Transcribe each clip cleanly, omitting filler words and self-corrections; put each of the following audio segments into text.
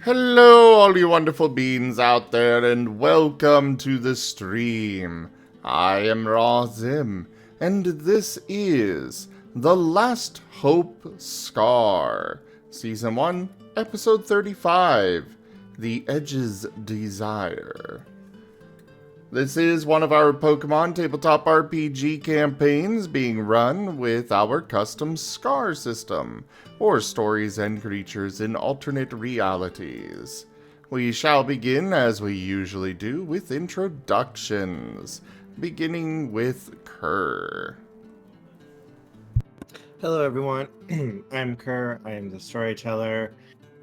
Hello, all you wonderful beings out there, and welcome to the stream. I am Raw Zim, and this is The Last Hope Scar, Season 1, Episode 35, The Edge's Desire. This is one of our Pokemon tabletop RPG campaigns being run with our custom Scar system, or stories and creatures in alternate realities. We shall begin, as we usually do, with introductions, beginning with Kerr. Hello everyone, I'm Kerr, I am the Storyteller.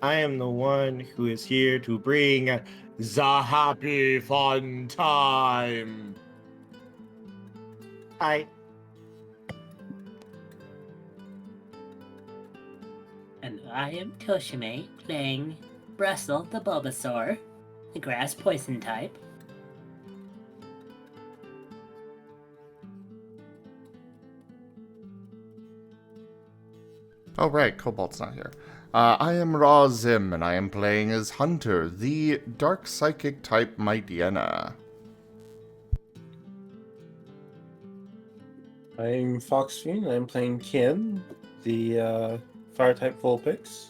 I am the one who is here to bring the happy fun time. Hi. And I am Tochemay, playing Brussel the Bulbasaur, the grass poison type. Oh right, Cobalt's not here. I am Raw Zim, and I am playing as Hunter, the dark psychic type Mightyena. I'm Foxfiend, I'm playing Kim, the fire type Vulpix.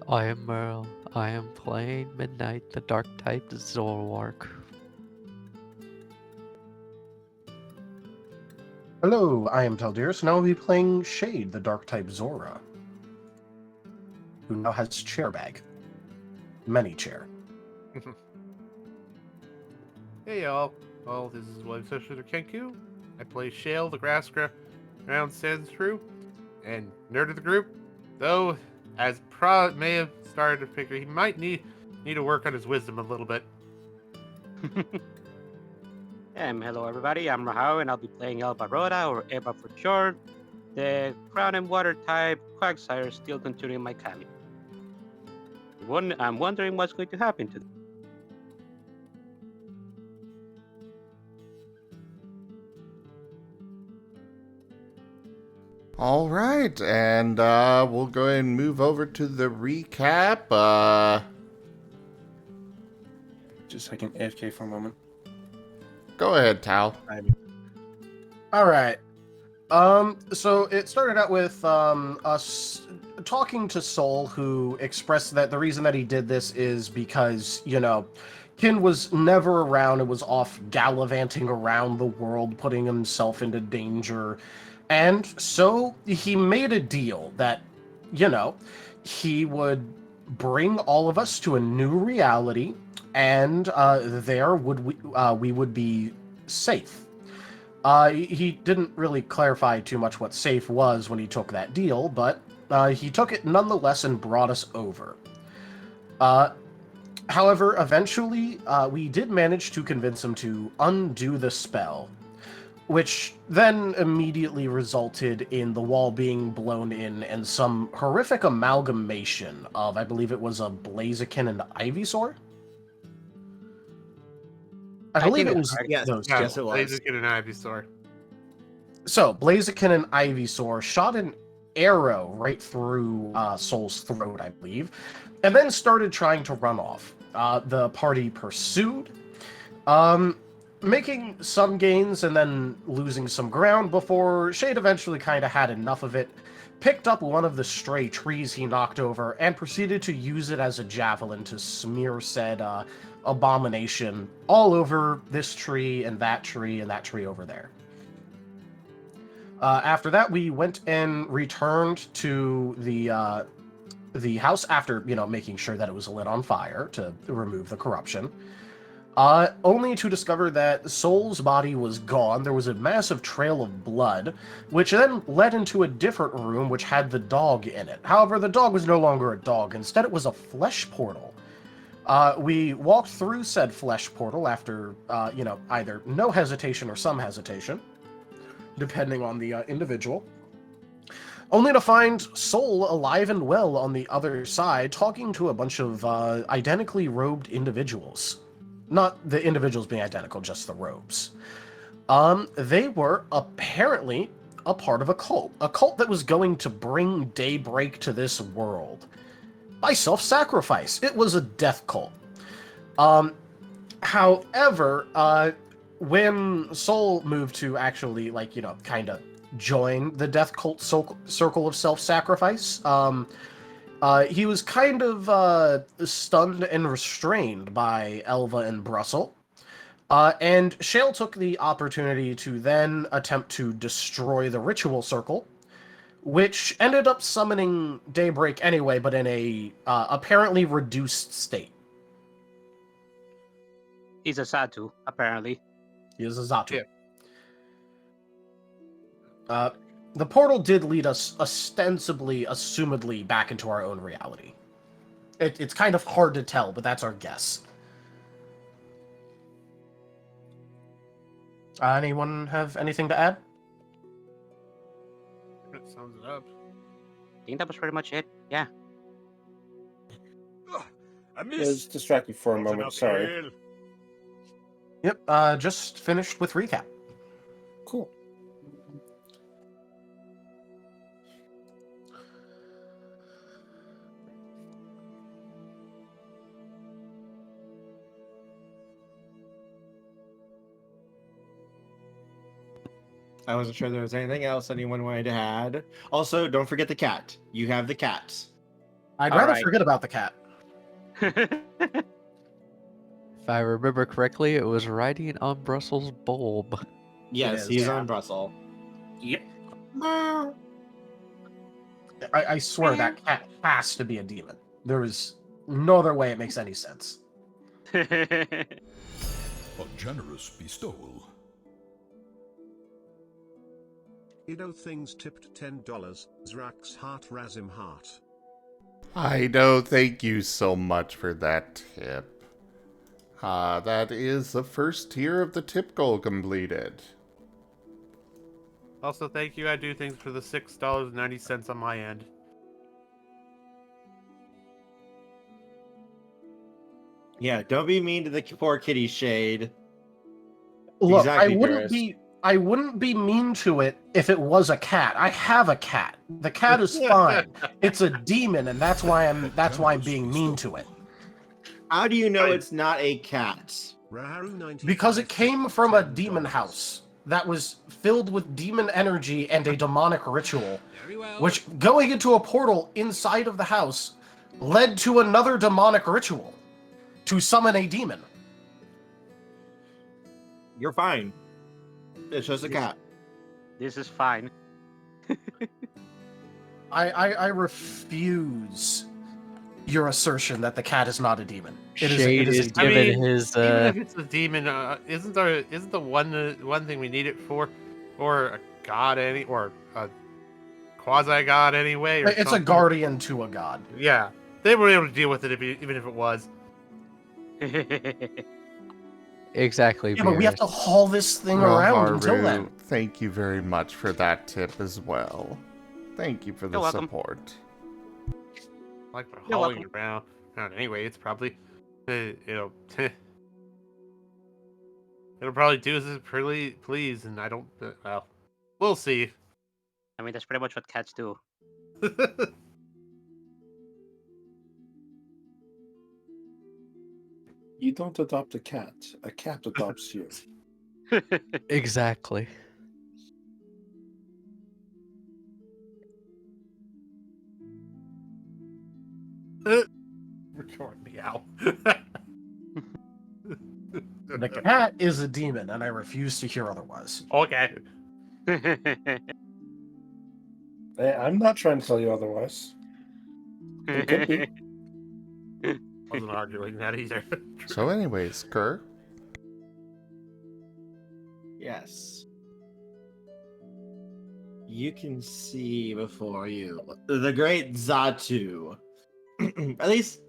I am Merl. I am playing Midnight, the dark type Zoroark. Hello, I am Teldirus, and I will be playing Shade, the dark type Zora, who now has chair bag. Many chair. Hey y'all, well this is William Fisher Kenku. I play Shale, the grass ground stands true, and nerd of the group. Though, as Prod may have started to figure, he might need to work on his wisdom a little bit. Hello everybody, I'm Rahao and I'll be playing El Baroda, or Eva for short, the ground and water type Quagsire, still continuing my cameo. I'm wondering what's going to happen to them. All right, and we'll go ahead and move over to the recap. Just so I can AFK for a moment. Go ahead, Tal. All right. So it started out with us talking to Sol, who expressed that the reason that he did this is because, Kin was never around and was off gallivanting around the world, putting himself into danger. And so he made a deal that, he would bring all of us to a new reality, and there we would be safe. He didn't really clarify too much what safe was when he took that deal, but he took it nonetheless and brought us over. However, eventually, we did manage to convince him to undo the spell, which then immediately resulted in the wall being blown in and some horrific amalgamation of, I believe it was a Blaziken and Ivysaur? I believe it was Yes, those two. yes, it was. Blaziken and Ivysaur. So, Blaziken and Ivysaur shot an arrow right through Sol's throat, I believe, and then started trying to run off. The party pursued, making some gains and then losing some ground before Shade eventually kind of had enough of it, picked up one of the stray trees he knocked over, and proceeded to use it as a javelin to smear said abomination all over this tree and that tree over there. After that, we went and returned to the house after, making sure that it was lit on fire to remove the corruption. Only to discover that Sol's body was gone. There was a massive trail of blood, which then led into a different room which had the dog in it. However, the dog was no longer a dog. Instead, it was a flesh portal. We walked through said flesh portal after, either no hesitation or some hesitation, depending on the individual, only to find Sol alive and well on the other side, talking to a bunch of identically robed individuals. Not the individuals being identical, just the robes. They were apparently a part of a cult that was going to bring daybreak to this world. by self-sacrifice. It was a death cult. However, when Soul moved to actually, like, kind of join the death cult circle of self-sacrifice, he was kind of stunned and restrained by Elva and Brussel. And Shale took the opportunity to then attempt to destroy the ritual circle, which ended up summoning Daybreak anyway, but in a apparently reduced state. He's a Satu, apparently. He is a Zatu. Yeah. The portal did lead us ostensibly, assumedly, back into our own reality. It's kind of hard to tell, but that's our guess. Anyone have anything to add? That sums it up. I think that was pretty much it. Yeah. I was distracted for a moment, sorry. Yep, just finished with recap. Cool. I wasn't sure there was anything else anyone wanted to add. Also, don't forget the cat. You have the cat. I'd All rather right. forget about the cat. If I remember correctly, it was riding on Brussels' bulb. Yes, is, he's yeah. on Brussel. Yep. I swear that cat has to be a demon. There is no other way it makes any sense. A generous bestowal. Things tipped $10. Zrax heart Razim heart. I know, thank you so much for that tip. That is the first tier of the tip goal completed. Also, thank you. I do things for the $6.90 on my end. Yeah, don't be mean to the poor kitty, Shade. Look, Exactly, I wouldn't be mean to it if it was a cat. I have a cat. The cat is fine. It's a demon, and that's why I'm being mean to it. How do you know it's not a cat? Because it came from a demon house that was filled with demon energy and a demonic ritual, which, going into a portal inside of the house, led to another demonic ritual to summon a demon. You're fine. It's just a cat. This is fine. I refuse your assertion that the cat is not a demon. Shade is a demon. given his Even if it's a demon, isn't the one thing we need it for a god or a quasi god anyway? Or It's something? a guardian to a god. Yeah, they were able to deal with it even if it was. exactly. Yeah, but we have to haul this thing around until Raharu, then. thank you very much for that tip as well. Thank you for the You're welcome. support. Like for You're hauling welcome. it around. Anyway, it's probably it'll probably do as it please, and I don't. Well, we'll see. I mean, that's pretty much what cats do. You don't adopt a cat adopts you. Exactly. Record me out. The cat is a demon, and I refuse to hear otherwise. Okay. I'm not trying to tell you otherwise. It could be. Wasn't arguing that either. So anyways, Kerr, Yes. You can see before you the great Zatu. At least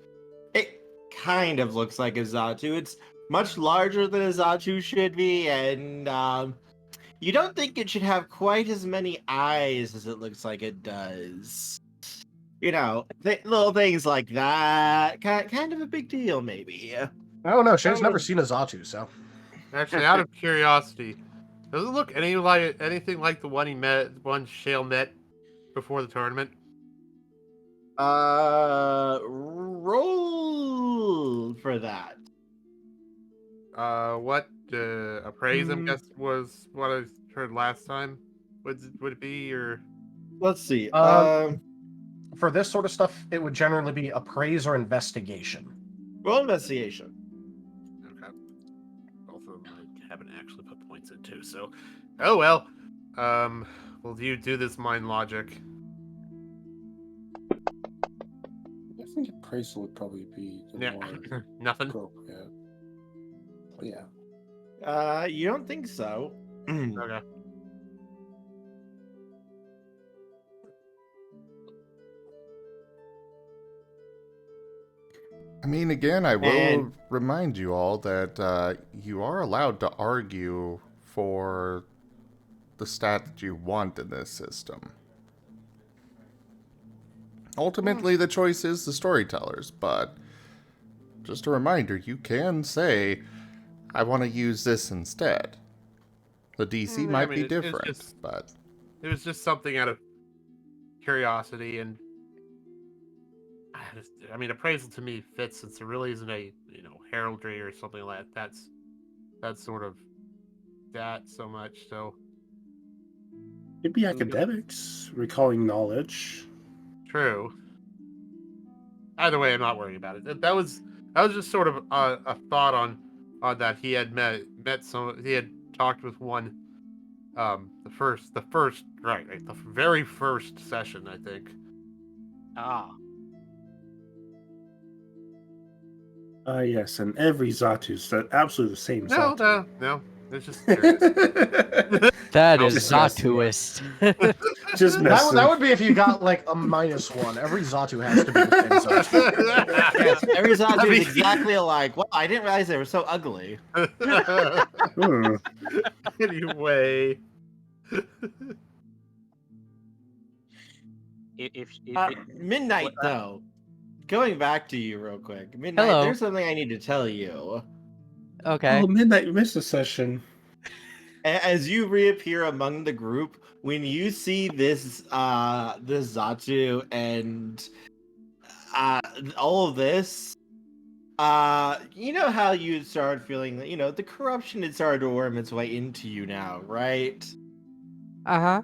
it kind of looks like a Zatu. It's much larger than a Zatu should be, and you don't think it should have quite as many eyes as it looks like it does. You know, little things like that. Kind of a big deal, maybe. I don't know. Shane's never seen a Zatu, so. Actually, out of curiosity, does it look anything like the one Shale met before the tournament? for that. What appraise? I guess was what I heard last time. Would it be or? Let's see. For this sort of stuff, it would generally be appraise or investigation. Roll investigation. Okay. Both of them I haven't actually put points into, so. Oh well. Will you do this mind logic? I think appraisal would probably be the Yeah. more Nothing. appropriate. But yeah. You don't think so? Okay. I mean, again, I will And- remind you all that you are allowed to argue for the stat that you want in this system. Ultimately, the choice is the storyteller's, but just a reminder, you can say, I want to use this instead. The DC I might mean, be it's different, just- but It was just something out of curiosity, and I mean, appraisal to me fits since there really isn't a heraldry or something like that. That's sort of that so much. So Maybe academics, recalling knowledge. true. Either way, I'm not worried about it. That was just sort of a thought on that. He had met some. He had talked with one. The very first session, I think. Ah, Yes, and every Zatu's absolutely the same Zatu. No. It's just curious. That I'll is just mess with you. Zatuist. Just That messing. would be if you got like a -1. Every Zatu has to be the same Zatu. Yes, every Zatu I mean- is exactly alike. Wow, I didn't realize they were so ugly. Hmm. Anyway. if Midnight, What- though. Going back to you real quick. Midnight, Hello. there's something I need to tell you. Okay. Oh, midnight, we missed a session. As you reappear among the group, when you see this Zatu and all of this, you know how you started feeling that, the corruption had started to worm its way into you now, right? Uh-huh.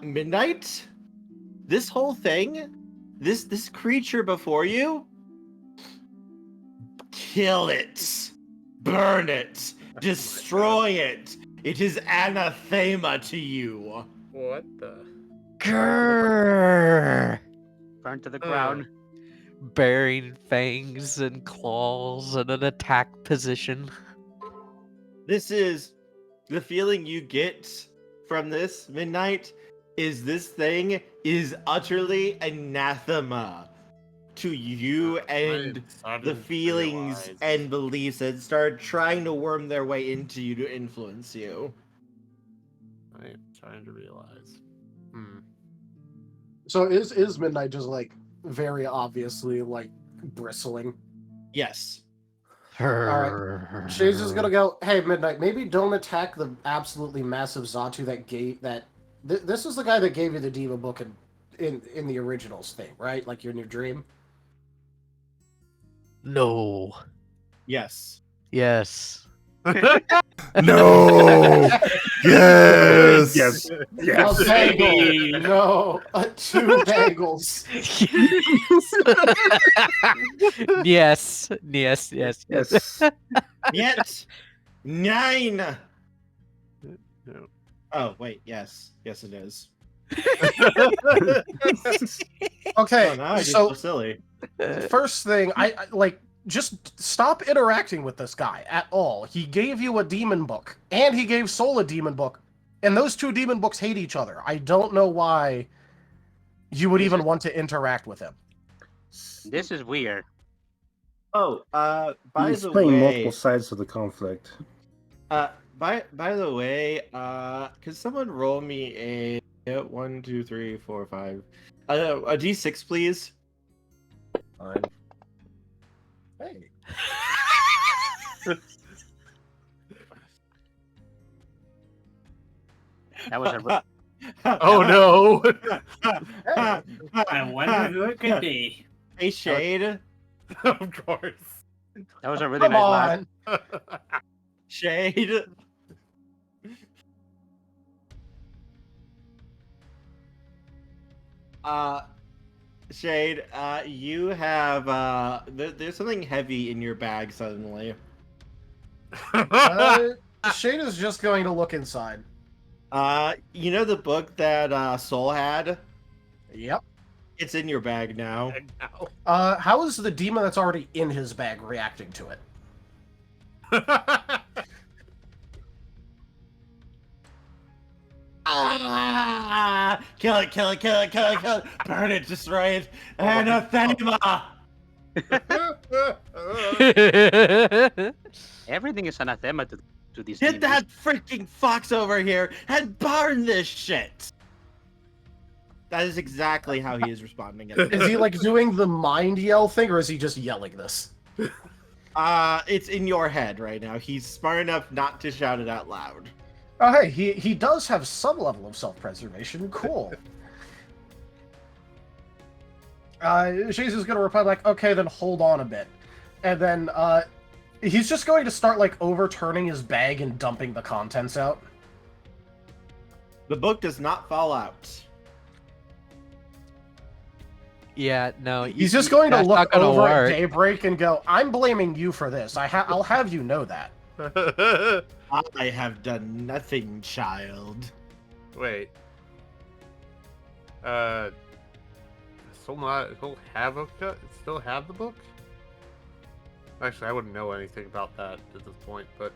Midnight, this whole thing, this creature before you, kill it, burn it, destroy it. It is anathema to you. What the? Grrr. burn to the ground. Bearing fangs and claws in an attack position. This is the feeling you get from this, Midnight, is this thing is utterly anathema to you and I the didn't feelings realize. and beliefs that start trying to worm their way into you to influence you. I am trying to realize. So is Midnight just like very obviously like bristling? Yes. Alright. She's just gonna go, hey Midnight, maybe don't attack the absolutely massive Zatu that gave that. This is the guy that gave you the Diva book in the originals thing, right? Like in your dream. No. Yes. Yes. no! Yes! Yes. A Yes. bagel. No, two bagels. Yes. Yes. Yes. Yes. Yet 9. No. Oh wait, yes, it is. Okay, Oh, now I just so feel silly. first thing, I like just stop interacting with this guy at all. He gave you a demon book, and he gave Soul a demon book, and those two demon books hate each other. I don't know why you would even want to interact with him. This is weird. Oh, by He's the playing way, multiple sides of the conflict. by the way, could someone roll me a 1, 2, 3, 4, 5, a D6, please? Fine. Hey. That was a Oh no! I wonder who it could be. Hey, Shade. Of course. That was a really Come nice laugh. on. Shade. Shade, you have there's something heavy in your bag suddenly. Shade is just going to look inside. You know the book that Soul had? Yep. It's in your bag now. How is the demon that's already in his bag reacting to it? Kill it, kill it, kill it, kill it, kill it. Burn it, destroy it. Anathema! Everything is anathema to these Get demons. that freaking fox over here and burn this shit! That is exactly how he is responding. Is he like doing the mind yell thing, or is he just yelling this? It's in your head right now. He's smart enough not to shout it out loud. Oh, hey, he does have some level of self-preservation. Cool. Shaze is going to reply like, okay, then hold on a bit. And then he's just going to start like overturning his bag and dumping the contents out. The book does not fall out. Yeah, no. He's just going to that's look not gonna over work. at Daybreak and go, I'm blaming you for this. I'll have you know that. I have done nothing, child. Wait. Still have Octo? Still have the book? Actually, I wouldn't know anything about that at this point, but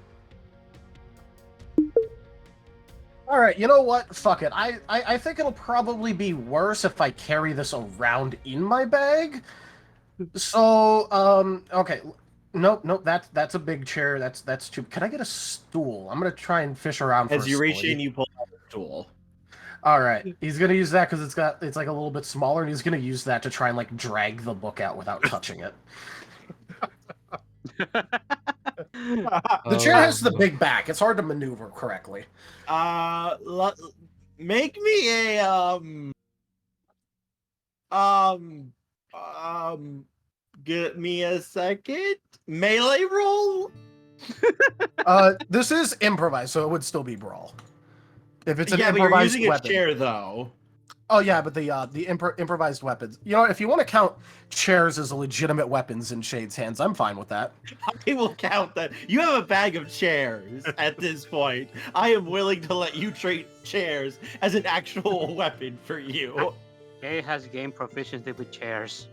All right, you know what? Fuck it. I think it'll probably be worse if I carry this around in my bag. So, okay. Nope, that's a big chair. That's too. Can I get a stool? I'm gonna try and fish around for As a you stool. reach in, you pull out the stool. All right, he's gonna use that because it's like a little bit smaller, and he's gonna use that to try and like drag the book out without touching it. The chair has the big back. It's hard to maneuver correctly. Make me a get me a second melee roll. This is improvised, so it would still be brawl. If it's an Yeah, but you're improvised using weapon. a chair though. Oh yeah, but the improvised weapons. You know, if you want to count chairs as legitimate weapons in Shade's hands, I'm fine with that. I will count that. You have a bag of chairs at this point. I am willing to let you treat chairs as an actual weapon for you. Jay has gained proficiency with chairs.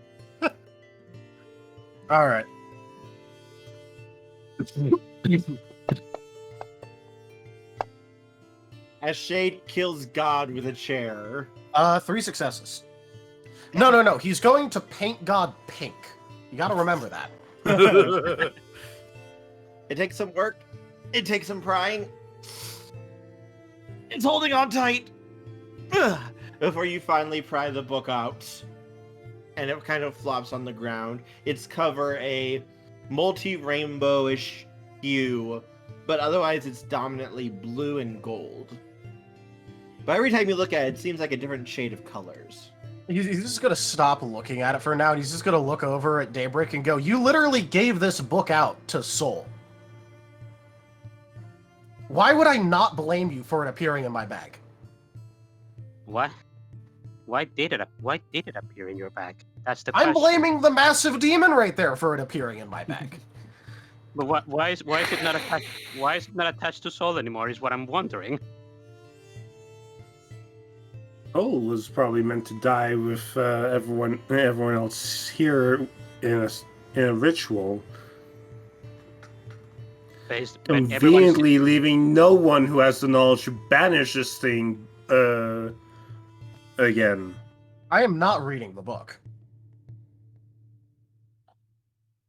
All right. As Shade kills God with a chair. 3 successes. No. He's going to paint God pink. You got to remember that. It takes some work. It takes some prying. It's holding on tight. Before you finally pry the book out. And it kind of flops on the ground. Its cover a multi-rainbowish hue. But otherwise it's dominantly blue and gold. But every time you look at it, it seems like a different shade of colors. He's just going to stop looking at it for now, and he's just going to look over at Daybreak and go, you literally gave this book out to Soul. Why would I not blame you for it appearing in my bag? What? Why did it appear in your bag? That's the question. I'm blaming the massive demon right there for it appearing in my bag. But why is it not attached? Why is it not attached to Soul anymore? Is what I'm wondering. Soul was probably meant to die with everyone else here in a ritual. Conveniently leaving no one who has the knowledge to banish this thing again. I am not reading the book.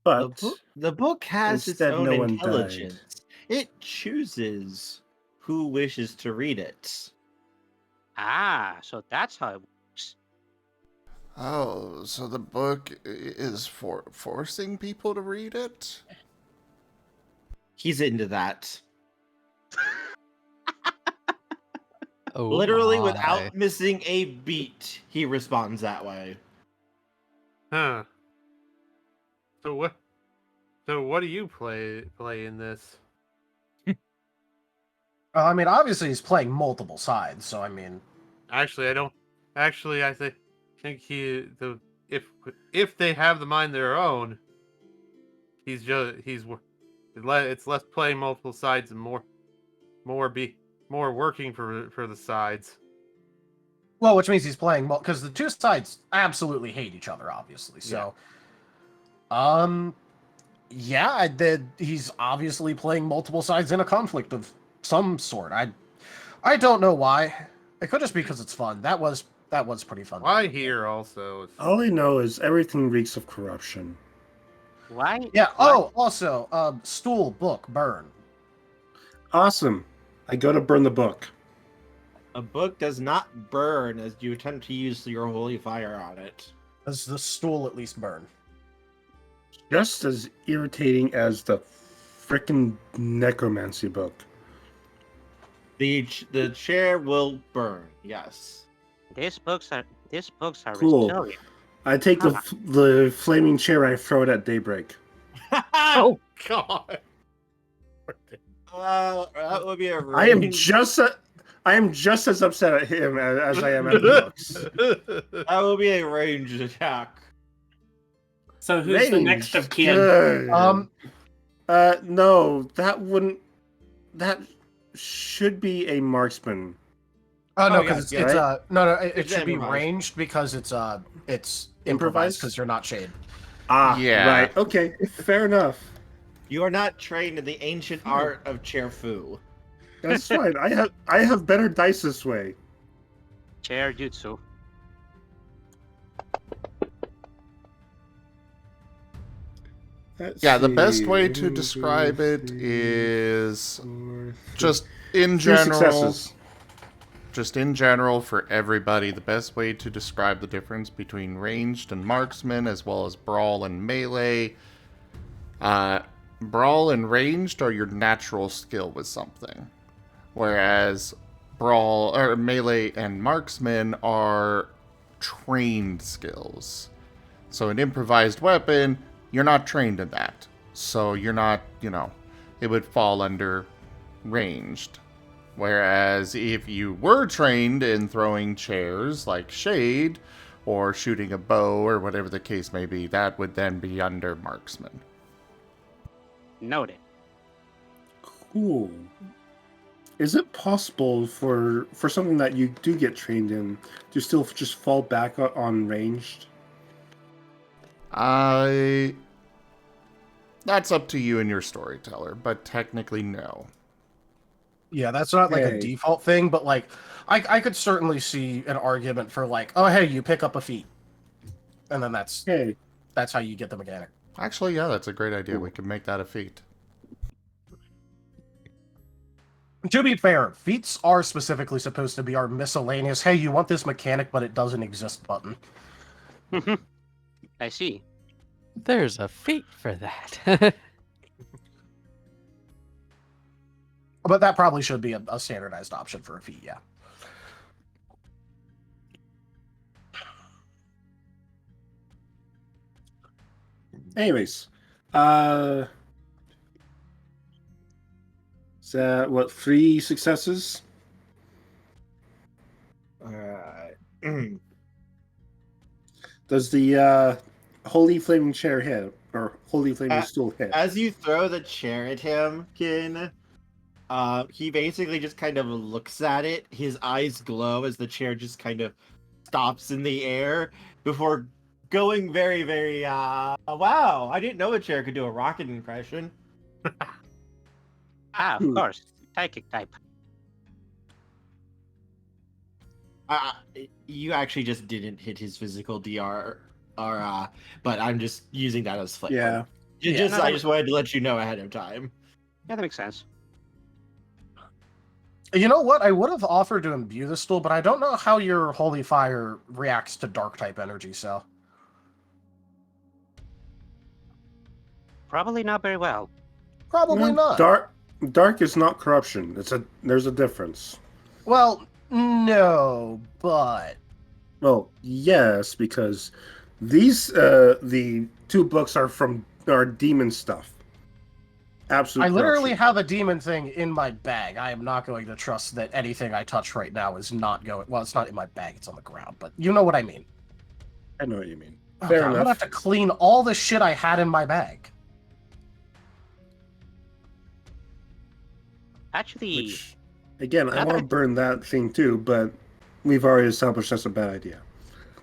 But the book has its instead own no one intelligence. died. It chooses who wishes to read it. Ah, so that's how it works. Oh, so the book is forcing people to read it? He's into that. Oh Literally, my. without missing a beat, he responds that way. Huh. So So what do you play in this? I mean, obviously he's playing multiple sides, so I mean, Actually, I don't. Actually, I think if they have the mind their own, it's less playing multiple sides and more working for the sides. well, which means he's playing because the two sides absolutely hate each other, obviously. So, yeah, he's obviously playing multiple sides in a conflict of some sort. I don't know why. It could just be because it's fun. That was pretty fun. Why here also? All I know is everything reeks of corruption. Why? Yeah. Why? Oh, also, stool, book, burn. Awesome. I go to burn the book. A book does not burn as you attempt to use your holy fire on it. Does the stool at least burn? Just as irritating as the frickin' necromancy book. The chair will burn. Yes. These books are Cool. restoring. I take the flaming chair and I throw it at Daybreak. Oh God! That would be a I am range. just as upset at him as I am at the books. That will be a ranged attack. So who's the next of kin? Good. Um, No, that wouldn't. That should be a marksman. Oh no, Oh, because yeah, it's right? no, it It's should be improvised. ranged because it's improvised Improvised? because you're not shade. Ah, Yeah. right. Okay, fair enough. You are not trained in the ancient art of chair fu. That's fine. I have better dice this way. Chair jutsu. Let's Yeah, the see. best way to describe it is just in Two general. successes. Just in general, for everybody, the best way to describe the difference between ranged and marksman, as well as brawl and melee. Brawl and ranged are your natural skill with something, whereas brawl or melee and marksman are trained skills. So an improvised weapon, you're not trained in that, so you're not, it would fall under ranged. Whereas if you were trained in throwing chairs like shade or shooting a bow or whatever the case may be, that would then be under marksman. Noted. Cool. Is it possible for something that you do get trained in to still just fall back on ranged? That's up to you and your storyteller, but technically no. Yeah, that's not like a Okay. default thing, but like I could certainly see an argument for like, oh hey, you pick up a feat, and then that's Okay. how you get the mechanic. Actually, yeah, that's a great idea. We can make that a feat. To be fair, feats are specifically supposed to be our miscellaneous, hey, you want this mechanic, but it doesn't exist button. I see. There's a feat for that. But that probably should be a standardized option for a feat, yeah. Anyways, is that what, 3 successes? Alright. Does the holy flaming chair hit or holy flaming stool hit? As you throw the chair at him, Kin, he basically just kind of looks at it. His eyes glow as the chair just kind of stops in the air before going very, very, wow, I didn't know a chair could do a rocket impression. Of course. Psychic type. You actually just didn't hit his physical DR, but I'm just using that as flavor. Yeah. I just wanted to let you know ahead of time. Yeah, that makes sense. You know what? I would have offered to imbue the stool, but I don't know how your holy fire reacts to dark type energy, so. Probably not very well. Probably not. Dark is not corruption. There's a difference. Well, no, but Well, yes, because these the 2 books are from our demon stuff. Absolute I literally corruption. have a demon thing in my bag. I am not going to trust that anything I touch right now is not going. Well, it's not in my bag; it's on the ground. But you know what I mean. I know what you mean. Okay, Fair I'm gonna enough. have to clean all the shit I had in my bag. Actually, Which, again, I now want to that burn that thing too, but we've already established that's a bad idea.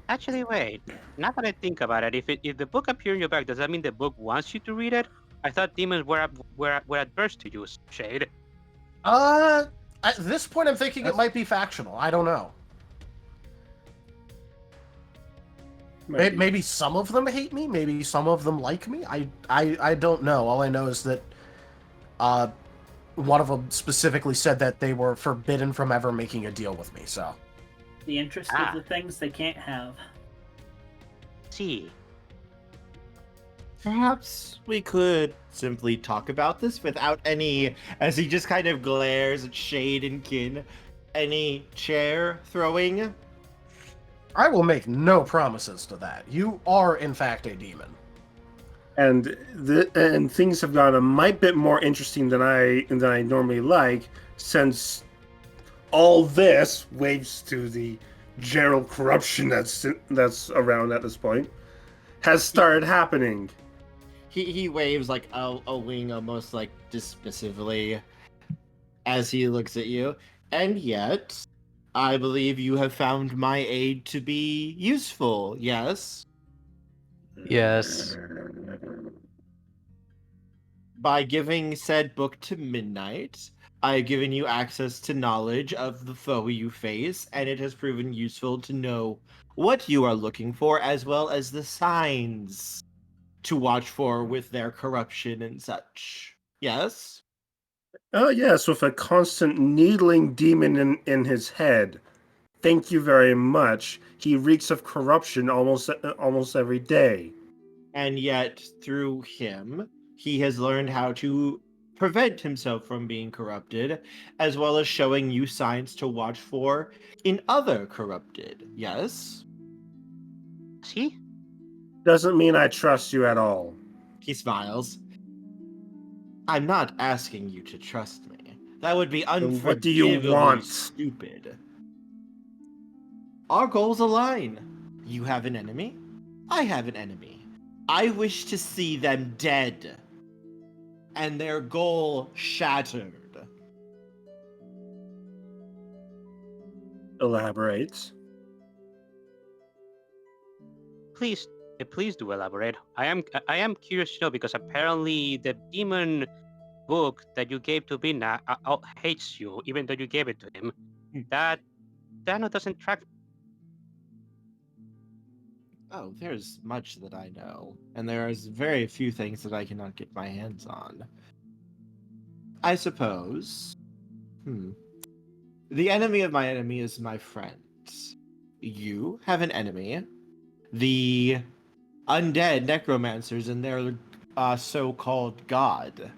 actually wait. Now that I think about it, if the book appears in your bag, does that mean the book wants you to read it? I thought demons were adverse to use shade. At this point, I'm thinking it might be factional. I don't know. Maybe some of them hate me. Maybe some of them like me. I don't know. All I know is that one of them specifically said that they were forbidden from ever making a deal with me. So The interest of the things they can't have. See, Perhaps we could simply talk about this without any, as he just kind of glares at Shade and Kin, any chair throwing. I will make no promises to that. You are, in fact, a demon. And things have gotten a mite bit more interesting than I normally like, since all this waves to the general corruption that's around at this point has started happening. He waves like a wing almost like dismissively as he looks at you. And yet, I believe you have found my aid to be useful, yes? Yes. By giving said book to Midnight, I have given you access to knowledge of the foe you face, and it has proven useful to know what you are looking for, as well as the signs to watch for with their corruption and such. Yes? Oh yes, with a constant needling demon in his head. Thank you very much. He reeks of corruption almost every day. And yet, through him, he has learned how to prevent himself from being corrupted, as well as showing you signs to watch for in other corrupted. Yes? see, Doesn't mean I trust you at all. He smiles. I'm not asking you to trust me. That would be Then what do you unforgivably want? stupid. Our goals align. You have an enemy. I have an enemy. I wish to see them dead. And their goal shattered. Elaborate. please do elaborate. I am curious to know because apparently the demon book that you gave to Bina hates you, even though you gave it to him. That Dano doesn't track. Oh, there's much that I know, and there is very few things that I cannot get my hands on. I suppose. The enemy of my enemy is my friend. You have an enemy. The undead necromancers and their so-called god.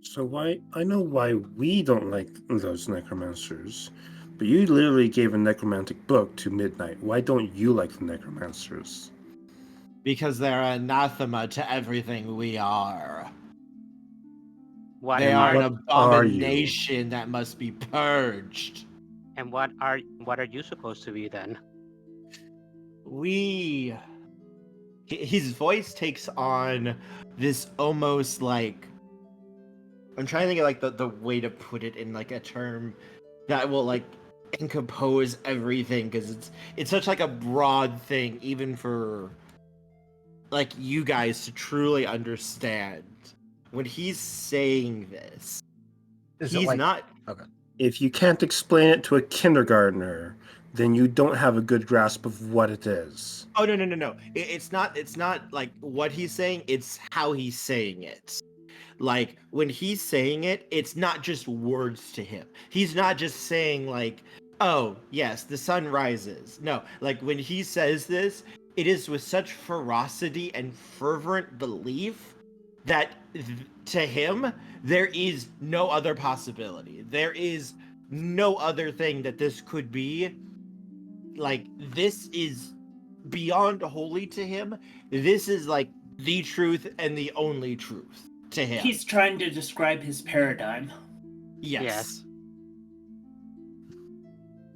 So I know why we don't like those necromancers, but you literally gave a necromantic book to Midnight. Why don't you like the necromancers? Because they're anathema to everything we are. What They are an What are you? abomination that must be purged. And what are you supposed to be then? His voice takes on this almost like, I'm trying to think of like the way to put it in like a term that will like encompass everything, because it's such like a broad thing even for like you guys to truly understand. When he's saying this, he's not. Okay. If you can't explain it to a kindergartner, then you don't have a good grasp of what it is. Oh no. It's not like what he's saying, it's how he's saying it. Like when he's saying it, it's not just words to him. He's not just saying like, oh yes, the sun rises. No, like when he says this, it is with such ferocity and fervent belief that to him there is no other possibility. There is no other thing that this could be. Like this is beyond holy to him. This is like the truth and the only truth to him. He's trying to describe his paradigm. Yes.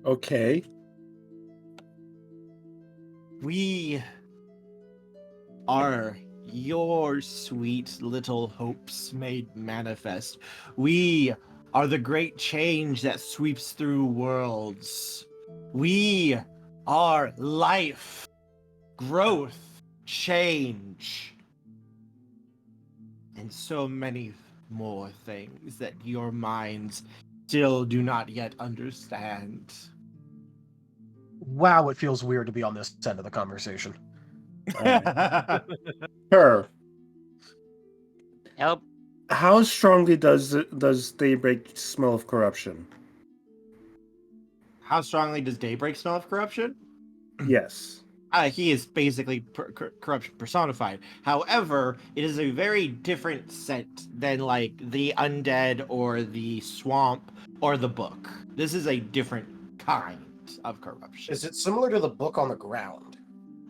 Okay. We are your sweet little hopes made manifest. We are the great change that sweeps through worlds. We are life, growth, change, and so many more things that your minds still do not yet understand. Wow, it feels weird to be on this end of the conversation. Her. Help. How strongly does Daybreak smell of corruption? How strongly does Daybreak smell of corruption? Yes. He is basically corruption personified. However, it is a very different scent than like the undead or the swamp or the book. This is a different kind of corruption. Is it similar to the book on the ground?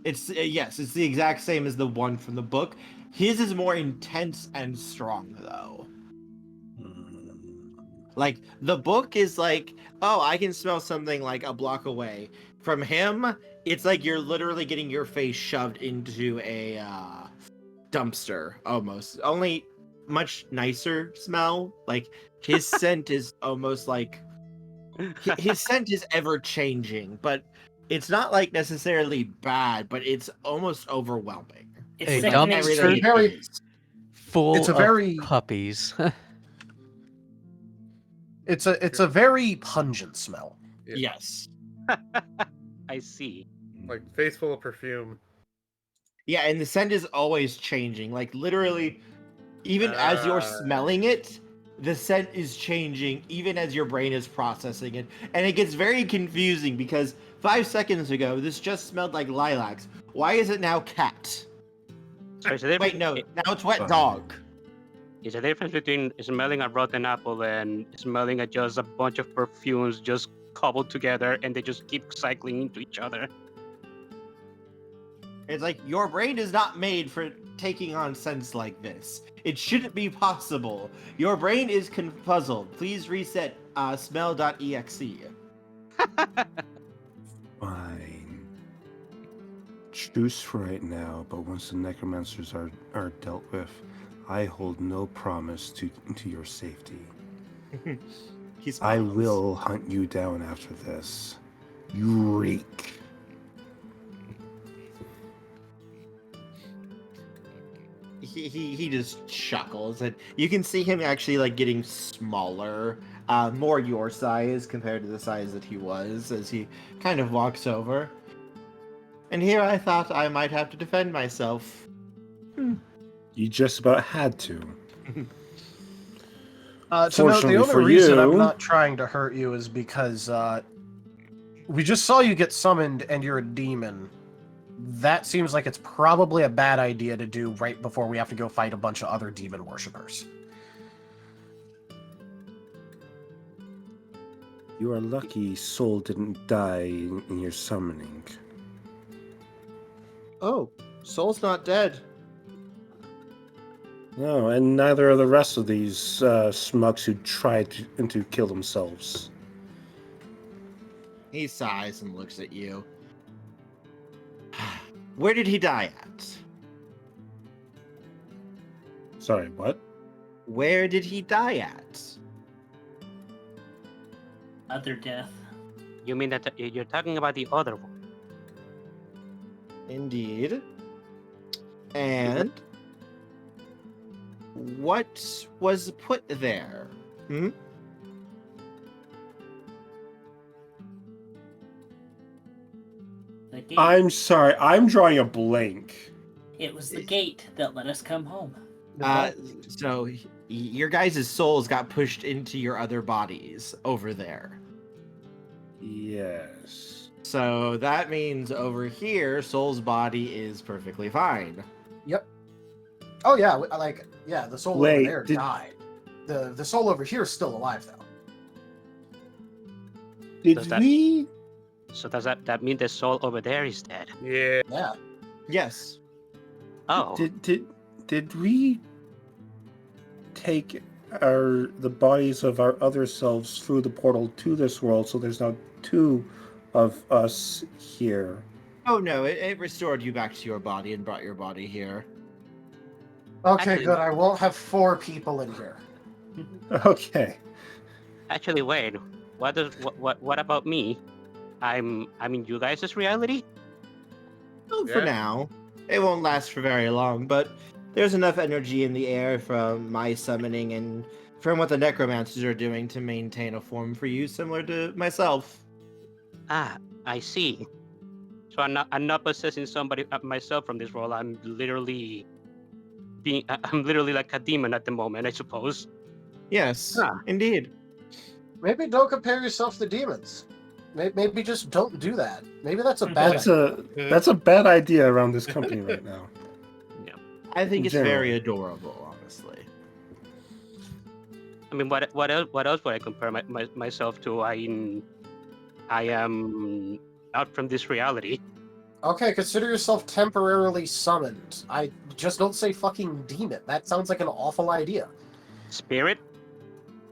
It's yes, it's the exact same as the one from the book. His is more intense and strong though. Like the book is like, oh, I can smell something like a block away. From him, it's like you're literally getting your face shoved into a dumpster almost. Only much nicer smell. Like his scent is almost like his scent is ever changing, but it's not like necessarily bad, but it's almost overwhelming. It's A sickening. dumpster Very full It's a of very- puppies. It's a very pungent smell. Yeah. Yes. I see. Like face full of perfume. Yeah, and the scent is always changing. Like literally, even as you're smelling it, the scent is changing even as your brain is processing it. And it gets very confusing because 5 seconds ago, this just smelled like lilacs. Why is it now cat? So is there Wait, no, it- now it's wet dog. Is the difference between smelling a rotten apple and smelling just a bunch of perfumes just cobbled together and they just keep cycling into each other? It's like your brain is not made for taking on scents like this. It shouldn't be possible. Your brain is confuzzled. Please reset smell.exe. Fine. Truce for right now, but once the necromancers are dealt with, I hold no promise to your safety. He I smiles. will hunt you down after this. You reek. He just chuckles, and you can see him actually like getting smaller, more your size compared to the size that he was as he kind of walks over. And here I thought I might have to defend myself. You just about had to. So no, the Fortunately only for reason you- I'm not trying to hurt you is because we just saw you get summoned and you're a demon. That seems like it's probably a bad idea to do right before we have to go fight a bunch of other demon worshippers. You are lucky Soul didn't die in your summoning. Oh, Soul's not dead. No, and neither are the rest of these smugs who tried to kill themselves. He sighs and looks at you. Where did he die at? Sorry, what? Where did he die at? Other death. You mean that you're talking about the other one? Indeed. And what was put there? Hmm? The gate. I'm sorry, I'm drawing a blank. It was the gate that let us come home. So your guys' souls got pushed into your other bodies over there. Yes. So that means over here, Soul's body is perfectly fine. Yep. Oh yeah, like yeah, the soul Wait, over there did- died. The soul over here is still alive though. Did Does that- we So does that mean the soul over there is dead? Yeah. Yeah. Yes. Oh, Did we take the bodies of our other selves through the portal to this world, so there's now two of us here? Oh no, it restored you back to your body and brought your body here. Okay, Actually- good. I won't have 4 people in here. Okay. actually, wait. What about me? I'm in you guys' reality? Well, for Yeah. now. It won't last for very long, but there's enough energy in the air from my summoning and from what the necromancers are doing to maintain a form for you similar to myself. Ah, I see. So I'm not possessing somebody myself from this world. I'm literally I'm literally like a demon at the moment, I suppose. Yes, Ah. indeed. Maybe don't compare yourself to demons. Maybe just don't do that. Maybe that's a bad idea. That's a bad idea around this company right now. I think it's Generally. very adorable, honestly. I mean, what else would I compare myself to? I am out from this reality. Okay, consider yourself temporarily summoned. I just don't say fucking demon. That sounds like an awful idea. Spirit?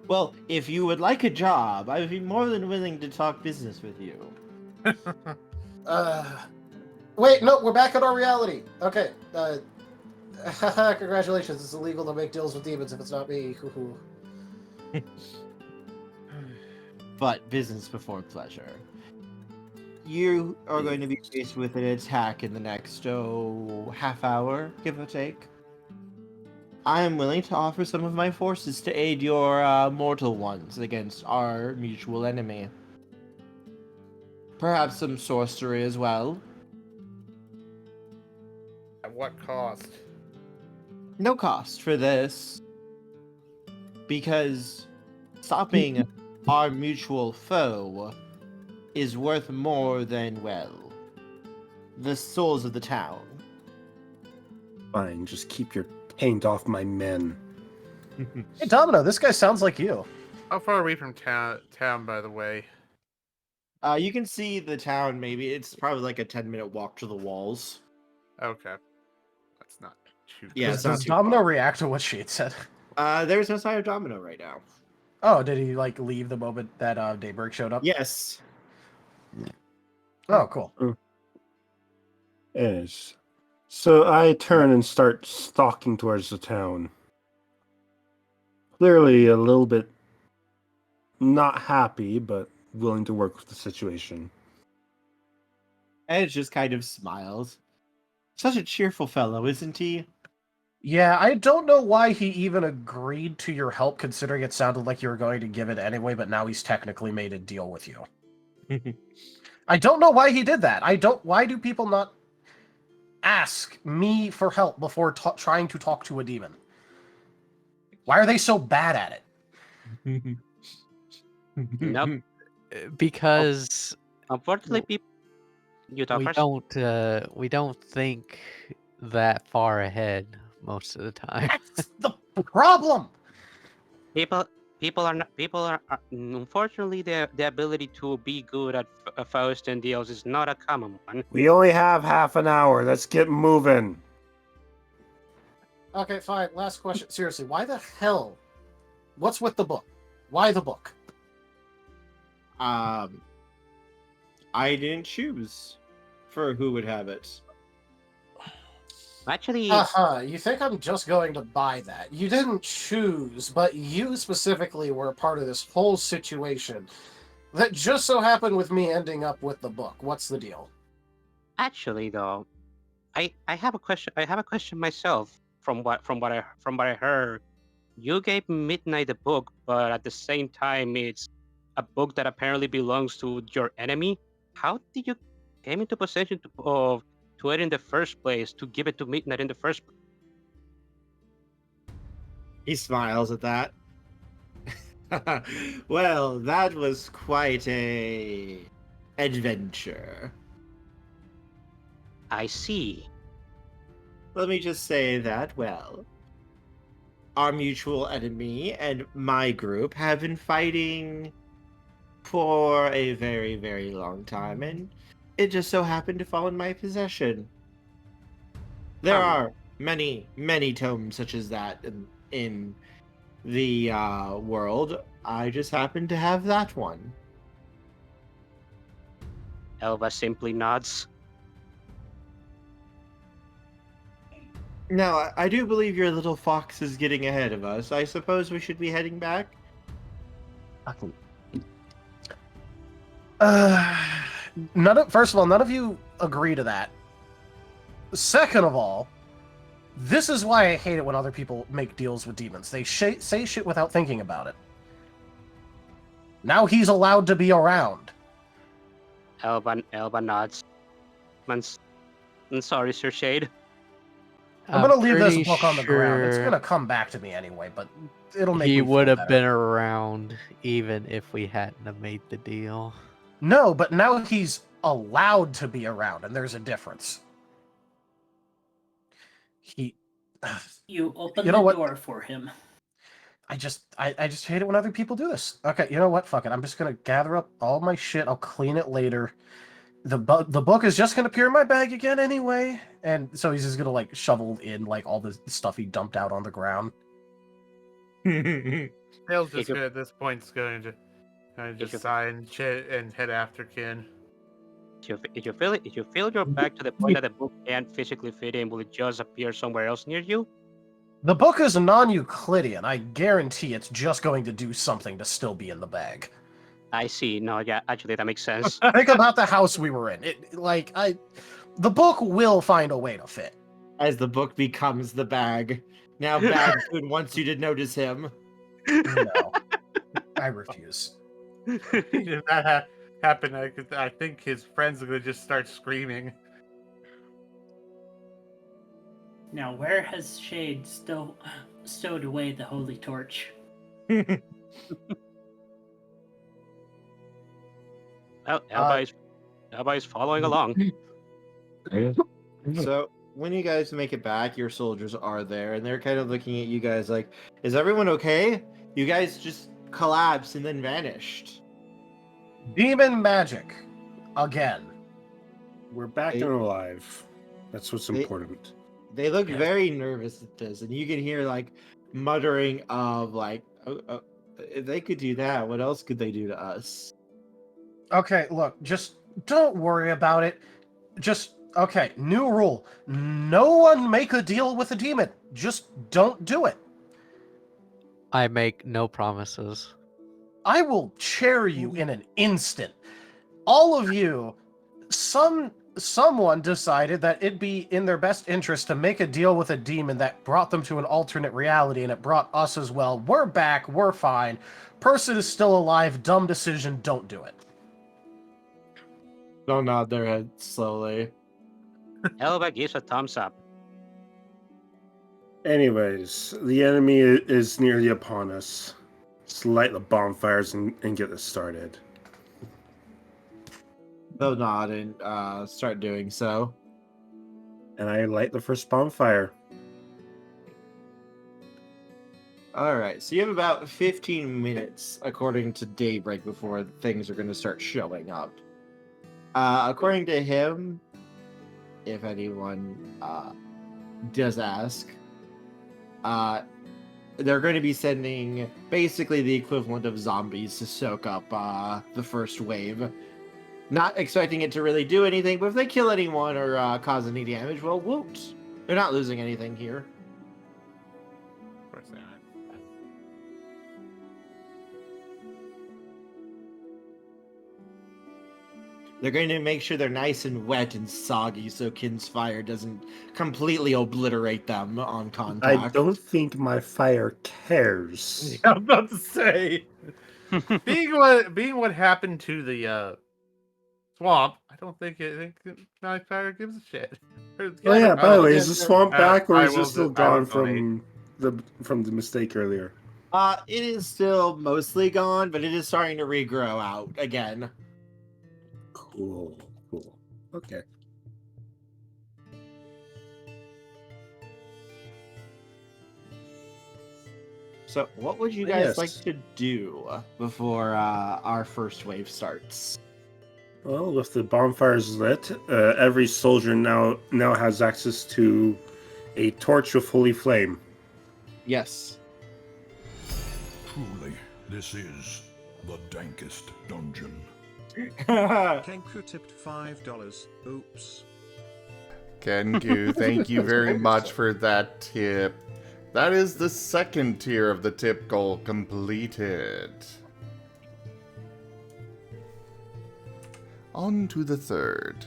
Well, if you would like a job, I would be more than willing to talk business with you. Wait, no, we're back in our reality. Okay, congratulations. It's illegal to make deals with demons if it's not me. Hoo-hoo. But business before pleasure. You are going to be faced with an attack in the next, half hour, give or take. I am willing to offer some of my forces to aid your mortal ones against our mutual enemy. Perhaps some sorcery as well. At what cost? No cost for this. Because stopping our mutual foe is worth more than, well, the souls of the town. Fine, just keep your paint off my men. Hey, Domino, this guy sounds like you. How far are we from town, by the way? You can see the town, maybe. It's probably like a 10-minute walk to the walls. Okay. That's not too Yeah, Does, it's not does too Domino far. react to what she had said? There's no sign of Domino right now. Oh, did he like leave the moment that Daybreak showed up? Yes. Oh, cool. Yes. So I turn and start stalking towards the town. Clearly a little bit not happy, but willing to work with the situation. Edge just kind of smiles. Such a cheerful fellow, isn't he? Yeah, I don't know why he even agreed to your help, considering it sounded like you were going to give it anyway, but now he's technically made a deal with you. I don't know why he did that. Why do people not ask me for help before trying to talk to a demon? Why are they so bad at it? Nope. Because Unfortunately, people. You talk we first. we don't think that far ahead most of the time. That's the problem! People are unfortunately the ability to be good at Faust and deals is not a common one. We only have half an hour. Let's get moving. Okay, fine. Last question. Seriously, why the hell? What's with the book? Why the book? I didn't choose for who would have it. Actually, You think I'm just going to buy that? You didn't choose, but you specifically were a part of this whole situation that just so happened with me ending up with the book. What's the deal? actually though, I have a question. I have a question myself. From what I heard, you gave Midnight the book, but at the same time, it's a book that apparently belongs to your enemy. How did you came into possession of it in the first place? To give it to Midnight in the first place? He smiles at that. Well, that was quite a adventure. I see. Let me just say that, well, our mutual enemy and my group have been fighting for a very, very long time, and it just so happened to fall in my possession. There are many, many tomes such as that in the world. I just happen to have that one. Elva simply nods. Now, I do believe your little fox is getting ahead of us. I suppose we should be heading back? First of all, none of you agree to that. Second of all, this is why I hate it when other people make deals with demons. They say shit without thinking about it. Now he's allowed to be around. Elva nods. I'm sorry, Sir Shade. I'm gonna leave this pretty book on the ground. It's sure gonna come back to me anyway, but it'll make he me feel would have better. been around even if we hadn't have made the deal. No, but now he's allowed to be around, and there's a difference. You open You know the what? door for him. I just hate it when other people do this. Okay, you know what? Fuck it. I'm just gonna gather up all my shit. I'll clean it later. The book is just gonna appear in my bag again anyway, and so he's just gonna like shovel in like all the stuff he dumped out on the ground. Tails just at this point is going to kind of just sigh and shit and head after Kin. If you fill your bag to the point that the book can't physically fit in, will it just appear somewhere else near you? The book is non-Euclidean. I guarantee it's just going to do something to still be in the bag. I see. No, yeah, actually, that makes sense. Think about the house we were in. The book will find a way to fit. As the book becomes the bag. Now Bag Food wants you to notice him. No. I refuse. If that happened, I think his friends are going to just start screaming. Now, where has Shade stowed away the holy torch? Well, Elba is following along. So, when you guys make it back, your soldiers are there, and they're kind of looking at you guys like, is everyone okay? You guys just collapsed and then vanished. Demon magic. Again. We're back and alive. That's what's important. They look very nervous at this, and you can hear, like, muttering of, like, oh, if they could do that, what else could they do to us? Okay, look, just don't worry about it. Okay, new rule. No one make a deal with a demon. Just don't do it. I make no promises. I will chair you in an instant. All of you, someone decided that it'd be in their best interest to make a deal with a demon that brought them to an alternate reality, and it brought us as well. We're back, we're fine. Person is still alive, dumb decision, don't do it. They'll nod their head slowly. Elba gives a thumbs up. Anyways, the enemy is nearly upon us. Let's light the bonfires and get this started. They'll nod and start doing so. And I light the first bonfire. Alright, so you have about 15 minutes, according to Daybreak, before things are going to start showing up. According to him, if anyone does ask, they're going to be sending basically the equivalent of zombies to soak up the first wave. Not expecting it to really do anything, but if they kill anyone or cause any damage, well, whoops. They're not losing anything here. Of course they aren't. They're going to make sure they're nice and wet and soggy so Kin's fire doesn't completely obliterate them on contact. I don't think my fire cares. I'm about to say, being what happened to the swamp, I don't think my fire gives a shit. Oh yeah, by the way, is the swamp back or I is it will still do- I will gone from the mistake earlier? It is still mostly gone, but it is starting to regrow out again. Cool. Okay. So, what would you guys Yes. like to do before our first wave starts? Well, with the bonfires lit, every soldier now has access to a torch with holy flame. Yes. Truly, this is the dankest dungeon. Kenku tipped $5. Oops. Kenku, thank you very much for that tip. That is the second tier of the tip goal completed. On to the third.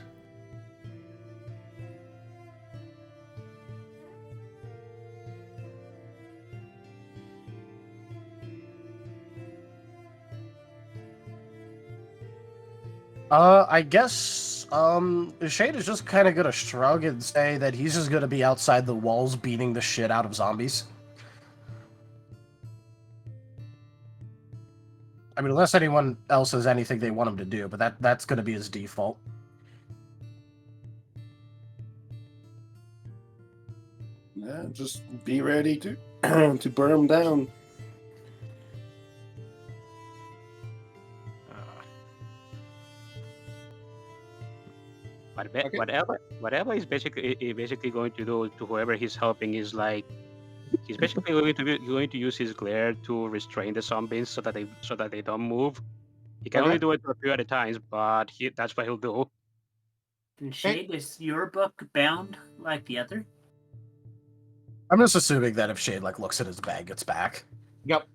I guess Shade is just kind of gonna shrug and say that he's just gonna be outside the walls beating the shit out of zombies. I mean, unless anyone else has anything they want him to do, but that's gonna be his default. Yeah, just be ready to to burn them down. Okay. Whatever he's basically going to do to whoever he's helping is like he's basically going to use his glare to restrain the zombies so that they don't move. He can only do it for a few at a time, but that's what he'll do. And Shade, is your book bound like the other? I'm just assuming that if Shade looks at his bag, it's back. Yep.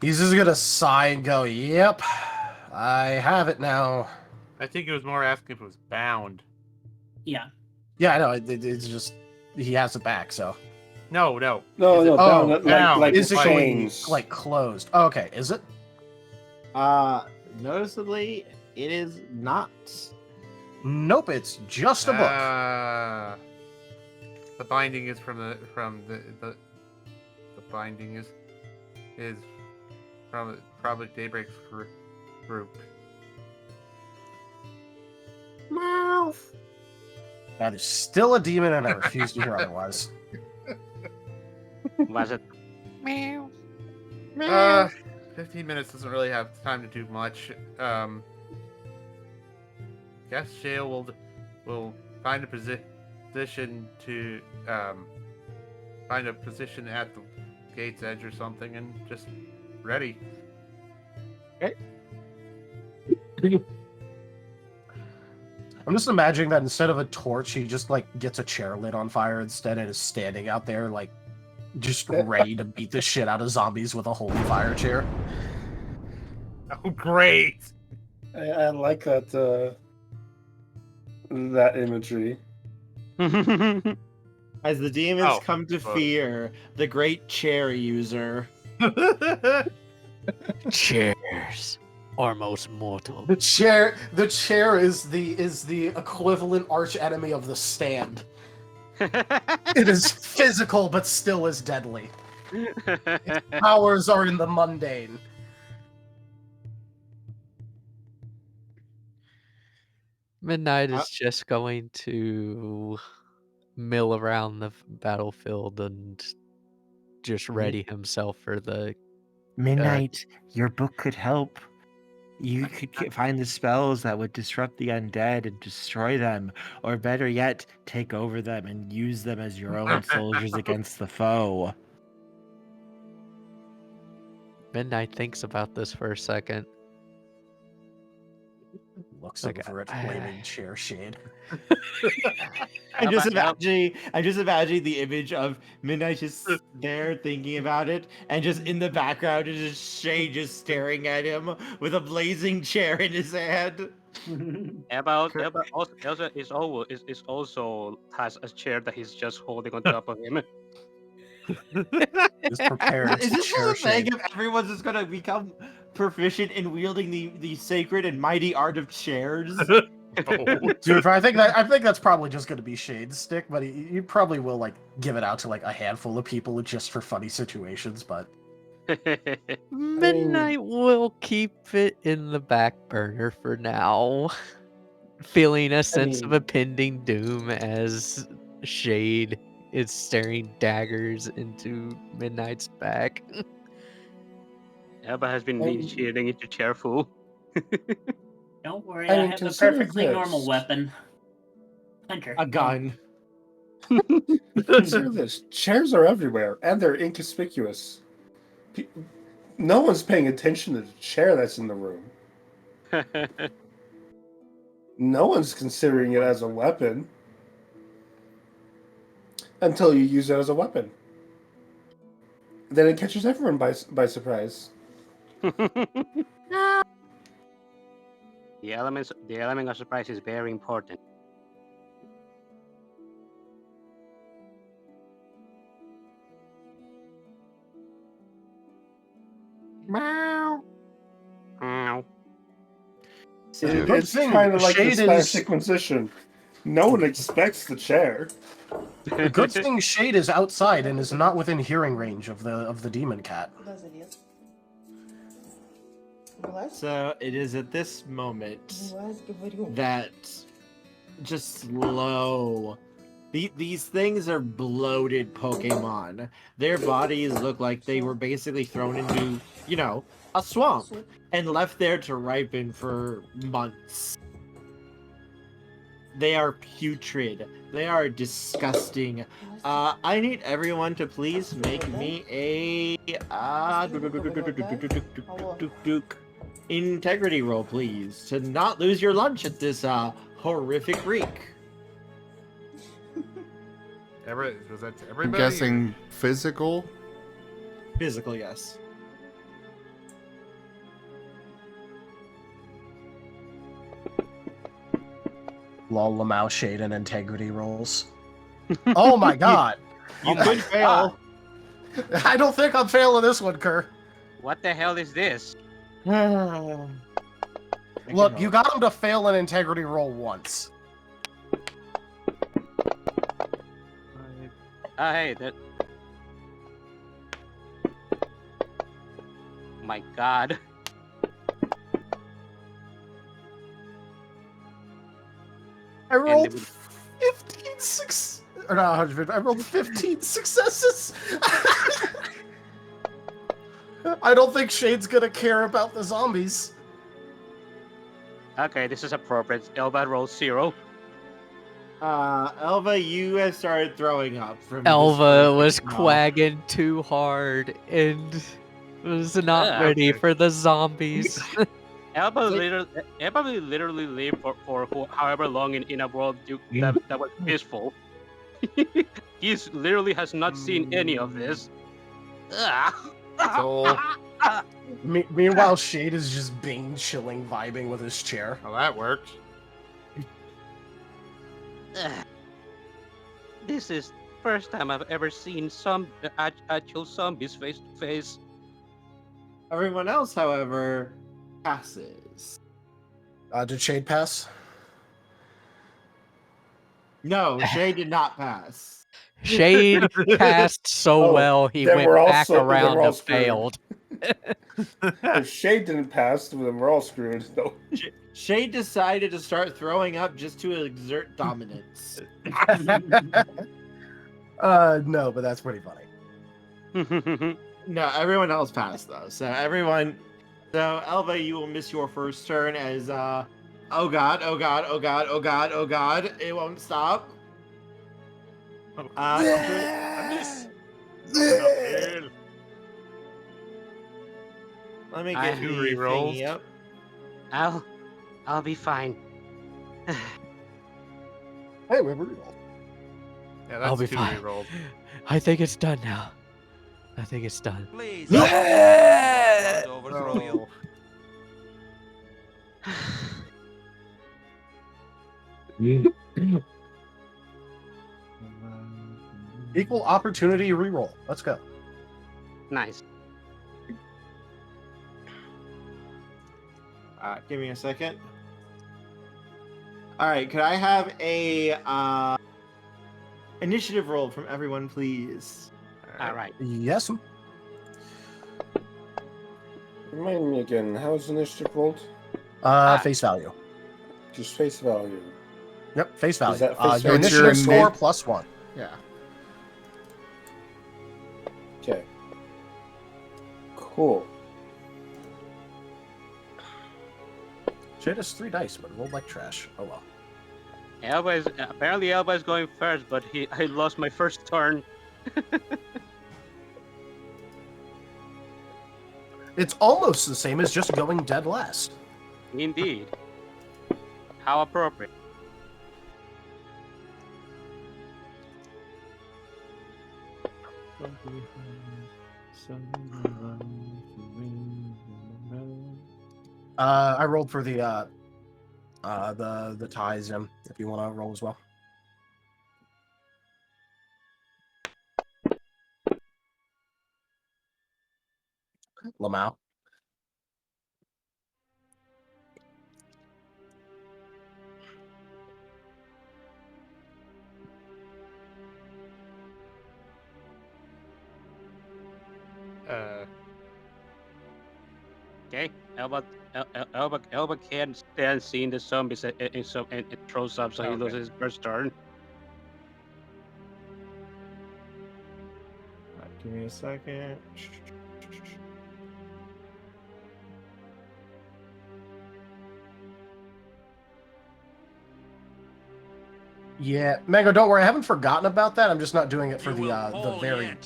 He's just gonna sigh and go, "Yep, I have it now." I think it was more asking if it was bound. Yeah. Yeah, I know. It's just he has it back, so. No. No, bound? like is it going chains. closed? Oh, okay, is it? Noticeably, it is not. Nope, it's just a book. The binding is from the binding is from probably Daybreak's group. Mouth. That is still a demon, and I refuse to hear otherwise. Was it? 15 minutes doesn't really have time to do much. Guess Shale will find a position to find a position at the gate's edge or something, and just ready. Okay. I'm just imagining that instead of a torch, he just gets a chair lit on fire instead and is standing out there just ready to beat the shit out of zombies with a holy fire chair. Oh, great! I like that that imagery. As the demons Oh, come to fuck. fear the great chair user. Cheers. Or most mortal. The chair is the equivalent arch enemy of the stand. It is physical, but still is deadly. Its powers are in the mundane. Midnight is just going to mill around the battlefield and just ready himself for the Midnight, your book could help. You could find the spells that would disrupt the undead and destroy them, or better yet, take over them and use them as your own soldiers against the foe. Midnight thinks about this for a second. Looks Like, over at flaming chair shade. I'm just imagining the image of Midnight just there thinking about it, and just in the background is just Shay just staring at him with a blazing chair in his hand. Elba also has a chair that he's just holding on top of him. Is prepared. Is this chair just a thing shade. if everyone's just gonna become proficient in wielding the sacred and mighty art of chairs? Dude, I think that's probably just going to be Shade's stick, but he probably will give it out to a handful of people just for funny situations. But Midnight will keep it in the back burner for now, feeling a sense of impending doom as Shade It's staring daggers into Midnight's back. Elba has been initiating into cheerful. Don't worry, I I, mean, have a consider perfectly this. normal weapon. Hunter. A gun. Consider this. Chairs are everywhere, and they're inconspicuous. No one's paying attention to the chair that's in the room. No one's considering it as a weapon. Until you use it as a weapon. Then it catches everyone by surprise. The element of surprise is very important. Meow. Meow. It's kind of like the Spanish Inquisition. No one expects the chair. The good thing Shade is outside and is not within hearing range of the demon cat. So it is at this moment that just slow. These things are bloated Pokemon. Their bodies look like they were basically thrown into, you know, a swamp and left there to ripen for months. They are putrid. They are disgusting. I need everyone to please make me a integrity roll, please, to not lose your lunch at this horrific reek. Was that to I'm everybody? guessing physical. Physical, yes. Lol, Lamau, Shade, and integrity rolls. Oh my god! You could fail. I don't think I'm failing this one, Kerr. What the hell is this? Look, you got him to fail an integrity roll once. Hey, that. My God. I rolled 15 successes. I don't think Shade's gonna care about the zombies. Okay, this is appropriate. Elba rolls 0. Elva, you have started throwing up from Elva was this quagging too hard and was not ready for the zombies. Elba literally lived for however long in a world that was peaceful. He literally has not seen any of this. So, Meanwhile, Shade is just being chilling, vibing with his chair. well, that worked. This is first time I've ever seen some actual zombies face to face. Everyone else, however, passes. Did Shade pass? No, Shay did not pass. Shade passed so well he then went we're all back so- then around we're all and screwed. failed. If Shade didn't pass, then we're all screwed. No. Shay decided to start throwing up just to exert dominance. No, but that's pretty funny. No, everyone else passed though. So Elva, you will miss your first turn as oh god, it won't stop. Let me get two the rerolls. thingy up. I'll be fine. Hey, we rerolled. Yeah, that's I'll be 2 fine. rerolled. I think it's done now. I think it's done. Please. Oh. Overthrow you. Equal opportunity reroll. Let's go. Nice. Give me a second. All right, could I have a initiative roll from everyone, please? All right. Yes. Remind me again, how is initiative rolled? Face value. Just face value. Yep, face value. that face Your value? initiative What's your score ini- plus 1. Yeah. Cool. Shit is 3 dice, but rolled like trash. Oh well. Apparently Elba is going first, but I lost my first turn. It's almost the same as just going dead last. Indeed. How appropriate. I rolled for the ties, Jim, if you want to roll as well. Lamau. Okay, Elba can't stand seeing the zombies and throws up, so he Okay. loses his first turn. Alright, give me a second. Yeah, Mango, don't worry. I haven't forgotten about that. I'm just not doing it for the very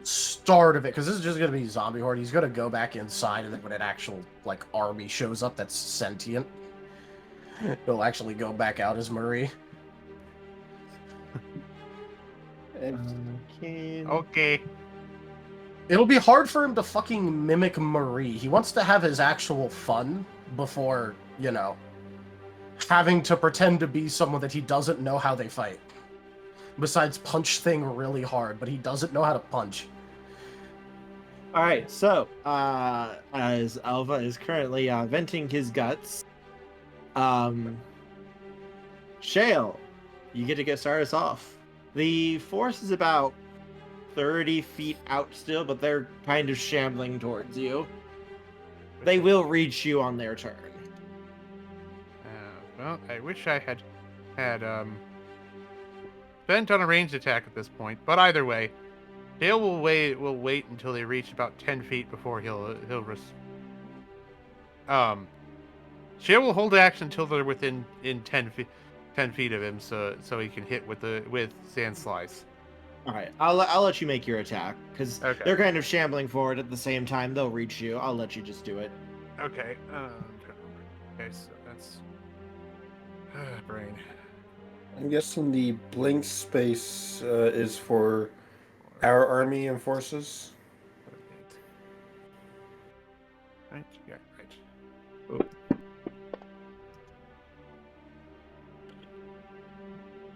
start of it, because this is just going to be zombie horde. He's going to go back inside, and then when an actual like army shows up that's sentient, he'll actually go back out as Marie. Okay. It'll be hard for him to fucking mimic Marie. He wants to have his actual fun before, you know, having to pretend to be someone that he doesn't know how they fight. Besides punch thing really hard, but he doesn't know how to punch. All right, so as Alva is currently venting his guts, Shale, you get start us off. The force is about 30 feet out still, but they're kind of shambling towards you. They will reach you on their turn. Well, I wish I had spent on a ranged attack at this point, but either way, Dale will wait until they reach about 10 feet before he'll Shale will hold action until they're within 10 feet of him, so he can hit with Sand Slice. All right, I'll let you make your attack because Okay. they're kind of shambling forward at the same time. They'll reach you. I'll let you just do it. Okay. Okay, so that's brain. I'm guessing the blink space is for our army and forces. Right. Yeah. Right.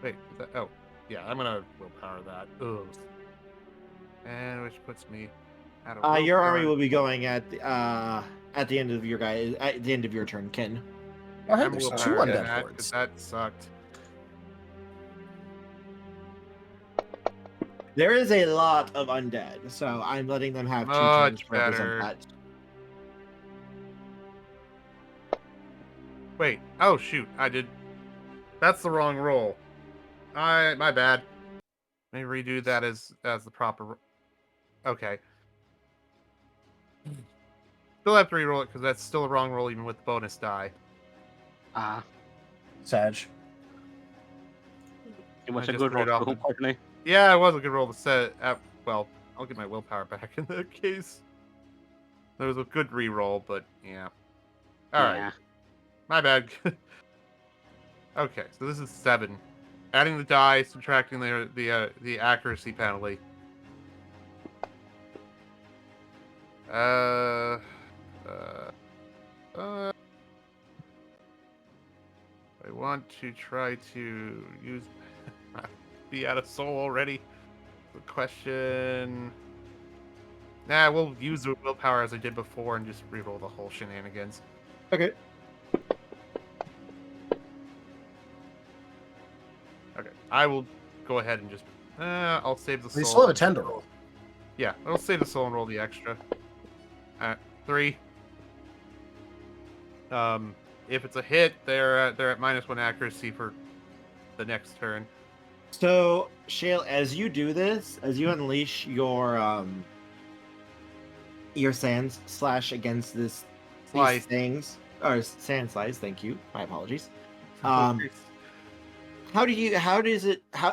Wait. Oh. Yeah. I'm gonna willpower that. Ugh. And which puts me at a Your army willpower. will be going at the end of your at the end of your turn, Ken. Oh, hey, I'm there's 2 willpowering undead that, hordes. 'cause that sucked. There is a lot of undead, so I'm letting them have 2 Much turns to represent better. that. Wait. Oh shoot! I did. That's the wrong roll. My bad. Let me redo that as the proper. Okay. Still have to re-roll it because that's still a wrong roll even with the bonus die. Sag. It was I a just good wrote roll, off the- unfortunately. Yeah, it was a good roll to set. Well, I'll get my willpower back in that case. That was a good re-roll, but yeah. All right. Yeah. My bad. Okay, so this is 7. Adding the die, subtracting the accuracy penalty. I want to try to use be out of soul already. The question. Nah, we'll use the willpower as I did before and just reroll the whole shenanigans. Okay. Okay, I will go ahead and just. I'll save the soul. They still have a 10 to roll. Yeah, I'll save the soul and roll the extra. 3. If it's a hit, they're at -1 accuracy for the next turn. So, Shale, as you do this, as you unleash your your sand slash against these Slice. things, or sand slice. Thank you. My apologies. How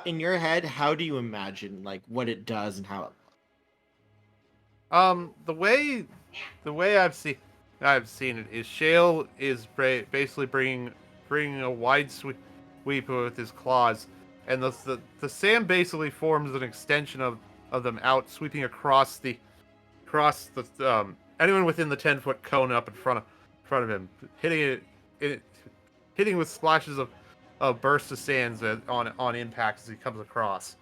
in your head? How do you imagine like what it does and how it? The way I've seen it is Shale is basically bringing a wide sweep with his claws, and the sand basically forms an extension of them out, sweeping across the anyone within the 10-foot cone up in front of him, hitting with splashes of bursts of sands on impact as he comes across.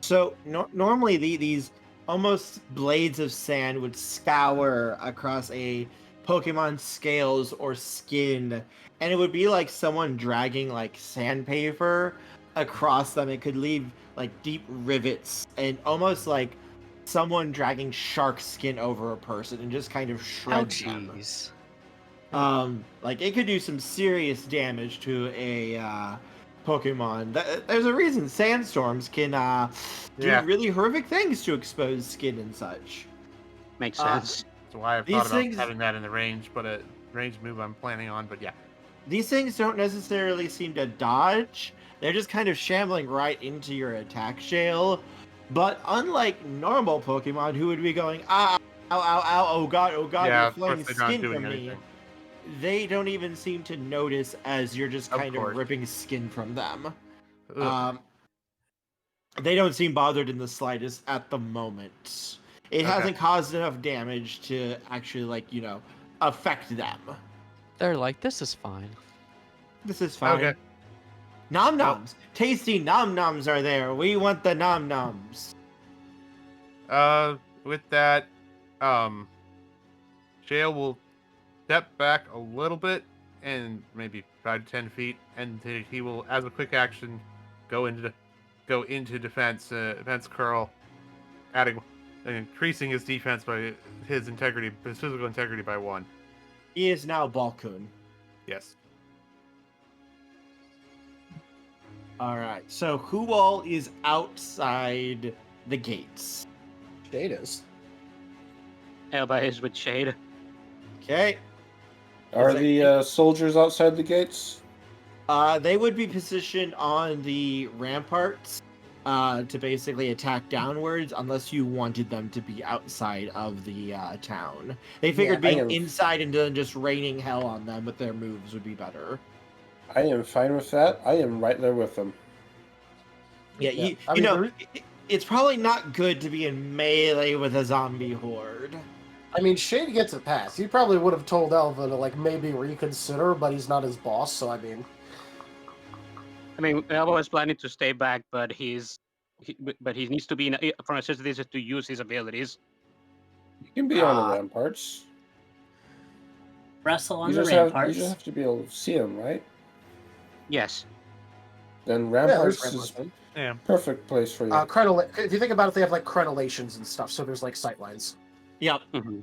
So normally these almost blades of sand would scour across a Pokemon's scales or skin, and it would be like someone dragging like sandpaper across them. It could leave like deep rivets, and almost like someone dragging shark skin over a person and just kind of shred them. Ouchies. Like it could do some serious damage to a Pokemon. There's a reason sandstorms can do really horrific things to exposed skin and such. Makes sense. That's why I've thought about having that in the range, but a range move I'm planning on. But yeah, these things don't necessarily seem to dodge. They're just kind of shambling right into your attack shale. But unlike normal Pokemon who would be going, ow, ow, ow, oh god, yeah, you're flowing skin from me. Anything. They don't even seem to notice as you're just kind of ripping skin from them. They don't seem bothered in the slightest at the moment. It hasn't caused enough damage to actually, like, affect them. They're like, this is fine. This is fine. Okay. Nom noms. Tasty nom noms are there. We want the nom noms. With that, Shale will step back a little bit and maybe 5 to 10 feet, and he will, as a quick action, go into defense curl, increasing his defense by his physical integrity by 1. He is now Balkun. Yes. All right. So who all is outside the gates? Shade is. Elba is with Shade. Okay. Are the soldiers outside the gates? They would be positioned on the ramparts to basically attack downwards, unless you wanted them to be outside of the town. They figured being inside and then just raining hell on them with their moves would be better. I am fine with that. I am right there with them. Yeah, it's probably not good to be in melee with a zombie horde. I mean, Shade gets a pass. He probably would have told Elva to, like, maybe reconsider, but he's not his boss, so I mean... Elva was planning to stay back, but he needs to be, from a certain distance, to use his abilities. You can be on the ramparts. Brussel on the ramparts. You just have to be able to see them, right? Yes. Then ramparts is perfect place for you. If you think about it, they have, like, crenellations and stuff, so there's, like, sightlines. Yep. Mm-hmm.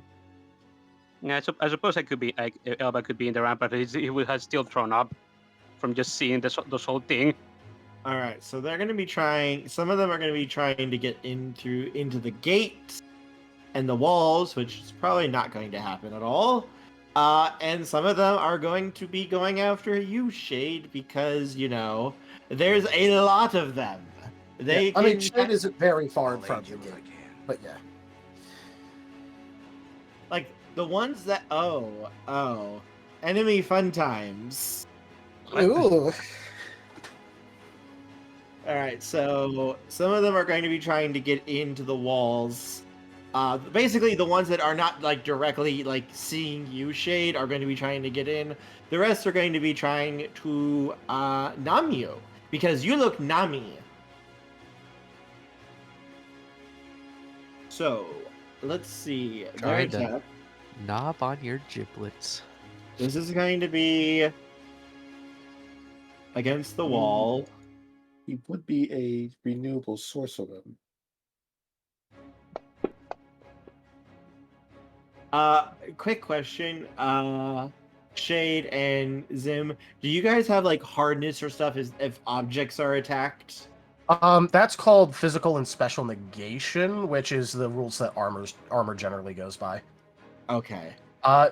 Yeah, I suppose Elba could be in the rampart. He would have still thrown up from just seeing this whole thing. All right, so they're going to be trying. Some of them are going to be trying to get into the gate and the walls, which is probably not going to happen at all. And some of them are going to be going after you, Shade, because there's a lot of them. Shade isn't very far from the gate, but yeah. Like, the ones that... Enemy fun times. Ooh. Alright, so some of them are going to be trying to get into the walls. Basically, the ones that are not, like, directly, like, seeing you, Shade, are going to be trying to get in. The rest are going to be trying to, nom you. Because you look Nami. So... let's see. Try to knob on your giblets. This is going to be against the wall. He would be a renewable source of them. Quick question. Shade and Zim, do you guys have like hardness or stuff if objects are attacked? That's called physical and special negation, which is the rules that armor generally goes by. Okay.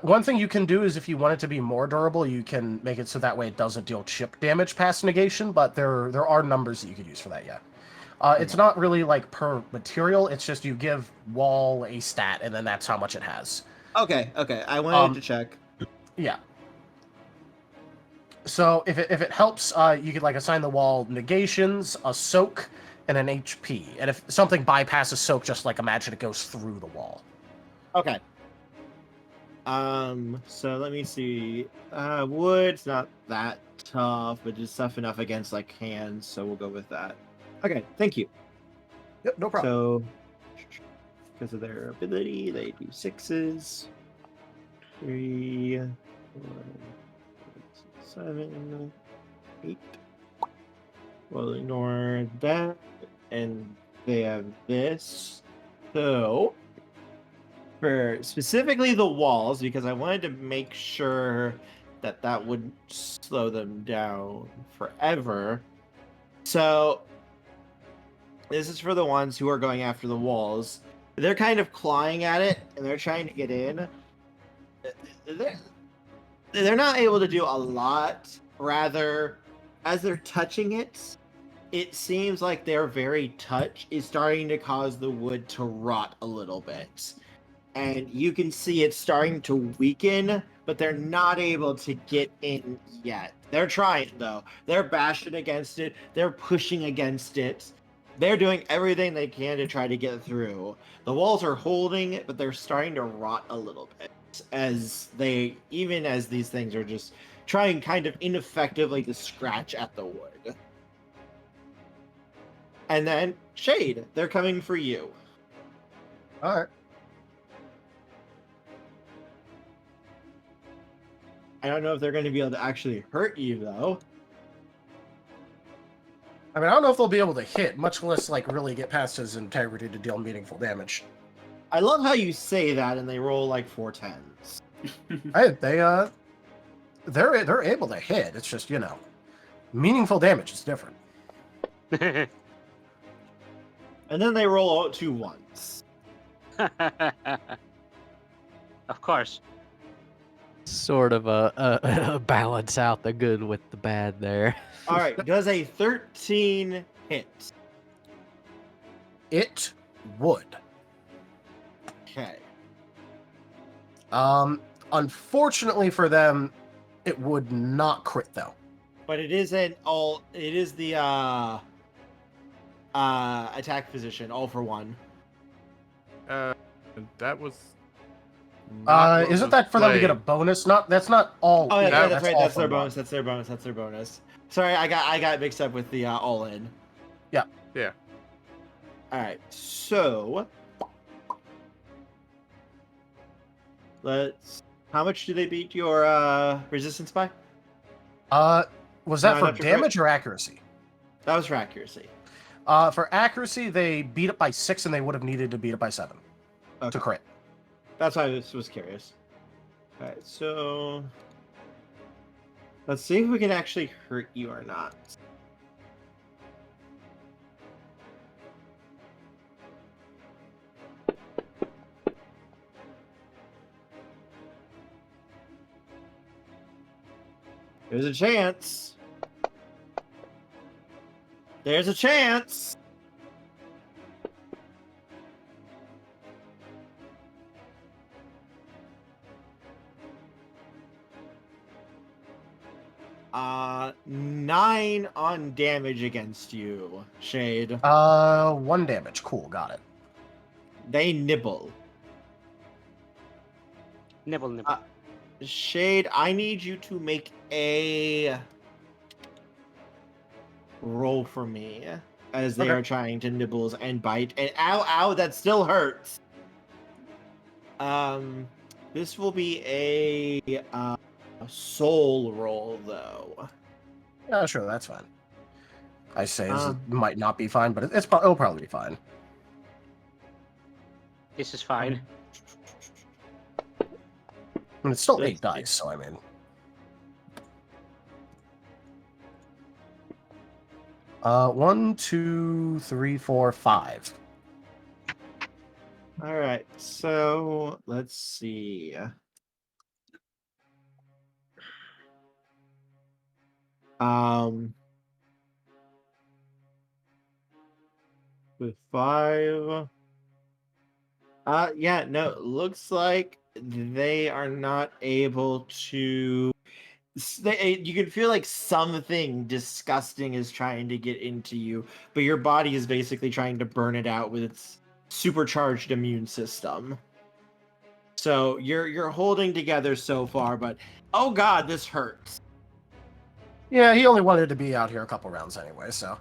One thing you can do is if you want it to be more durable, you can make it so that way it doesn't deal chip damage past negation, but there are numbers that you could use for that, yeah. It's not really like per material, it's just you give wall a stat, and then that's how much it has. Okay. I wanted to check. Yeah. So if it helps, you could like assign the wall negations, a soak, and an HP. And if something bypasses soak, just like imagine it goes through the wall. Okay. So let me see. Wood's not that tough, but just tough enough against like hands, so we'll go with that. Okay, thank you. Yep, no problem. So because of their ability, they do 6s. 3, 4, 7, 8. We'll ignore that, and they have this. So for specifically the walls, because I wanted to make sure that that wouldn't slow them down forever. So this is for the ones who are going after the walls. They're kind of clawing at it, and they're trying to get in. They're not able to do a lot. Rather, as they're touching it, it seems like their very touch is starting to cause the wood to rot a little bit. And you can see it's starting to weaken, but they're not able to get in yet. They're trying, though. They're bashing against it. They're pushing against it. They're doing everything they can to try to get through. The walls are holding it, but they're starting to rot a little bit even as these things are just trying kind of ineffectively to scratch at the wood. And then Shade, they're coming for you. All right. I don't know if they're going to be able to actually hurt you, though. I mean, I don't know if they'll be able to hit, much less like really get past his integrity to deal meaningful damage. I love how you say that, and they roll like 4 10s. They're able to hit. It's just, meaningful damage is different. And then they roll out 2 1s. Of course. Sort of a balance out the good with the bad there. All right, does a 13 hit? It would. Okay. Unfortunately for them, it would not crit though. But it is the attack position, all for 1. That was. Isn't that for them to get a bonus? That's not all. Oh yeah, that's right. all That's their for one. bonus. That's their bonus. Sorry, I got mixed up with the all in. Yeah. Yeah. All right. So how much do they beat your resistance by? Was that No, for damage or accuracy? That was for accuracy. For accuracy, they beat it by 6, and they would have needed to beat it by 7 to crit. That's why I was curious. All right, so let's see if we can actually hurt you or not. There's a chance. There's a chance. Uh, 9 on damage against you, Shade. 1 damage. Cool, got it. They nibble. Nibble. Shade, I need you to make a roll for me as they are trying to nibbles and bite. And ow, that still hurts. This will be a soul roll, though. Yeah, sure, that's fine. I say it might not be fine, but it'll probably be fine. This is fine. And it's still 8 dice, so I mean. 1, 2, 3, 4, 5. All right, so let's see. With 5. Yeah, no, it looks like they are not able to. You can feel like something disgusting is trying to get into you, but your body is basically trying to burn it out with its supercharged immune system. So you're holding together so far, but oh god, this hurts. Yeah, he only wanted to be out here a couple rounds anyway, so.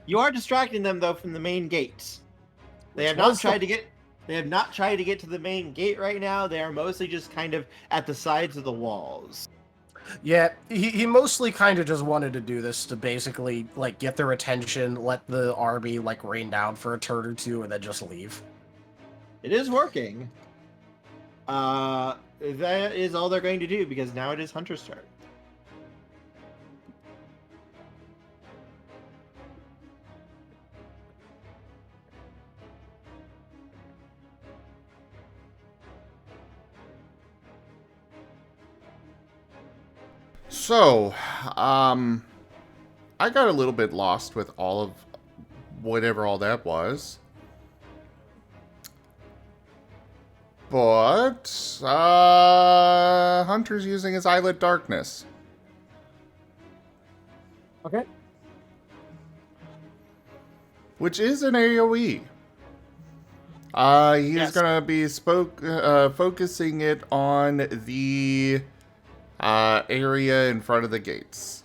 You are distracting them though from the main gate. They Which have not was tried to get. They have not tried to get to the main gate right now. They are mostly just kind of at the sides of the walls. Yeah, he mostly kind of just wanted to do this to basically, like, get their attention, let the army, like, rain down for a turn or two, and then just leave. It is working. That is all they're going to do because now it is Hunter's turn. So, I got a little bit lost with all of whatever all that was. But, Hunter's using his Eyelet Darkness. Okay. Which is an AoE. He's Yes. gonna be focusing it on the area in front of the gates.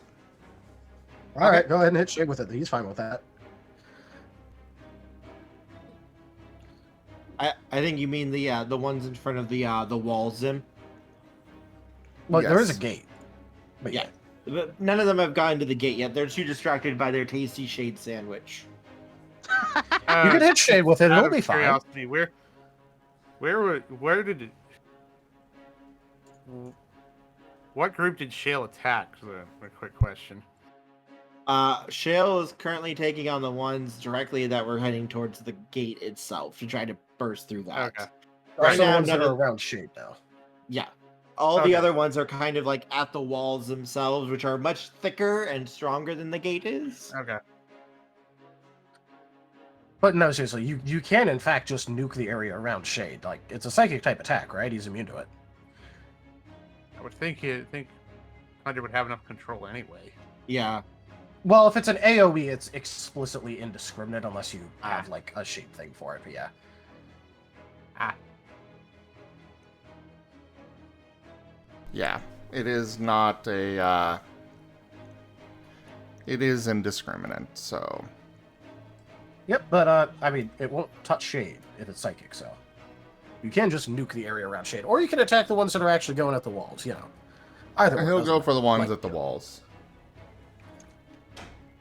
All right, go ahead and hit Shade with it. He's fine with that. I think you mean the ones in front of the walls, Zim. Well, there is Yes. a gate. But Yeah. But none of them have gotten to the gate yet. They're too distracted by their tasty shade sandwich. You can hit Shade with it. Out It'll of be fine. curiosity, where did it? What group did Shale attack? A quick question. Shale is currently taking on the ones directly that were heading towards the gate itself to try to burst through that. Okay. Right So the now, ones that none are of- around Shade now. Yeah. All the Okay. other ones are kind of like at the walls themselves, which are much thicker and stronger than the gate is. Okay. But no, seriously, you can in fact just nuke the area around Shade. Like, it's a psychic type attack, right? He's immune to it. I would think Hunter would have enough control anyway. Yeah. Well, if it's an AoE, it's explicitly indiscriminate unless you have, like, a shape thing for it, but yeah. Yeah, it is not a, it is indiscriminate, so... Yep, but, I mean, it won't touch Shade if it's psychic, so... You can just nuke the area around Shade, or you can attack the ones that are actually going at the walls, you know. Either one He'll doesn't go for the ones like at the you. walls.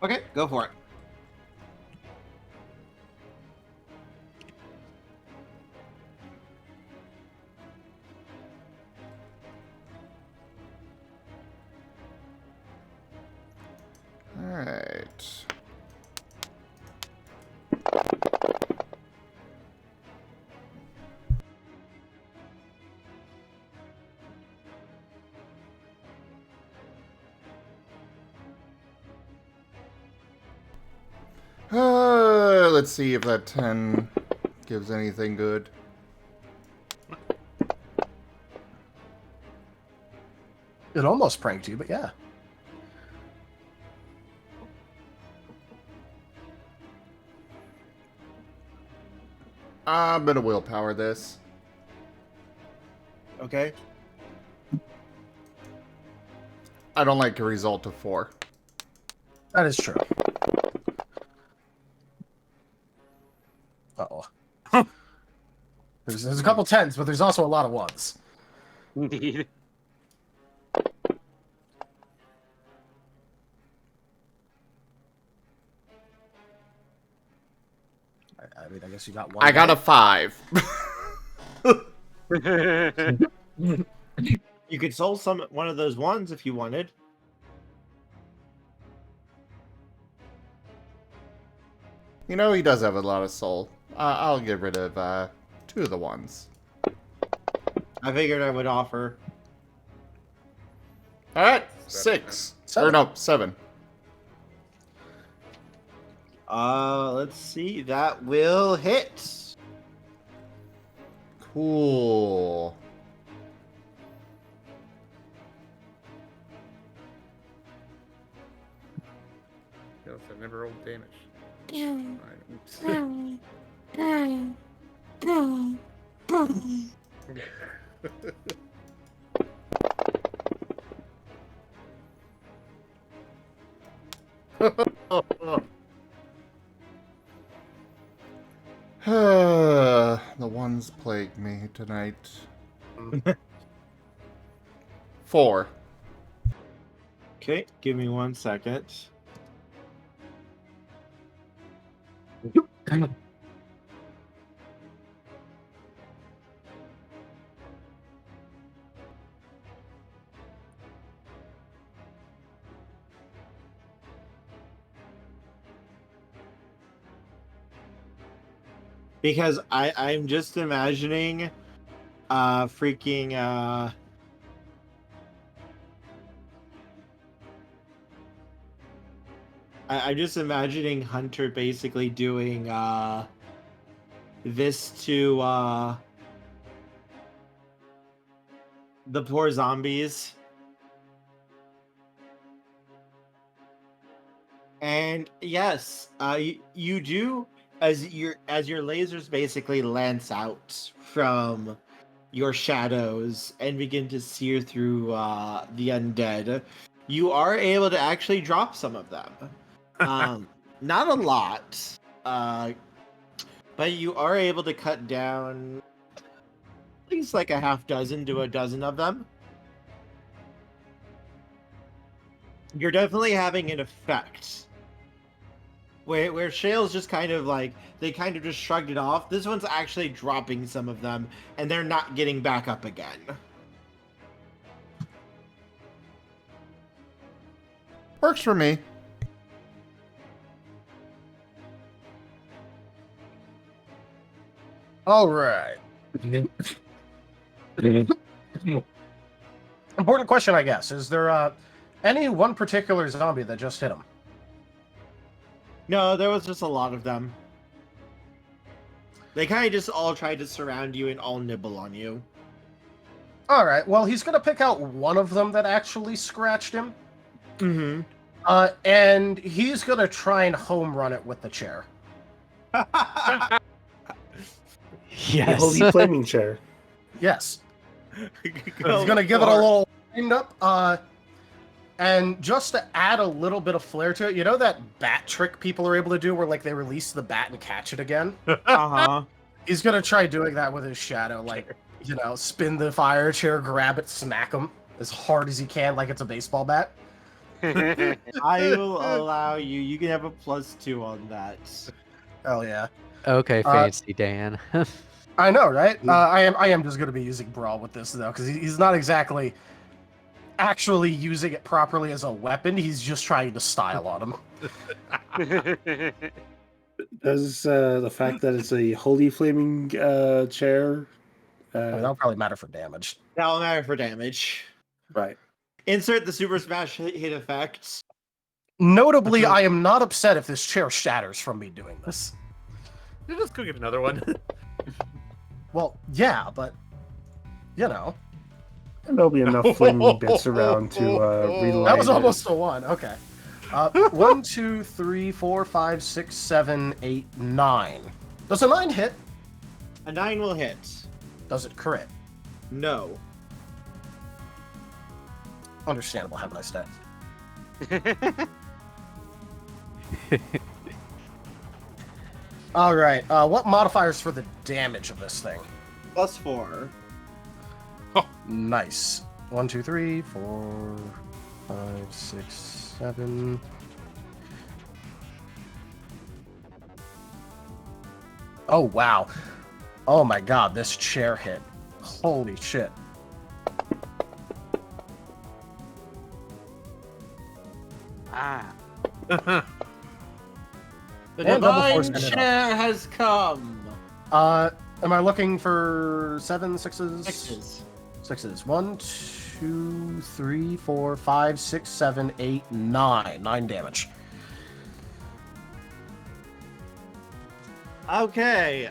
Okay, go for it. Alright. Let's see if that 10 gives anything good. It almost pranked you, but yeah. I'm gonna willpower this. Okay. I don't like a result of 4. That is true. Uh-oh. There's a couple 10s, but there's also a lot of 1s. Indeed. I mean, I guess you got one. I got a 5. You could soul summon one of those ones if you wanted. You know, he does have a lot of soul. I'll get rid of 2 of the ones. I figured I would offer. Alright, 6. Seven. Or no, 7. Let's see. That will hit. Cool. Yes, I never rolled damage. Alright, oops. The ones plague me tonight. 4. Okay, give me 1 second. Because I'm just imagining freaking I'm just imagining Hunter basically doing this to the poor zombies. And yes, you do as your lasers basically lance out from your shadows and begin to sear through the undead. You are able to actually drop some of them. Not a lot, but you are able to cut down at least like a half dozen to a dozen of them. You're definitely having an effect. Where Shale's just kind of like, they kind of just shrugged it off. This one's actually dropping some of them, and they're not getting back up again. Works for me. All right. Important question, I guess. Is there any one particular zombie that just hit him? No, there was just a lot of them. They kind of just all tried to surround you and all nibble on you. All right. Well, he's gonna pick out one of them that actually scratched him. Mm-hmm. And he's gonna try and home run it with the chair. The holy flaming chair. Yes. He's gonna give it a little wind up. And just to add a little bit of flair to it, you know that bat trick people are able to do where like they release the bat and catch it again? Uh-huh. He's gonna try doing that with his shadow, like, you know, spin the fire chair, grab it, smack him as hard as he can like it's a baseball bat. I will allow you. You can have a +2 on that. Hell yeah. Okay, fancy Dan. I know, right? I am just gonna be using Brawl with this though, because he's not exactly actually using it properly as a weapon. He's just trying to style on him. Does the fact that it's a holy flaming chair? I mean, that'll probably matter for damage. That'll matter for damage. Right. Insert the Super Smash hit effects. Notably, I am not upset if this chair shatters from me doing this. You just go get another one. Well, yeah, but you know. And there'll be enough flaming bits around to relight. That was almost a 1. Okay. 1, 2, 3, 4, 5, 6, 7, 8, 9. Does a 9 hit? A 9 will hit. Does it crit? No. Understandable. Have a nice day. All right. What modifiers for the damage of this thing? +4. Oh, nice. 1, 2, 3, 4, 5, 6, 7. Oh, wow. Oh my god, this chair hit. Holy shit. The And double divine force ended up. chair has come. Am I looking for 7 sixes? Sixes. Sixes. 1, 2, 3, 4, 5, 6, 7, 8, 9. 9 damage. Okay,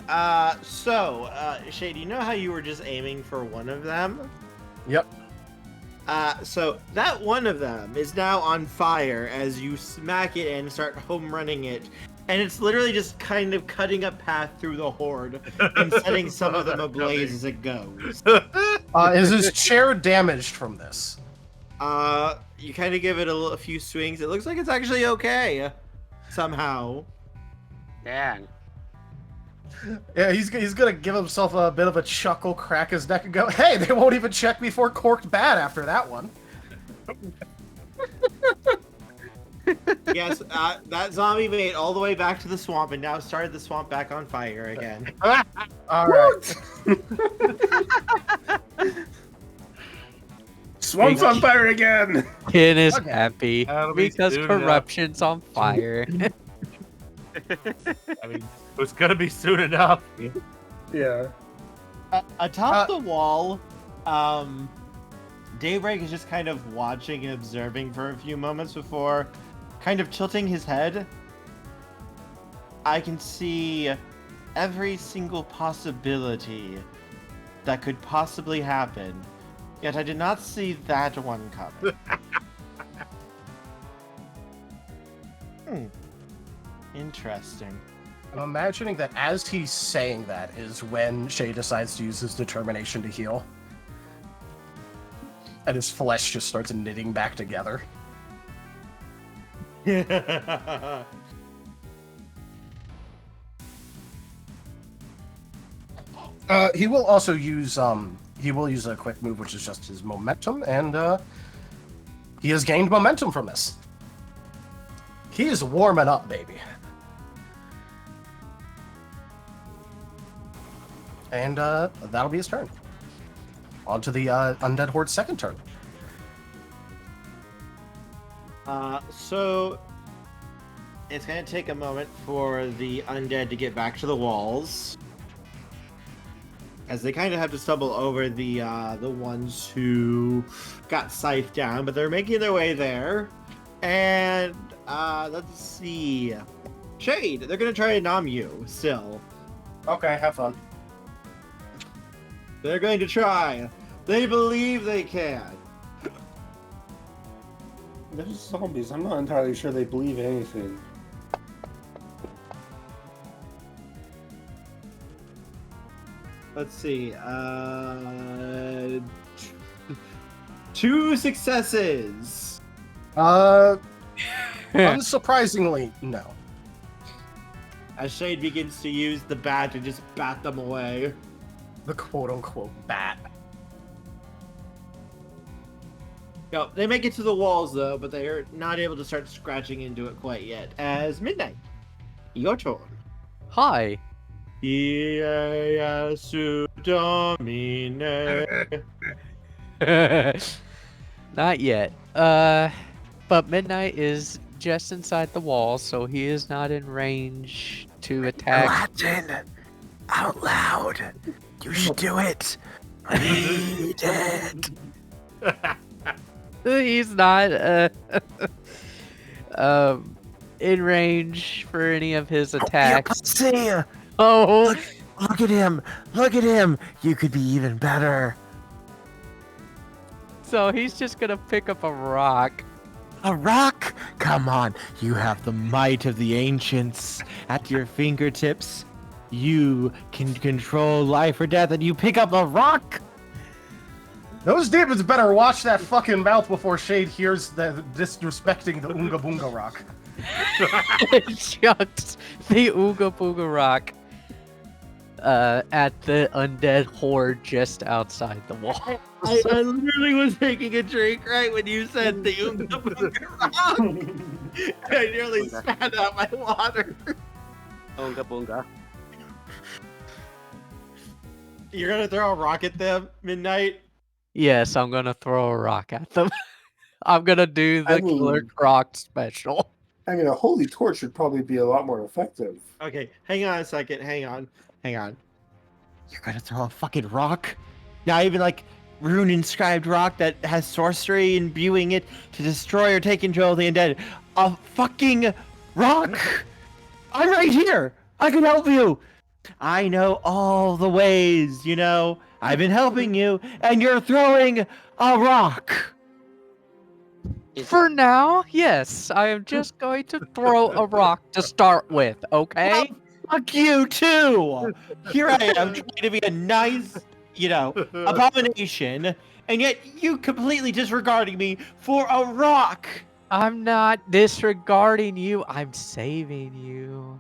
Shade, you know how you were just aiming for one of them? Yep. So that one of them is now on fire as you smack it and start home running it. And it's literally just kind of cutting a path through the horde and setting some of them ablaze as it goes. Is his chair damaged from this? You kind of give it a few swings. It looks like it's actually okay. Somehow. Dang. Yeah, he's gonna give himself a bit of a chuckle, crack his neck, and go, "Hey, they won't even check me for corked bad after that one." Yes, that zombie made it all the way back to the swamp and now started the swamp back on fire again. All right. Swamp's on fire again. Ken is Okay. happy That'll be because soon enough. corruption's on fire. I mean, it's gonna be soon enough. Yeah. Atop the wall, Daybreak is just kind of watching and observing for a few moments before kind of tilting his head. I can see every single possibility that could possibly happen, yet I did not see that one coming. Interesting. I'm imagining that as he's saying that is when Shay decides to use his determination to heal. And his flesh just starts knitting back together. He will also use a quick move, which is just his momentum, and he has gained momentum from this. He is warming up, baby. And that'll be his turn. On to the Undead Horde's second turn. So it's gonna take a moment for the undead to get back to the walls, as they kind of have to stumble over the ones who got scythed down, but they're making their way there. And let's see, Shade, they're gonna try to nom you still. Okay, have fun. They're going to try. They believe they can. They're just zombies. I'm not entirely sure they believe anything. Let's see. 2 successes. Unsurprisingly, no. As Shade begins to use the bat to just bat them away. The quote-unquote bat. No, they make it to the walls though, but they are not able to start scratching into it quite yet. As Midnight, your turn. Hi. Ieyasu Domine. Not yet. But Midnight is just inside the wall, so he is not in range to attack. Marten, out loud. You should do it. Read it. He's not in range for any of his attacks. See, Oh, look at him. Look at him. You could be even better. so he's just gonna pick up a rock. A rock? Come on. You have the might of the ancients at your fingertips. You can control life or death, and you pick up a rock. Those demons better watch that fucking mouth before Shade hears the disrespecting the Oonga Boonga rock. Chucks the Ooga Booga rock at the undead horde just outside the wall. I literally was taking a drink right when you said the Oonga Boonga rock. I nearly spat out my water. Bunga bunga. You're gonna throw a rock at them, Midnight? Yes, I'm gonna throw a rock at them. I'm gonna do the Killer Croc special. I mean, a holy torch would probably be a lot more effective. Okay, hang on a second. Hang on. You're gonna throw a fucking rock? Not even like rune inscribed rock that has sorcery imbuing it to destroy or take control of the undead. A fucking rock! I'm right here! I can help you! I know all the ways, you know? I've been helping you, and you're throwing a rock! For now, yes. I am just going to throw a rock to start with, okay? Fuck you too! Here I am trying to be a nice, abomination, and yet you completely disregarding me for a rock! I'm not disregarding you. I'm saving you.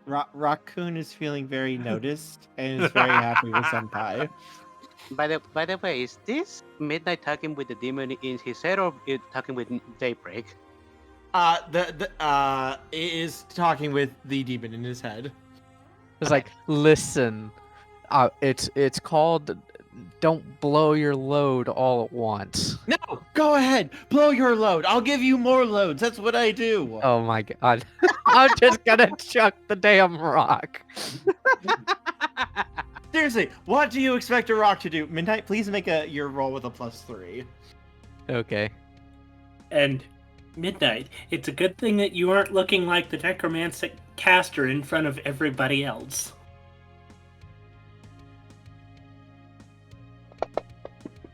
Raccoon is feeling very noticed and is very happy with Senpai. By the way, is this Midnight talking with the demon in his head or talking with Daybreak? It is talking with the demon in his head. It's like, listen, it's called don't blow your load all at once. No, go ahead, blow your load. I'll give you more loads. That's what I do. Oh my god. I'm just gonna chuck the damn rock. Seriously, what do you expect a rock to do? Midnight, please make your roll with a +3. Okay. And Midnight, it's a good thing that you aren't looking like the necromantic caster in front of everybody else.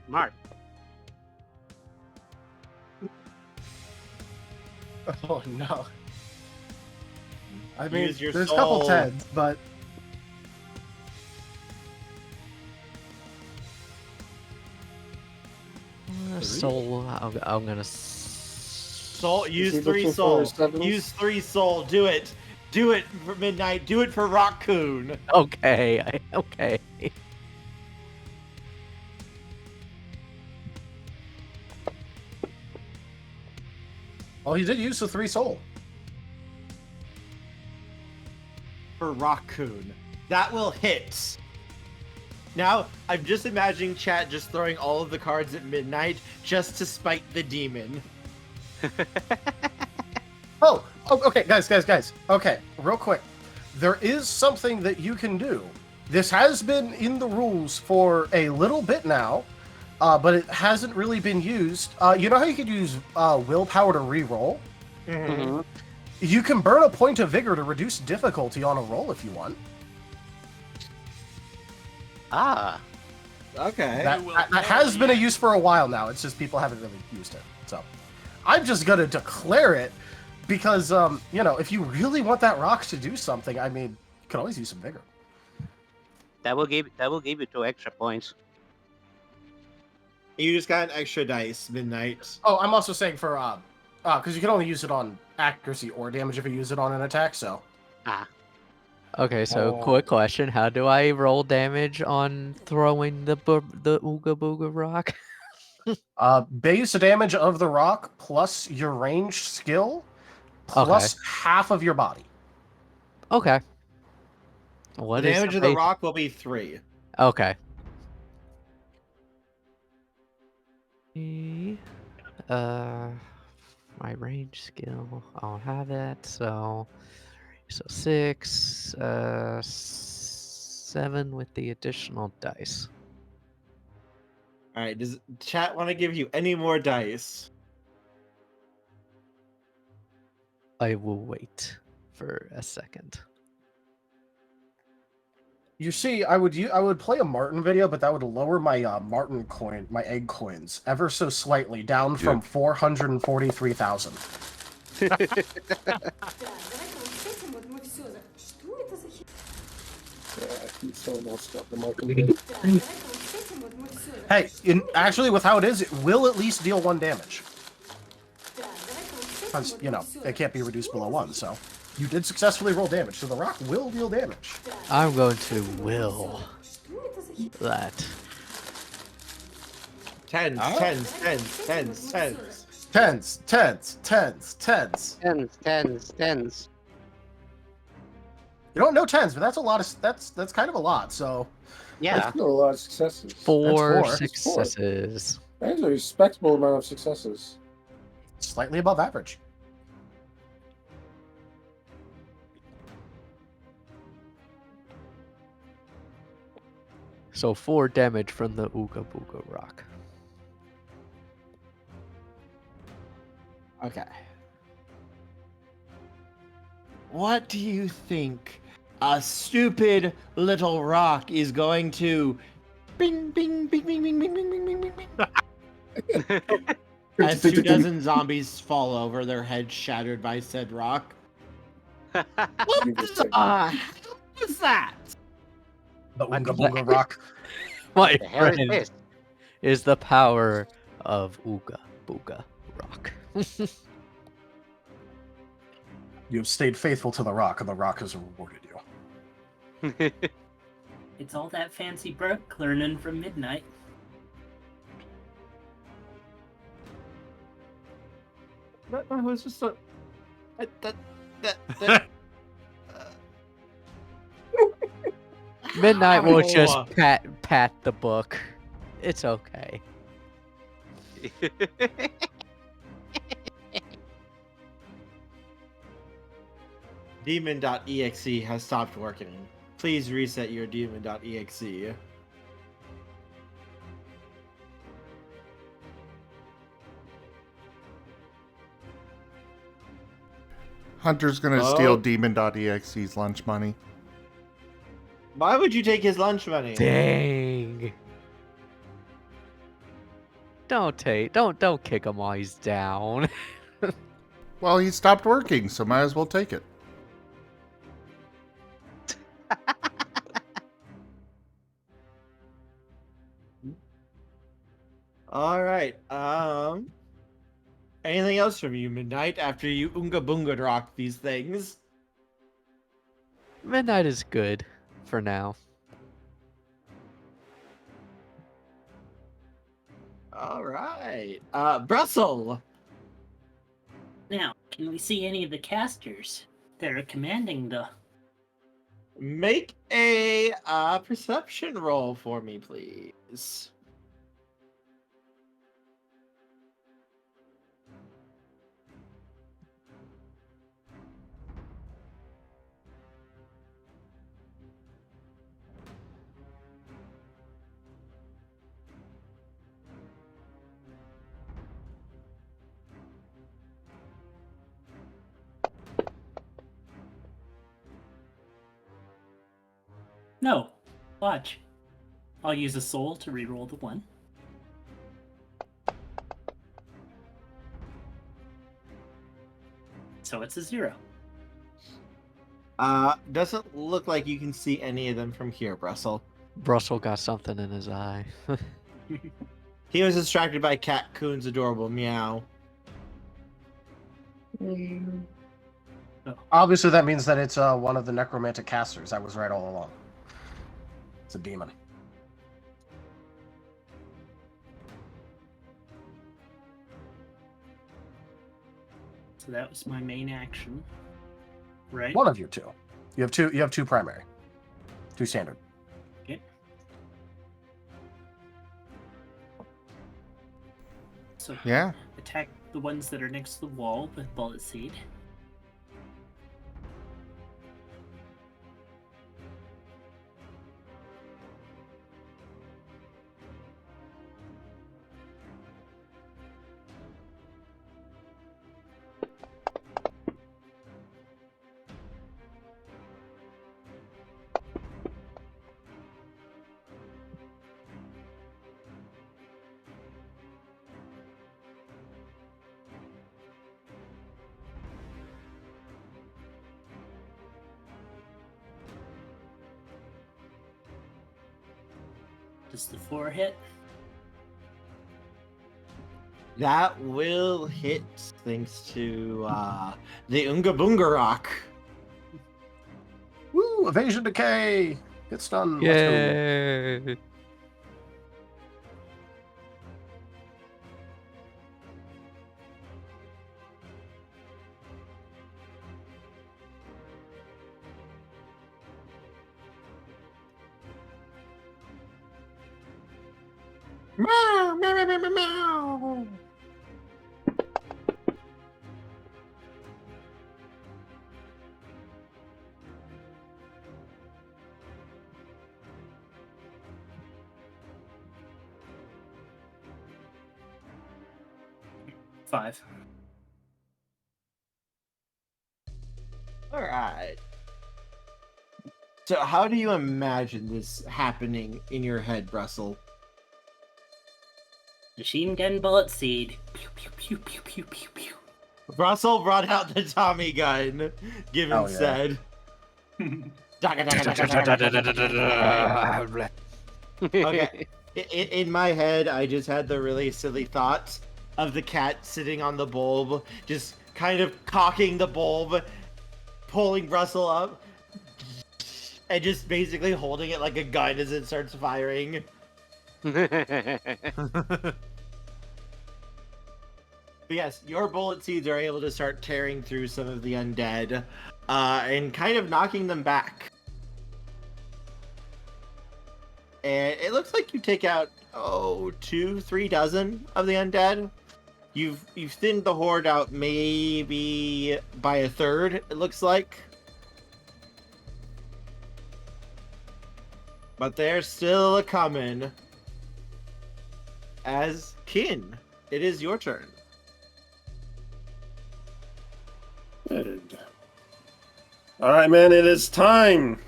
Mark. Oh no. I mean, Use your there's a couple soul. 10s, but Soul. I'm gonna. Soul. Use he 3 looking soul. for sevens? Use 3 soul. Do it. Do it for Midnight. Do it for Raccoon. Okay. Okay. Oh, he did use the 3 soul. For Raccoon. That will hit. Now, I'm just imagining chat just throwing all of the cards at Midnight just to spite the demon. Oh, okay, guys. Okay, real quick. There is something that you can do. This has been in the rules for a little bit now, but it hasn't really been used. You know how you could use willpower to reroll? Mm-hmm. You can burn a point of vigor to reduce difficulty on a roll if you want. Ah. Okay. That has been a use for a while now. It's just people haven't really used it. So I'm just gonna declare it because if you really want that rock to do something, I mean, you can always use some vigor. That will give you 2 extra points. You just got an extra dice, Midnight. Oh, I'm also saying for because you can only use it on accuracy or damage if you use it on an attack. So Okay, so quick question: how do I roll damage on throwing the ooga booga rock? base damage of the rock plus your ranged skill plus half of your body. Okay. What The is damage of the rock will be 3. Okay. My range skill, I don't have that, so 6, 7 with the additional dice. All right. Does chat want to give you any more dice? I will wait for a second. You see, I would play a Marten video, but that would lower my Marten coin, my egg coins, ever so slightly, down from 443,000. Hey, actually, with how it is, it will at least deal 1 damage. Because, it can't be reduced below 1, so... You did successfully roll damage, so the rock will deal damage. I'm going to will that. 10s. You don't know 10s, but that's a lot of that's kind of a lot. So Yeah. That's still a lot of successes. 4 4. successes. That's a respectable amount of successes. Slightly above average. So 4 damage from the Ooga Booga rock. Okay. What do you think a stupid little rock is going to bing bing bing bing bing bing bing bing bing bing bing as 2 dozen zombies fall over, their heads shattered by said rock? What the hell was that? The Oonga Boonga Rock. My The hell is friend this? is the power of Ooga Booga rock. You've stayed faithful to the rock, and the rock has rewarded you. It's all that fancy Brook learning from Midnight. No, it was just a. That. Midnight will just Ow. pat the book. It's okay. Demon.exe has stopped working. Please reset your demon.exe. Hunter's gonna steal Demon.exe's lunch money. Why would you take his lunch money? Dang. Don't kick him while he's down. Well, he stopped working, so might as well take it. All right. Anything else from you, Midnight? After you Oonga Boonga rock these things. Midnight is good for now. All right. Brussel. Now, can we see any of the casters that are commanding the... Make a perception roll for me, please. No. Watch. I'll use a soul to reroll the 1. So it's a 0. Doesn't look like you can see any of them from here, Brussel. Brussel got something in his eye. He was distracted by Cat Coon's adorable meow. Obviously, that means that it's one of the necromantic casters. I was right all along. It's a demon. So that was my main action. Right? One of your two. You have two. You have 2 primary. 2 standard. Okay. So Yeah. attack the ones that are next to the wall with Bullet Seed. Does the 4 hit? That will hit thanks to the Oonga Boonga rock. Woo! Evasion decay. Get stunned. Let's go. Yay! Meow, meow, meow, meow, meow, meow. 5. All right. So, how do you imagine this happening in your head, Brussel? Machine gun bullet seed. Pew, pew, pew, pew, pew, pew, pew. Brussel brought out the Tommy gun. Given Oh, yeah. said. Okay. In my head, I just had the really silly thought of the cat sitting on the bulb, just kind of cocking the bulb, pulling Brussel up, and just basically holding it like a gun as it starts firing. But yes, your bullet seeds are able to start tearing through some of the undead, and kind of knocking them back. And it looks like you take out 2-3 dozen of the undead. You've thinned the horde out maybe by a third, it looks like. But they're still a coming. As kin, it is your turn. Good. All right, man, it is time.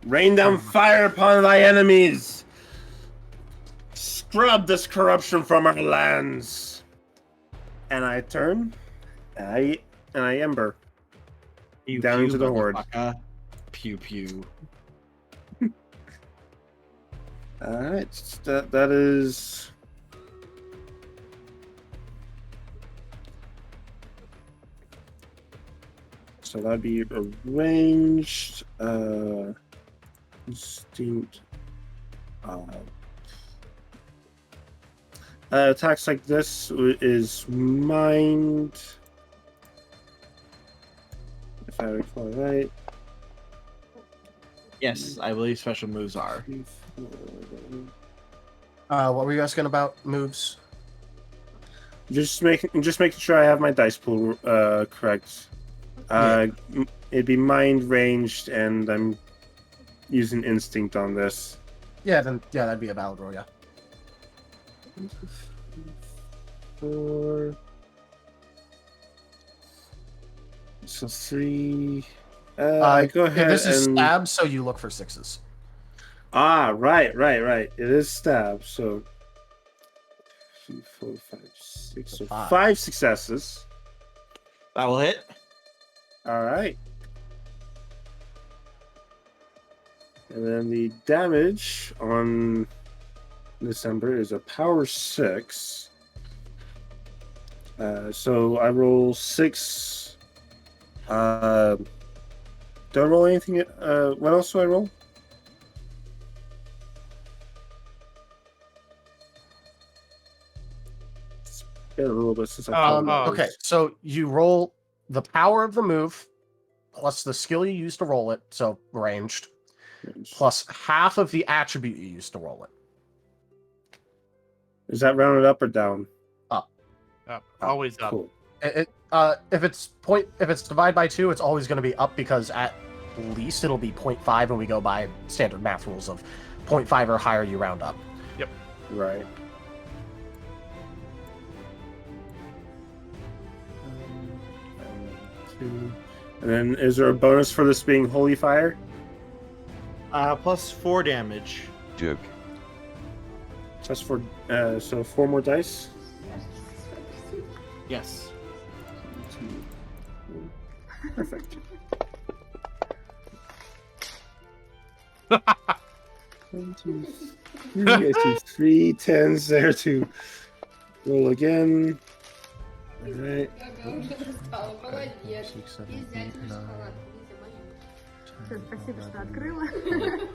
Rain down fire upon thy enemies. Scrub this corruption from our lands. And I turn, and I ember Pew, down pew, into the horde. motherfucker. Pew pew. All right, that is. So that'd be arranged, instinct, attacks like this is mind, if I recall right. Yes, I believe special moves are. What were you asking about moves? Just making sure I have my dice pool correct. It'd be mind ranged, and I'm using instinct on this. Yeah, that'd be a valid roll, yeah. 4. So 3. Go ahead. This is and... stab, so you look for 6s. Ah, right. It is stab, so 3, 4, 5, 6. So 5 successes. That will hit. All right. And then the damage on this ember is a power 6. So I roll 6. Do I roll anything? What else do I roll? It's been a little bit since I Okay, so you roll the power of the move plus the skill you used to roll it, so ranged, plus half of the attribute you used to roll it. Is that rounded up or down? Up. Always up. Cool. If it's divided by 2, it's always going to be up because at least it'll be 0.5 when we go by standard math rules of 0.5 or higher you round up. Yep. Right. And then is there a bonus for this being holy fire? Plus 4 damage. Joke. Plus 4, so 4 more dice? Yes. Perfect. 1, 2, 3. I see 3 10s there to roll again. All right. 6, 7, 8, 9,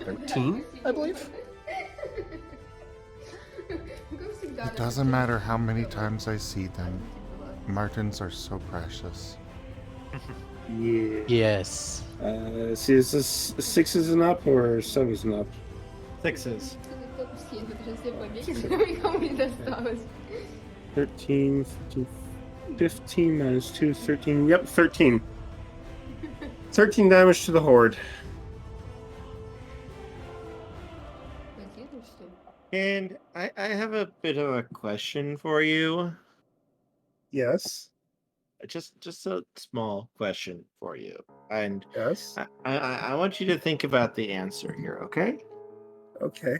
13, I believe. It doesn't matter how many times I see them. Martens are so precious. Yeah. Yes. See, is this 6s and up or 7s and up? 6s. 13, 14, 15 minus 2, 13. Yep, 13. 13 damage to the horde. And I have a bit of a question for you. Yes. Just a small question for you, and Yes. I want you to think about the answer here, okay? Okay.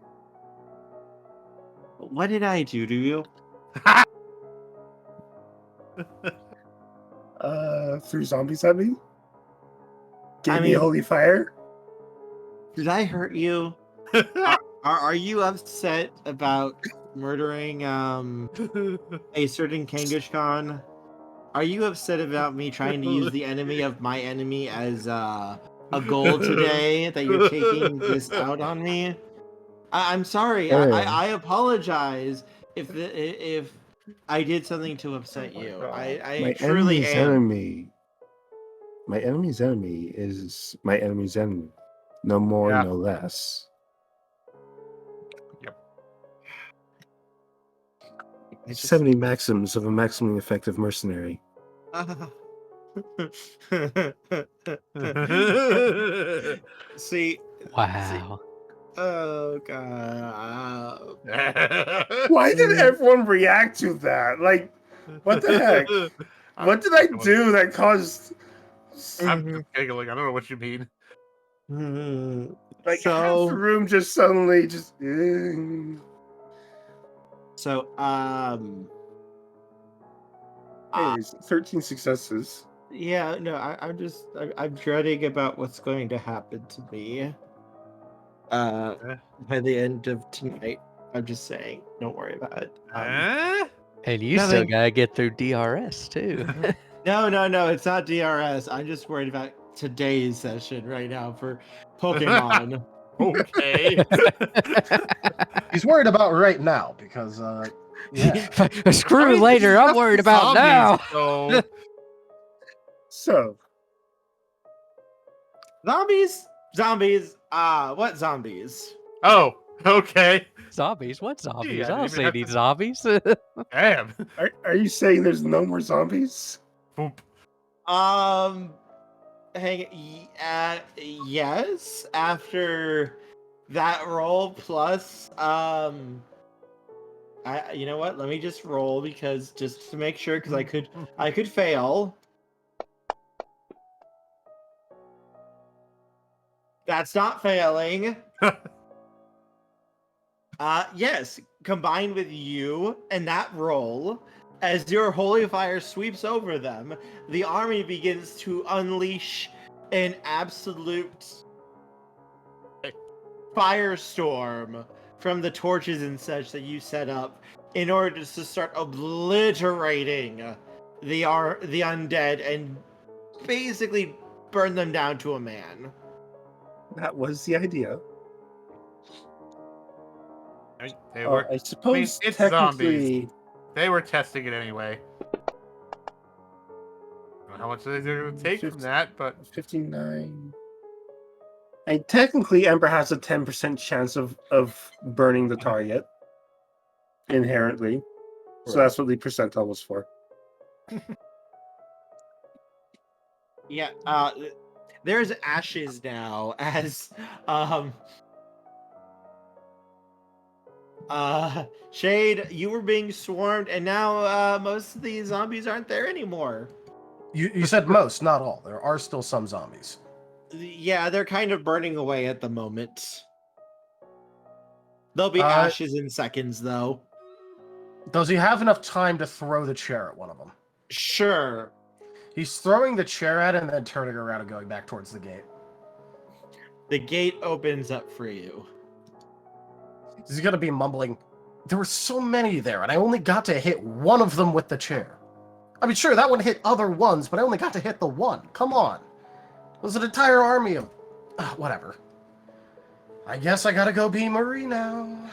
What did I do to you? Threw zombies at me. Gave I me mean- holy fire. Did I hurt you? Are you upset about murdering a certain Kangaskhan? Are you upset about me trying to use the enemy of my enemy as a goal today? That you're taking this out on me? I'm sorry. I apologize if I did something to upset you. I My truly enemy's am. enemy. My enemy's enemy is my enemy's enemy. No more, Yeah. no less. I just- 70 maxims of a maximally effective mercenary. See. Wow. Oh god. Why did everyone react to that? Like, what the heck? What did I do that caused? I'm just giggling. I don't know what you mean. Like half the room just suddenly just. Anyways, 13 successes. Yeah, no, I'm dreading about what's going to happen to me. By the end of tonight. I'm just saying, don't worry about it. And you still gotta get through DRS too. No, it's not DRS. I'm just worried about today's session right now for Pokemon. Okay. He's worried about right now because yeah. Screw later. I'm worried about now. So zombies. What zombies? Oh, okay. Zombies? What zombies? Gee, I I don't didn't see even any have to- zombies. Damn. Are you saying there's no more zombies? Yes. After that roll plus you know what? Let me just roll because just to make sure because I could fail. That's not failing. Yes, combined with you and that roll, as your holy fire sweeps over them, the army begins to unleash an absolute firestorm from the torches and such that you set up in order to start obliterating the undead and basically burn them down to a man. That was the idea. They were, I suppose it's technically zombies. They were testing it anyway. I don't know how much they're going to take from that, but 59. And technically, Ember has a 10% chance of burning the target inherently. So that's what the percentile was for. Yeah, there's ashes now as Shade, you were being swarmed and now most of these zombies aren't there anymore. You said most, not all. There are still some zombies. Yeah, they're kind of burning away at the moment. There'll be ashes in seconds though. Does he have enough time to throw the chair at one of them? Sure. He's throwing the chair at it and then turning around and going back towards the gate. The gate opens up for you. He's gonna be mumbling, there were so many there, and I only got to hit one of them with the chair. I mean, sure, that one hit other ones, but I only got to hit the one. Come on. It was an entire army of... whatever. I guess I gotta go be Marie now.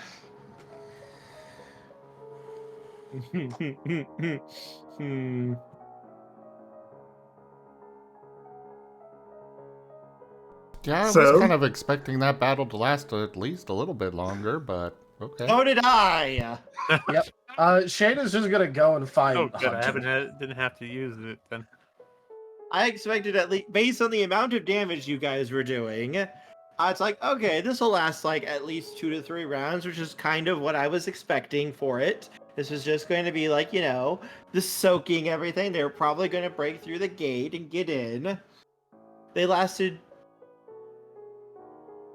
Yeah, I was kind of expecting that battle to last at least a little bit longer, but okay. So did I. Yep. Shade is just gonna go and find. oh, good. I Hunter. didn't have to use it then. I expected at least, based on the amount of damage you guys were doing, it's like, okay, this will last like at least 2 to 3 rounds, which is kind of what I was expecting for it. This was just going to be like, the soaking everything. They were probably going to break through the gate and get in. They lasted...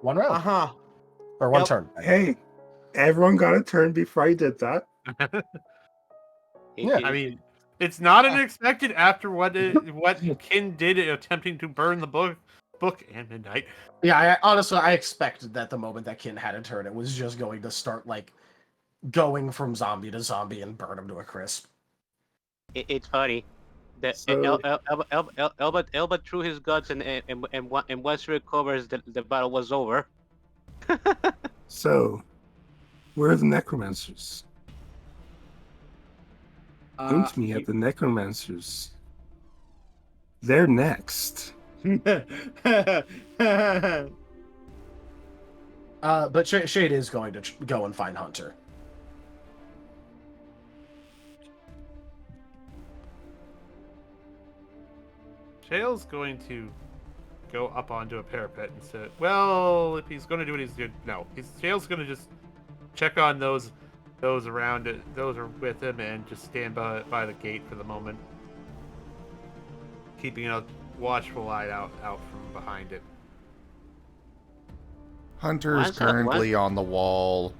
One round. Uh-huh. Or one Yep. turn. Hey, everyone got a turn before I did that. Yeah. I mean, it's not unexpected after what Kin did attempting to burn the book and Midnight. Yeah, honestly, I expected that the moment that Kin had a turn, it was just going to start, like, going from zombie to zombie and burn him to a crisp. It's funny. So- Elba threw his guts, and once he recovers, the battle was over. So, where are the necromancers? Point me at the necromancers. They're next. But Shade is going to go and find Hunter. Shale's going to go up onto a parapet and say, well, if he's going to do what he's doing, no. Shale's going to just check on those around it, those are with him, and just stand by the gate for the moment, keeping a watchful eye out from behind it. Hunter is currently on the wall,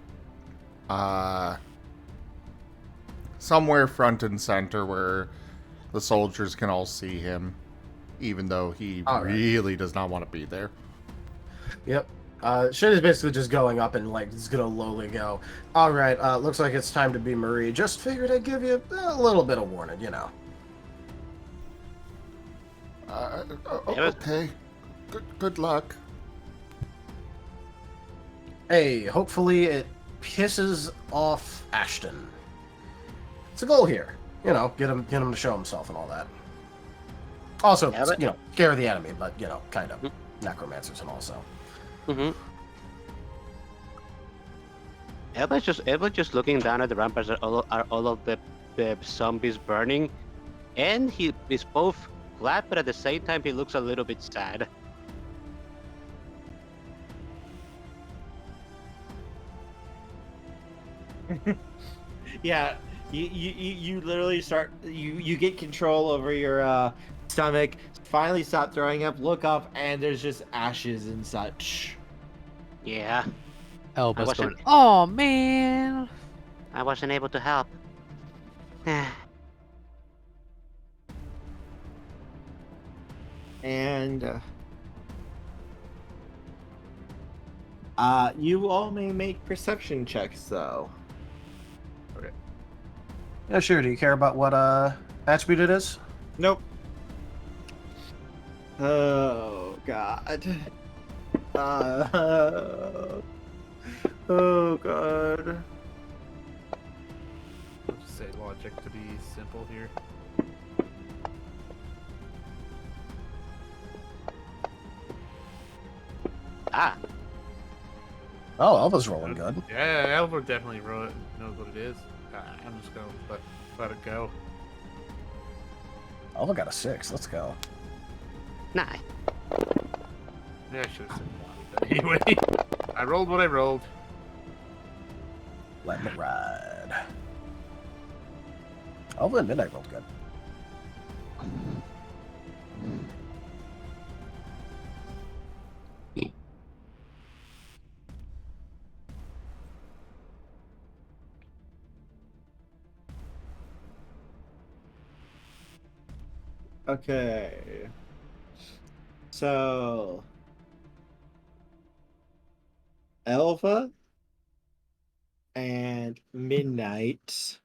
somewhere front and center where the soldiers can all see him, even though he really does not want to be there. Yep. Shade is basically just going up and, like, is gonna lowly go, alright, looks like it's time to be Marie. Just figured I'd give you a little bit of warning, Okay. Good luck. Hey, hopefully it pisses off Ashton. It's a goal here. Get him to show himself and all that. Also, scare the enemy, but, kind of. Necromancers and also. Mm-hmm. Elba's just looking down at the ramparts. Are all of the zombies burning, and he is both glad, but at the same time he looks a little bit sad. Yeah, you literally start, you get control over your stomach, finally stop throwing up, look up, and there's just ashes and such. Yeah. Elba's going, oh man, I wasn't able to help. And you all may make perception checks though. Yeah, sure. Do you care about what attribute it is? Nope. Oh god. Oh god. I'll just say logic to be simple here. Ah. Oh, Elba's rolling good. Yeah, Elba definitely knows what it is. I'm just gonna let it go. Elba got a 6. Let's go. Nah. Yeah, I should have said that anyway. I rolled what I rolled. Letting it ride. Elba and Midnight rolled good. Okay. So Elva and Midnight,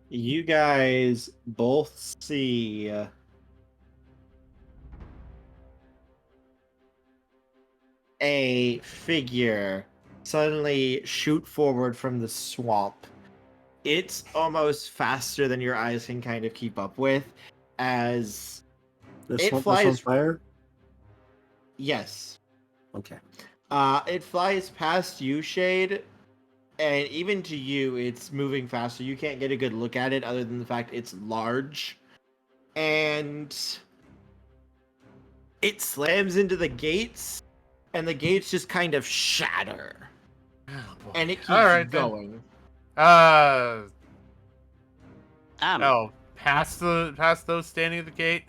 you guys both see a figure suddenly shoot forward from the swamp. It's almost faster than your eyes can kind of keep up with, as The it swamp flies. is on fire? Yes. Okay. It flies past you, Shade, and even to you, it's moving faster. You can't get a good look at it other than the fact it's large. And it slams into the gates, and the gates just kind of shatter. and it keeps All right, then. going. Past those standing at the gate.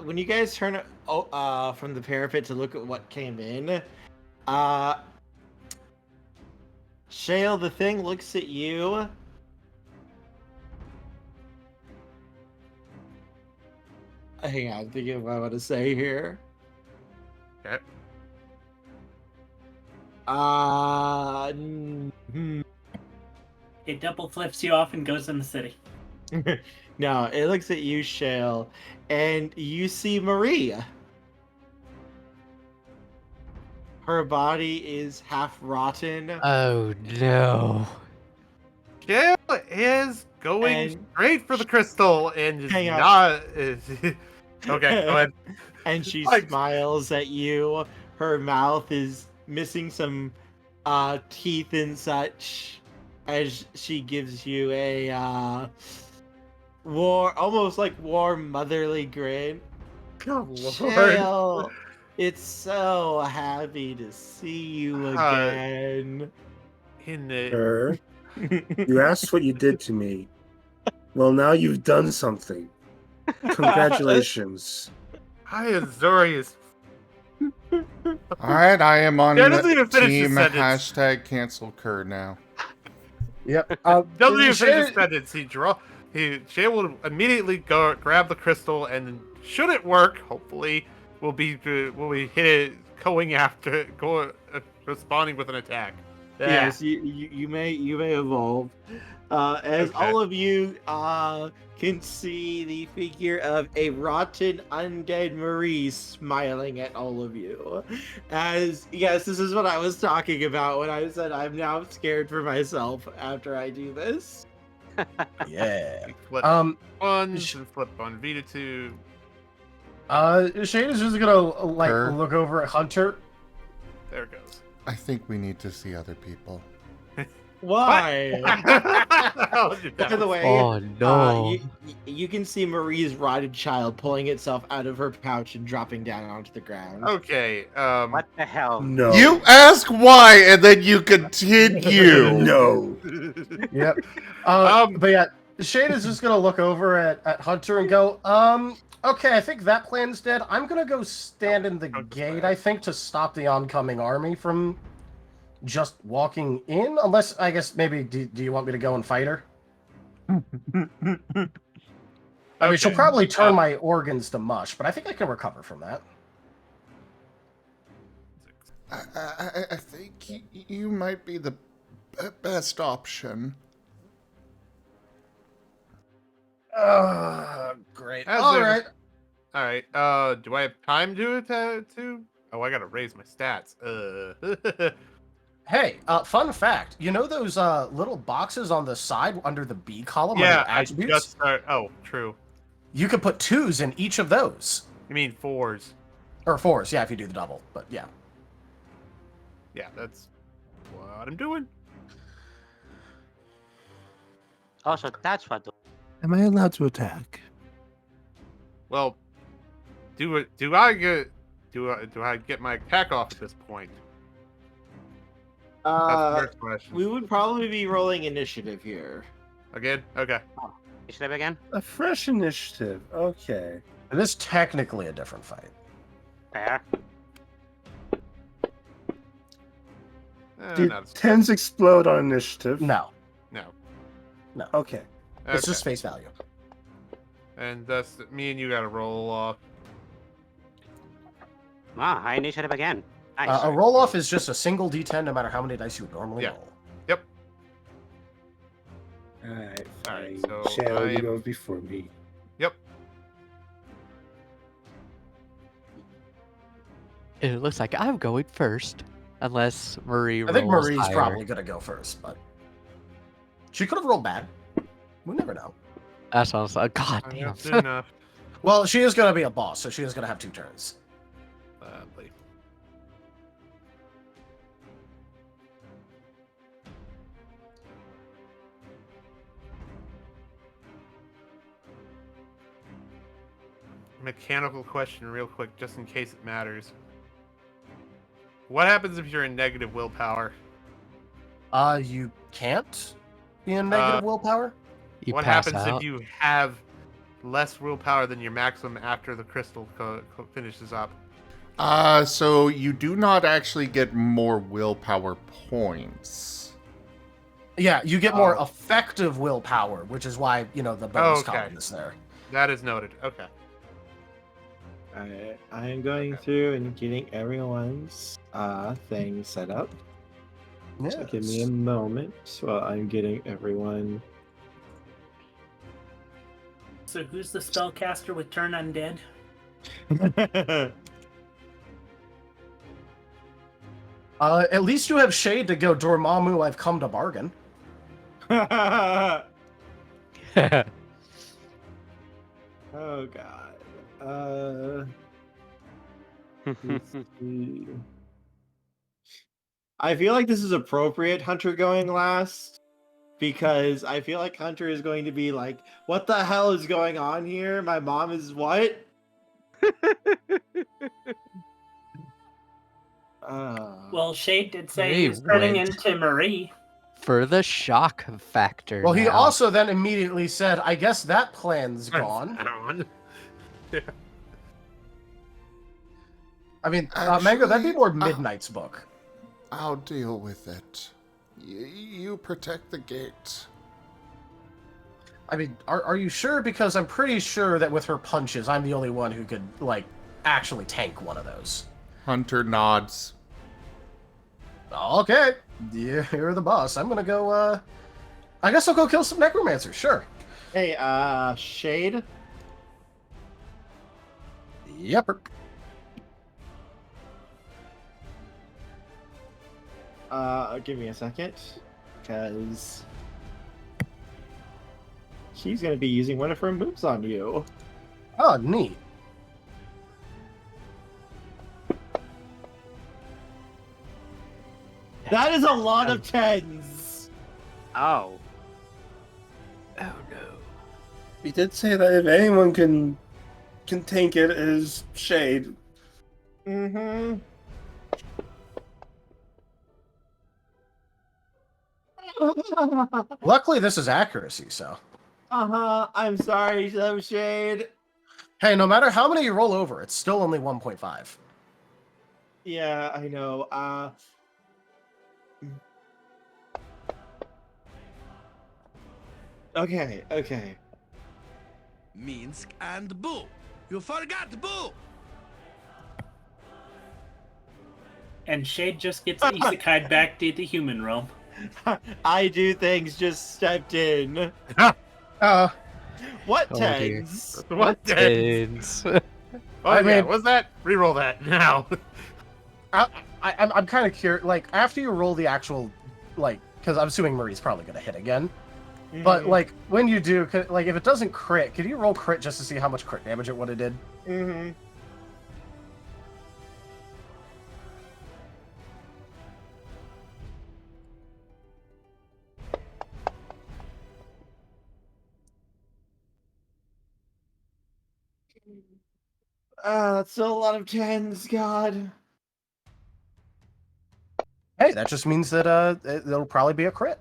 When you guys turn from the parapet to look at what came in, Shale, the thing looks at you. Hang on, I'm thinking of what I want to say here. Okay. It double flips you off and goes in the city. No, it looks at you, Shale, and you see Maria. Her body is half rotten. Oh no. Shale is going straight for the crystal and is Hang on. not. Okay, go ahead. And she Like- smiles at you. Her mouth is missing some teeth and such, as she gives you a almost like warm motherly grin. Good lord. Shale, it's so happy to see you again. Sir, you asked what you did to me. Well, now you've done something. Congratulations. Hi, Azorius. Alright, I am on Yeah, doesn't the even finish team the sentence. #cancel Kerr now. Yep. Doesn't even finish the sentence. Shay will immediately go grab the crystal, and should it work, hopefully, will be hit it responding with an attack. Yeah. Yes, you may evolve. As Okay. all of you can see the figure of a rotten undead Marie smiling at all of you. As yes, this is what I was talking about when I said I'm now scared for myself after I do this. Yeah. Flip Um, one, and flip on Vita 2. Shane is just gonna Her. look over at Hunter. There it goes. I think we need to see other people. Why? I'll do that By the one. way, Oh no. you can see Marie's rotted child pulling itself out of her pouch and dropping down onto the ground. Okay. What the hell? No. You ask why, and then you continue. No. Yep. But yeah, Shane is just gonna look over at Hunter and go, okay, I think that plan's dead. I'm gonna go stand in the gate, I think, to stop the oncoming army from just walking in. Unless, I guess, maybe, do you want me to go and fight her? I mean, she'll probably turn my organs to mush, but I think I can recover from that. I think you might be the best option. Great. As All there- right. All right. Do I have time to? Oh, I gotta raise my stats. Hey, fun fact. You know those little boxes on the side under the B column? Yeah, under I attributes? just start. Oh, true. You could put 2s in each of those. You mean 4s? Or 4s, yeah, if you do the double. But yeah. Yeah, that's what I'm doing. Also, that's what. Am I allowed to attack? Well, do I get my attack off at this point? That's the first question. We would probably be rolling initiative here. Again? Okay. Initiative again? A fresh initiative. Okay. It is technically a different fight. Fair. Do Not as- 10s explode on initiative? No. No. Okay. It's Okay. just face value. And that's me and you gotta roll off. Ah, high initiative again. Nice. A roll off is just a single d10 no matter how many dice you would normally Yeah. roll. Yep. Alright, Alright, fine. so Shale, you I'm- go before me. Yep. It looks like I'm going first. Unless Marie rolls I think Marie's higher. probably going to go first, but she could have rolled bad. We never know. That sounds like god damn. That's enough. Well, she is going to be a boss, so she is going to have 2 turns. Lovely. Mechanical question, real quick, just in case it matters. What happens if you're in negative willpower? You can't be in negative willpower. You What pass happens out. if you have less willpower than your maximum after the crystal finishes up? So you do not actually get more willpower points. Yeah, you get more effective willpower, which is why, the bonus Okay. column is there. That is noted. Okay. Alright, I am going through and getting everyone's thing set up. Yes. So give me a moment while I'm getting everyone. So who's the spellcaster with turn undead? At least you have Shade to go, Dormammu, I've come to bargain. Oh god. Let's see. I feel like this is appropriate, Hunter going last, because I feel like Hunter is going to be like, what the hell is going on here? My mom is what? Well, Shade did say He he's turning went. into Marie. For the shock factor. Well, he now. also then immediately said, I guess that plan's gone. I mean, Mango, that'd be more Midnight's book. I'll deal with it. You protect the gate. I mean, are you sure? Because I'm pretty sure that with her punches, I'm the only one who could, actually tank one of those. Hunter nods. Okay, you're the boss. I'm gonna go, I guess I'll go kill some necromancers, sure. Hey, Shade? Yep. Give me a second, because she's gonna be using one of her moves on you. Oh, neat. That is a lot of tens. Oh. Oh no. He did say that if anyone can tank it, is Shade. Mm-hmm. Luckily, this is accuracy, so. I'm sorry, so Shade. Hey, no matter how many you roll over, it's still only 1.5. Yeah, I know. Okay. Minsk and Boo. You forgot Boo. And Shade just gets isekai'd back to the human realm. I do things just stepped in. What Oh, dear. tens? What Tens. I mean, what's that? Reroll that now. I'm kind of curious. After you roll the actual, because I'm assuming Marie's probably gonna hit again. Mm-hmm. But when you do, if it doesn't crit, could you roll crit just to see how much crit damage it would have did? Mm-hmm. That's still a lot of tens, God. Hey, that just means that it'll probably be a crit.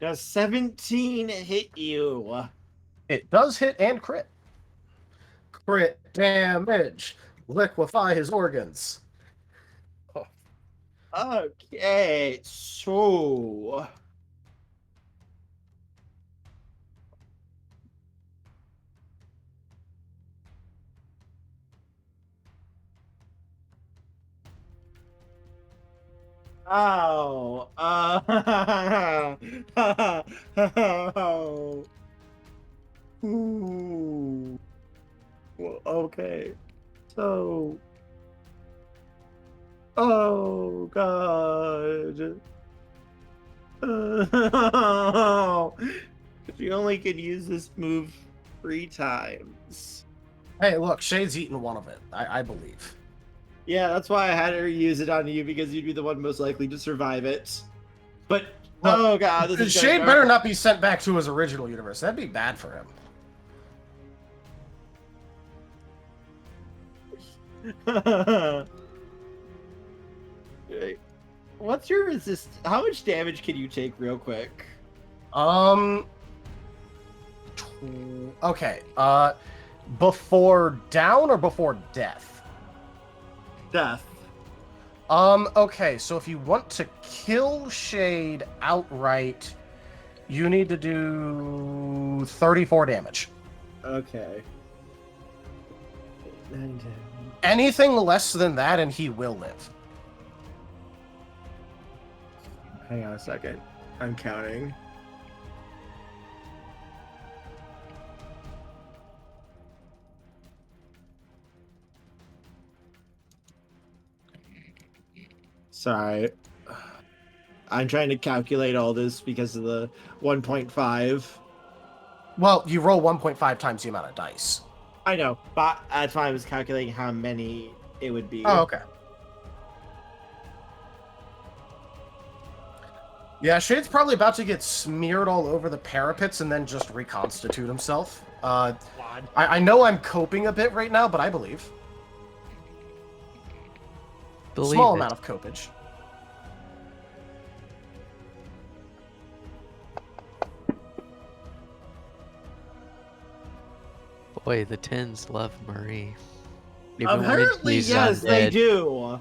Does 17 hit you? It does hit and crit. Crit damage. Liquefy his organs. Okay, so... Ow. Ooh. Well, okay. So... Oh, God. You only could use this move 3 times. Hey, look, Shade's eaten one of it, I believe. Yeah, that's why I had her use it on you, because you'd be the one most likely to survive it. But Oh god, this is Shade better not be sent back to his original universe. That'd be bad for him. What's your resist? How much damage can you take, real quick? Okay. Before down or before death? Death. Okay, so if you want to kill Shade outright, you need to do 34 damage. Okay. Anything less than that and he will live. Hang on a second. I'm counting. Sorry. I'm trying to calculate all this because of the 1.5. Well, you roll 1.5 times the amount of dice. I know, but that's why I was calculating how many it would be. Oh, okay. Yeah, Shade's probably about to get smeared all over the parapets and then just reconstitute himself. I know I'm coping a bit right now, but I believe. Small amount of copage. Boy, the Tens love Marie. Even when Apparently, she's yes, they undead. do.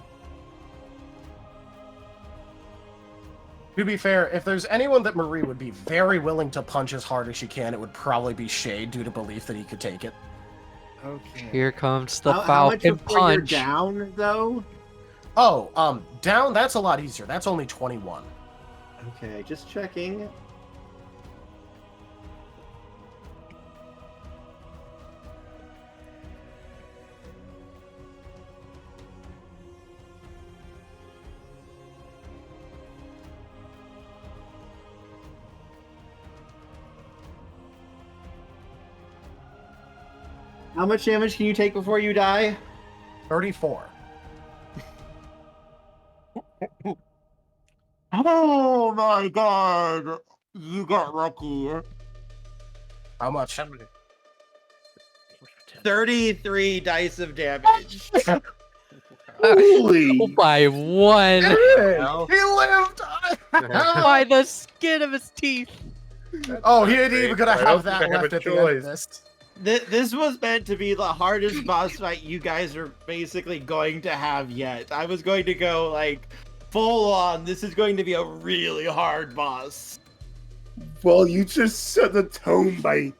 To be fair, if there's anyone that Marie would be very willing to punch as hard as she can, it would probably be Shade due to belief that he could take it. Okay. Here comes the How much Falcon before you're Punch. down, though? Oh, down, that's a lot easier. That's only 21. Okay, just checking. How much damage can you take before you die? 34. Oh my god! You got lucky. How much? 33 dice of damage. Holy! By one. He lived! By the skin of his teeth. Oh, he ain't even gonna I have don't that think I have left a at the end of choice. this. This was meant to be the hardest boss fight you guys are basically going to have yet. I was going to go, like, full on. This is going to be a really hard boss. Well, you just set the tone by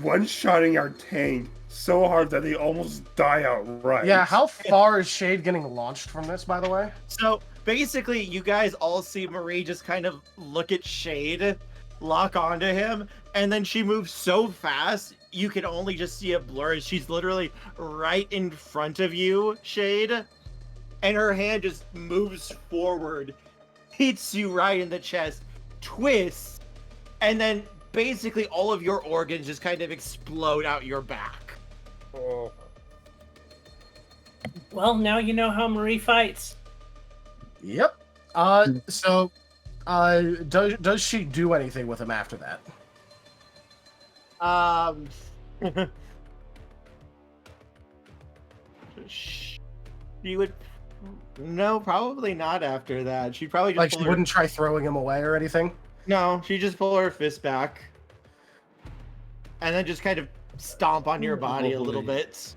one-shotting our tank so hard that they almost die outright. Yeah, how far is Shade getting launched from this, by the way? So, basically, you guys all see Marie just kind of look at Shade, lock onto him, and then she moves so fast, you can only just see a blur. She's literally right in front of you, Shade, and her hand just moves forward, hits you right in the chest, twists, and then basically all of your organs just kind of explode out your back. Oh. Well, now you know how Marie fights. Yep. So, does she do anything with him after that? She would... No, probably not after that. She'd probably just Like, pull she her... wouldn't try throwing him away or anything? No, she'd just pull her fist back. And then just kind of stomp on your body a little bit.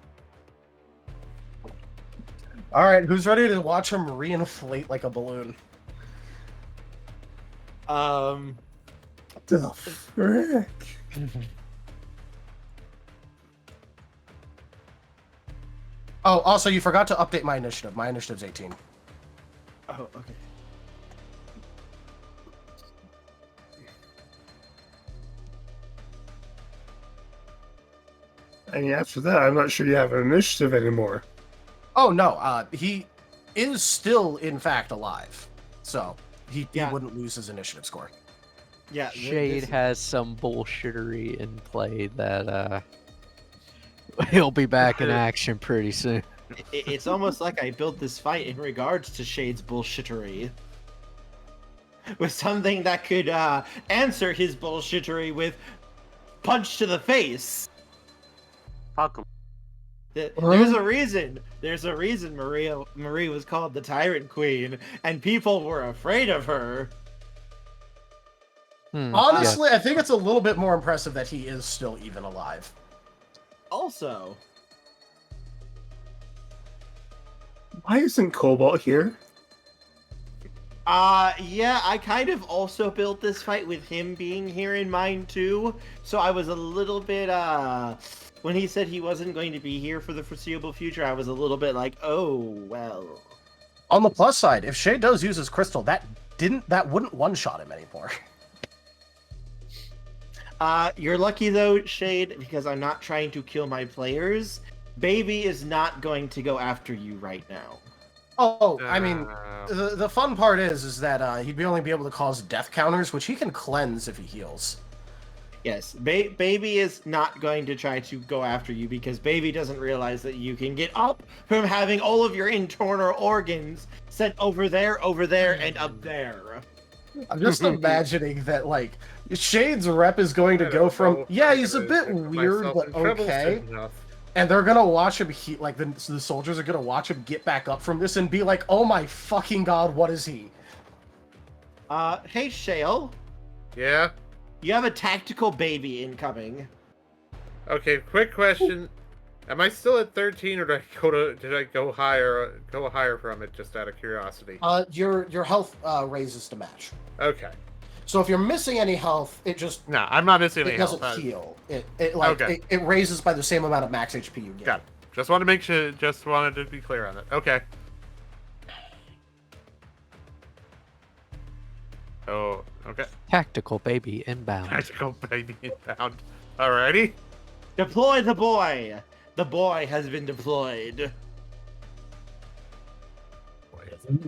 Alright, who's ready to watch him reinflate like a balloon? The frick? Oh, also, you forgot to update my initiative. My initiative's 18. Oh, okay. I mean, after that, I'm not sure you have an initiative anymore. Oh, no, he is still, in fact, alive. So, he wouldn't lose his initiative score. Yeah, Shade has some bullshittery in play that he'll be back in action pretty soon. It's almost like I built this fight in regards to Shade's bullshittery. with something that could answer his bullshittery with punch to the face. Fuck 'em. There's a reason. There's a reason Marie was called the Tyrant Queen, and people were afraid of her. Honestly, I think it's a little bit more impressive that he is still even alive. Also, Why isn't Cobalt here? yeah, I kind of also built this fight with him being here in mind too. So I was a little bit, when he said he wasn't going to be here for the foreseeable future, I was a little bit like, oh, well. On the plus side, if Shay does use his crystal, that wouldn't one-shot him anymore. You're lucky though, Shade, because I'm not trying to kill my players. Baby is not going to go after you right now. Oh, I mean, the fun part is that he'd only be able to cause death counters, which he can cleanse if he heals. Yes, Baby is not going to try to go after you because Baby doesn't realize that you can get up from having all of your internal organs sent over there, and up there. I'm just imagining that, like, Shade's rep is going to go from, yeah, he's a bit weird, but okay. And they're gonna watch him, the soldiers are gonna watch him get back up from this and be like, oh my fucking god, what is he? Hey, Shale. Yeah? You have a tactical baby incoming. Okay, quick question. Am I still at 13 or did I go higher from it just out of curiosity? Your health raises to match. Okay. So if you're missing any health, it just... No, I'm not missing any health. It doesn't heal. It raises by the same amount of max HP you get. Got it. Just wanted to make sure, just wanted to be clear on it. Okay. Oh, okay. Tactical baby inbound. Tactical baby inbound. Alrighty. Deploy the boy! The boy has been deployed.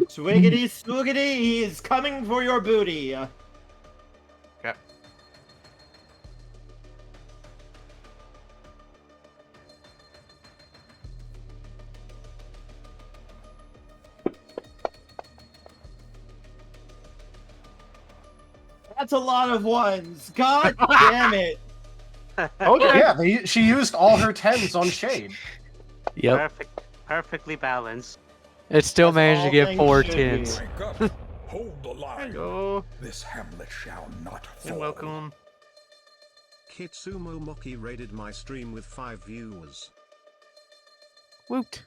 Swiggity swoogity, he's coming for your booty. Okay. That's a lot of ones. God damn it. Okay. Yeah, she used all her 10s on Shade. Yep. Perfectly balanced. It still That's managed to all get things 4 should 10s. Rank up. Hold the line. Hello. This hamlet shall not You're fall. welcome. Kitsumo Moki raided my stream with 5 viewers. Woot.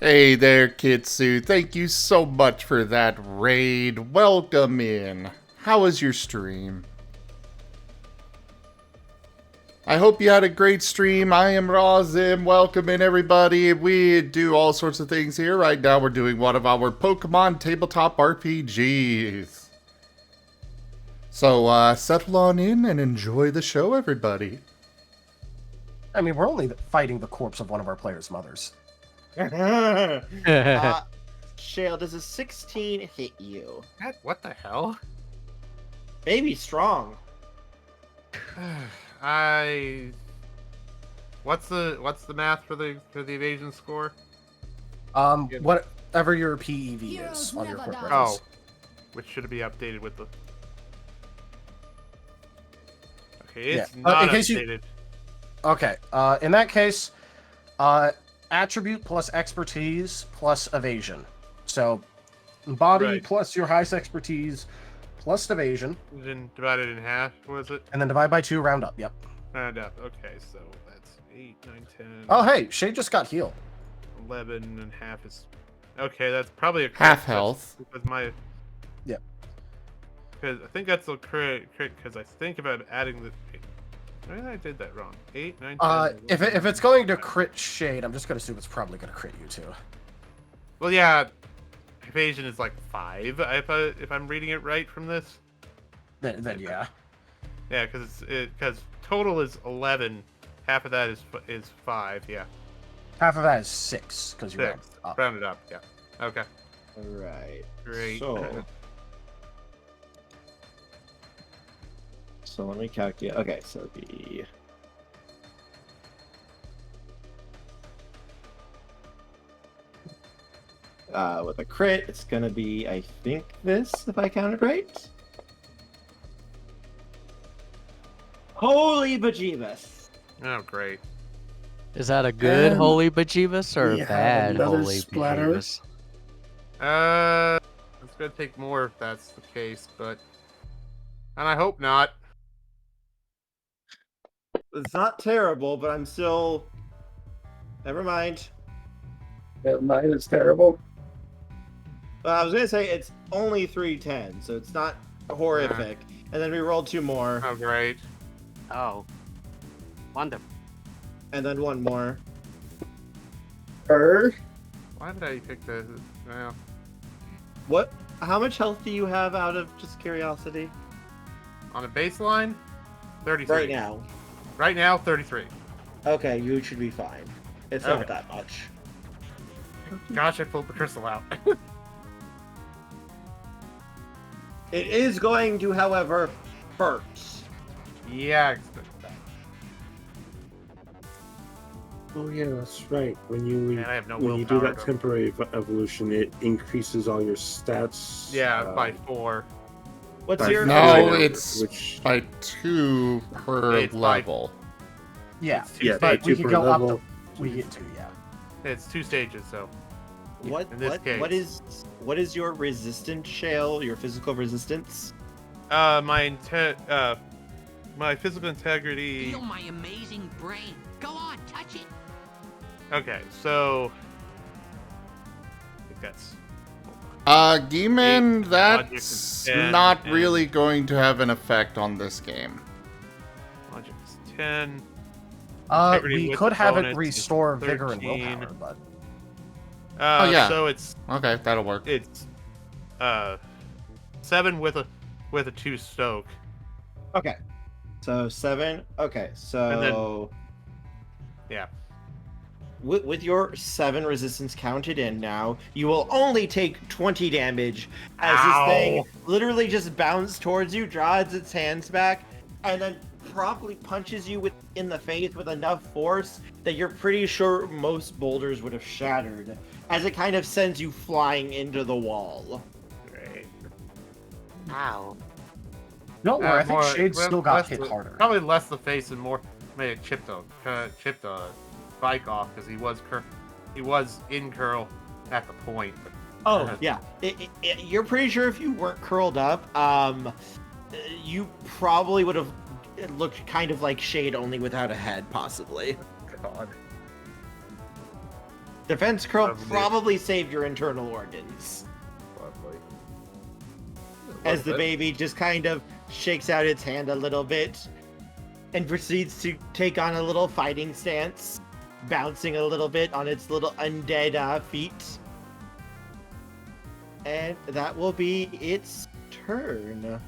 Hey there, Kitsu. Thank you so much for that raid. Welcome in. How was your stream? I hope you had a great stream. I am Razim. Welcome in, everybody. We do all sorts of things here. Right now, we're doing one of our Pokemon tabletop RPGs. So, settle on in and enjoy the show, everybody. I mean, we're only fighting the corpse of one of our players' mothers. Shale, does a 16 hit you? What the hell? Baby strong. What's the math for the evasion score? Whatever your PEV is on your quick Oh, reference. which should be updated with the. Okay, it's Yeah. not In case updated. Okay. In that case, attribute plus expertise plus evasion. So, body Right. plus your highest expertise plus evasion, Then divide it in half. Was it? and then divide by 2, round up. Yep. Round up. Okay, so that's 8, 9, 10. Oh, hey, Shade just got healed. 11 and half is. Okay, that's probably a crit. Half health. Because my. Yep. Because I think that's a crit. Because I think about adding the. Maybe I did that wrong. 8, 9, 10. If it's going to crit Shade, I'm just gonna assume it's probably gonna crit you too. Well, yeah. Evasion is like 5. If I'm reading it right from this. Then yeah. Yeah, because total is 11. Half of that is 5. Yeah. Half of that is 6 because you round 6. up. Rounded up. Yeah. Okay. Alright. Great. So let me calculate. Okay, so the with a crit, it's gonna be, I think, this, if I counted right. Holy bejeebus! Oh, great. Is that a good And holy bejeebus or we a have bad another holy splatter. bejeebus? It's gonna take more if that's the case, but... And I hope not. It's not terrible, but I'm still... Never mind. Mine is terrible. I was gonna say it's only 310, so it's not horrific. And then we rolled 2 more, Oh, great. Oh. Wonderful. and then 1 more. Why did I pick the... Well, What? How much health do you have out of just curiosity? on a baseline, 33. Right now. Right now, 33. Okay, you should be fine. It's Okay. not that much. Gosh, I pulled the crystal out. It is going to, however, hurt. Yeah, I expect that. Oh yeah, that's right. When you Man, I have no when you do willpower, that though. temporary evolution, it increases all your stats. Yeah, by 4. What's By your... No, four, it's which by 2 per It's by- level. Yeah, It's two yeah, but we 2 can per go up level. to. We get 2, yeah. It's 2 stages, so... What, in this case. what is your resistance, Shale? Your physical resistance? My physical integrity... Feel my amazing brain. Go on, touch it. Okay, so... I think that's... Demon, Eight, that's logic is 10, not and- really going to have an effect on this game. Logic is 10. We with could have bonus it is restore vigor and 13. willpower, but Oh, yeah. So it's Okay, that'll work. 7 with a 2 stoke. Okay. So 7. Okay, so... Yeah. With your 7 resistance counted in now, you will only take 20 damage as Ow. this thing literally just bounces towards you, draws its hands back, and then promptly punches you in the face with enough force that you're pretty sure most boulders would have shattered, as it kind of sends you flying into the wall. Great. Ow. don't worry. I think More- Shade still got less hit the- harder. Probably less the face and more made it chipped the bike off because he was in curl at the point. But, Oh, yeah. You're pretty sure if you weren't curled up, you probably would have looked kind of like Shade, only without a head, possibly. God. Defense curl Lovely. probably saved your internal organs. Lovely. As the baby just kind of shakes out its hand a little bit and proceeds to take on a little fighting stance, bouncing a little bit on its little undead feet. And that will be its turn,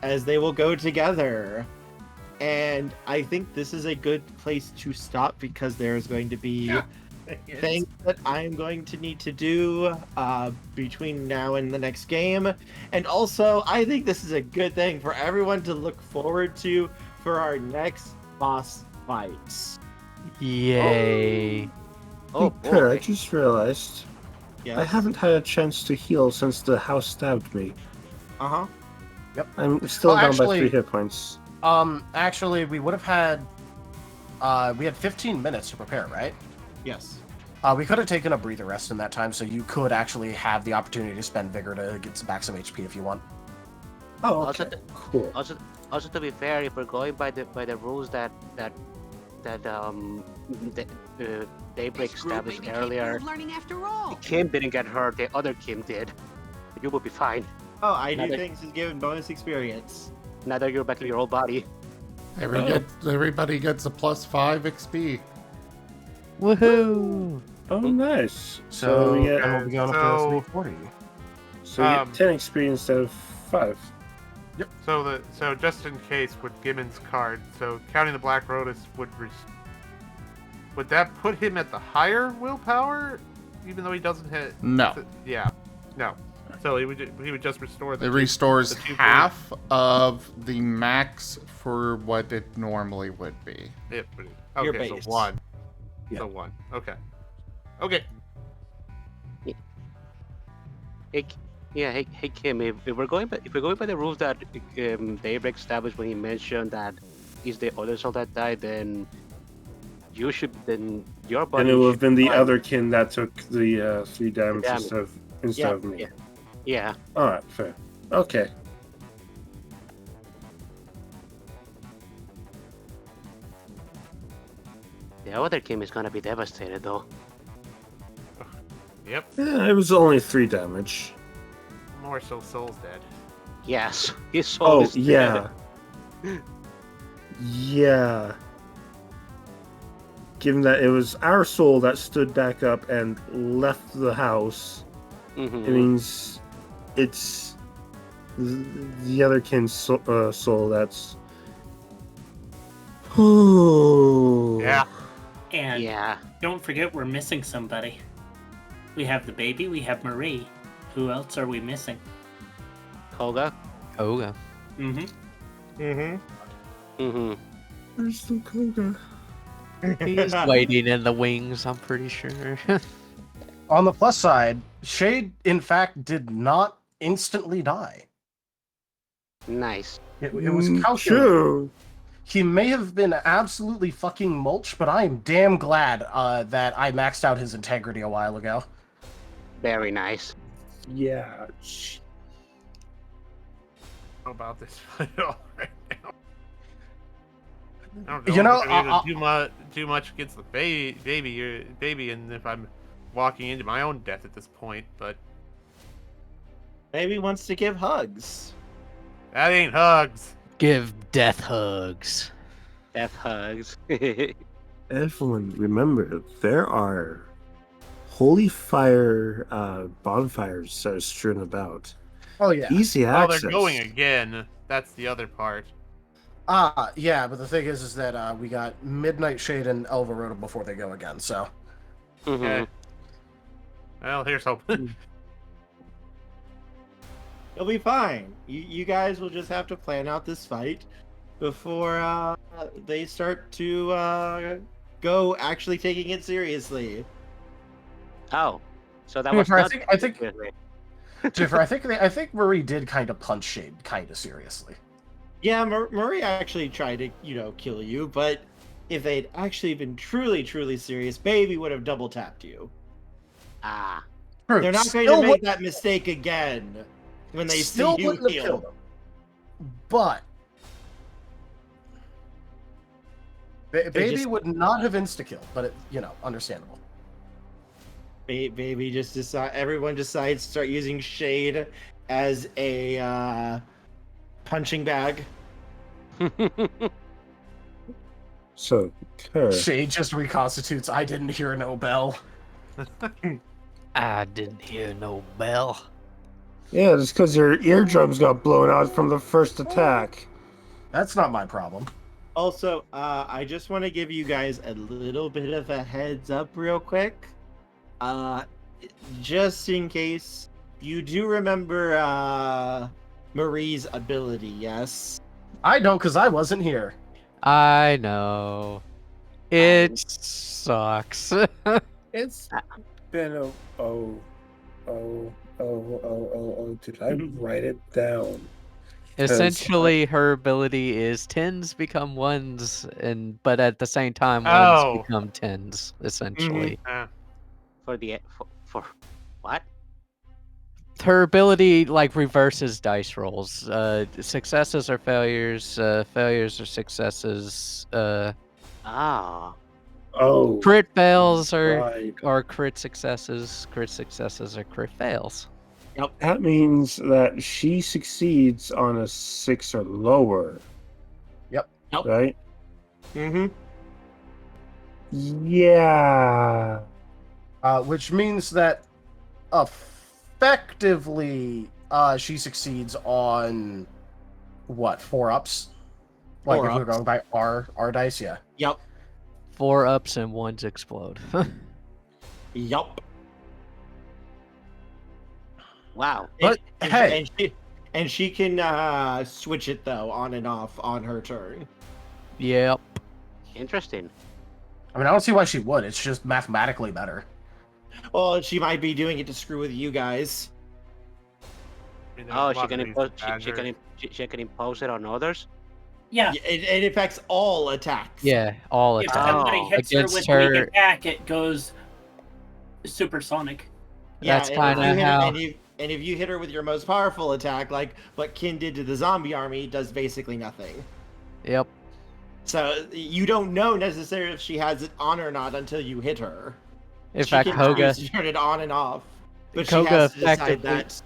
as they will go together. And I think this is a good place to stop because there's going to be things that I'm going to need to do between now and the next game. And also, I think this is a good thing for everyone to look forward to for our next boss fights. Yay. Oh, Hey, I boy. just realized Yes. I haven't had a chance to heal since the house stabbed me. Uh-huh. I'm still Well, down actually- by 3 hit points. Actually, we would have had. We had 15 minutes to prepare, right? Yes. We could have taken a breather rest in that time, so you could actually have the opportunity to spend vigor to get back some HP if you want. Oh, Also, okay. Cool. also to be fair, if we're going by the rules that Daybreak established earlier, Learning after all. Kim didn't get hurt. The other Kim did. You will be fine. Oh, I do Another- things is given bonus experience. Now that you're back in your old body. Everybody gets a +5 XP. Woohoo! Oh, nice. So, we and get, we'll be going up so- to 340. so we get 10 experience instead of 5. So just in case with Gibbon's card, so counting the Black Rotus would that put him at the higher willpower, even though he doesn't hit? No. Yeah, no. So he would just restore the. It restores the two half of the max for what it normally would be. Your Okay, base. so 1. Yeah. So 1. Okay. Okay. Hey, hey Kim. If we're going by the rules that Daybreak established when he mentioned that he's the other soul that died, then your body. And it would have should been the die. other kin that took the 3 damage damage. instead of me. Yeah. Alright, fair. Okay. The other Kim is gonna be devastated though. Yep. Yeah, it was only 3 damage. More so Soul's dead. Yes, his soul is yeah. dead. Yeah. Given that it was our soul that stood back up and left the house, Mhm. it means it's the other kin's soul that's. Yeah. And don't forget we're missing somebody. We have the baby, we have Marie. Who else are we missing? Koga. Koga. Where's the Koga? He's waiting in the wings, I'm pretty sure. On the plus side, Shade, in fact, did not instantly die. Nice. It was calculated. True. He may have been absolutely fucking mulch, but I am damn glad that I maxed out his integrity a while ago. Very nice. Yeah. How about this fight all right now? I don't know. You know, if I'm able to do much against the baby, and if I'm walking into my own death at this point, but Maybe wants to give hugs. that ain't hugs. Give death hugs. Death hugs. Everyone, remember, there are holy fire bonfires that are strewn about. Oh, yeah. Easy Oh, access. they're going again. That's the other part. Yeah, but the thing is that we got Midnight Shade and Elvarota before they go again, so. Okay. Well, here's hoping. It'll be fine. You guys will just have to plan out this fight before they start to go actually taking it seriously. Oh, so that was not. I think Jennifer, I think Marie did kind of punch Shade kind of seriously. Yeah, Marie actually tried to, kill you, but if they'd actually been truly serious, Baby would have double tapped you. Ah. True. They're not going to make that mistake again when they Still see you wouldn't have heal. killed him. But Baby would not have insta-killed, but understandable. Baby just everyone decides to start using Shade as a punching bag. So, her. Shade just reconstitutes. I didn't hear no bell. I didn't hear no bell. Yeah, just because your eardrums got blown out from the first attack. That's not my problem. Also, I just want to give you guys a little bit of a heads up real quick. Just in case you do remember Marie's ability, yes? I don't, because I wasn't here. I know. It sucks. It's been did I write it down? Essentially, her ability is 10s become 1s, but at the same time, 1s become 10s, essentially. For what? Her ability, reverses dice rolls. Successes are failures, failures are successes. Crit fails are crit successes, crit successes are crit fails. Yep. That means that she succeeds on a 6 or lower. Yep. Right? Mm-hmm. Yeah. Which means that effectively she succeeds on what, 4 ups? Like Four if we're ups. going by our dice, yeah. Yep. 4 ups and 1s explode. Yup. Wow. But hey, and she can switch it though on and off on her turn. Yep. Interesting. I mean, I don't see why she would. It's just mathematically better. Well, she might be doing it to screw with you guys. mean, there's Oh, a she lot can of impose. reasons to ban her. She can impose it on others. Yeah. It affects all attacks. Yeah, all If attacks somebody Oh. hits her against with her. weak attack, it goes supersonic. Yeah, That's and kind if you of hit her, how. and if you hit her with your most powerful attack, like what Kin did to the zombie army, does basically nothing. Yep. So you don't know necessarily if she has it on or not until you hit her. In She fact, can Koga choose to turn it on and off, but she Koga has to decide effectively that.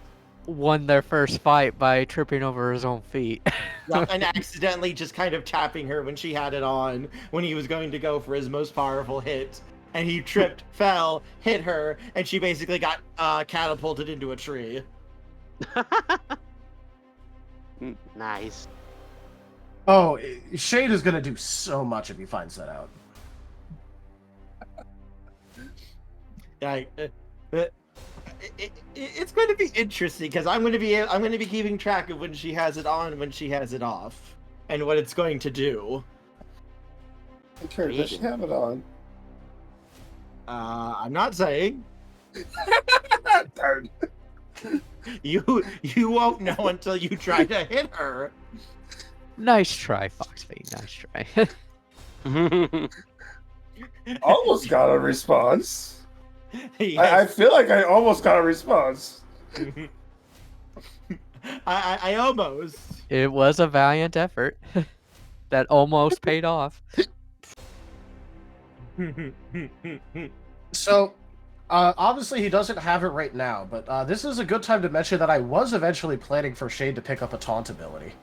won their first fight by tripping over his own feet. Yeah, and accidentally just kind of tapping her when she had it on, when he was going to go for his most powerful hit. And he tripped, fell, hit her, and she basically got catapulted into a tree. Nice. Oh, Shade is gonna do so much if he finds that out. It's going to be interesting because I'm going to be keeping track of when she has it on and when she has it off, and what it's going to do. Okay, does she have it on? I'm not saying. Darn. You won't know until you try to hit her. Nice try, Foxfeet. Nice try. Almost got a response. Yes. I feel like I almost got a response. I almost. It was a valiant effort that almost paid off. So, obviously he doesn't have it right now, but this is a good time to mention that I was eventually planning for Shade to pick up a taunt ability.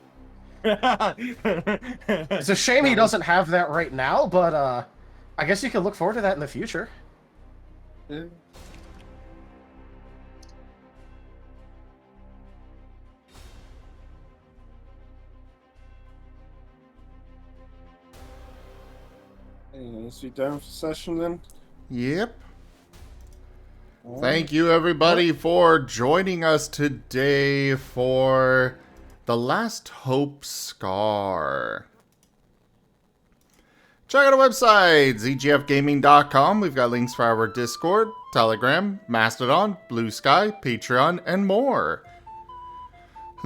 It's a shame he doesn't have that right now, but I guess you can look forward to that in the future. Yeah. Is we done for session then? Yep. Thank you, everybody, for joining us today for The Last Hope Scar. Check out our website, zgfgaming.com. We've got links for our Discord, Telegram, Mastodon, Blue Sky, Patreon, and more.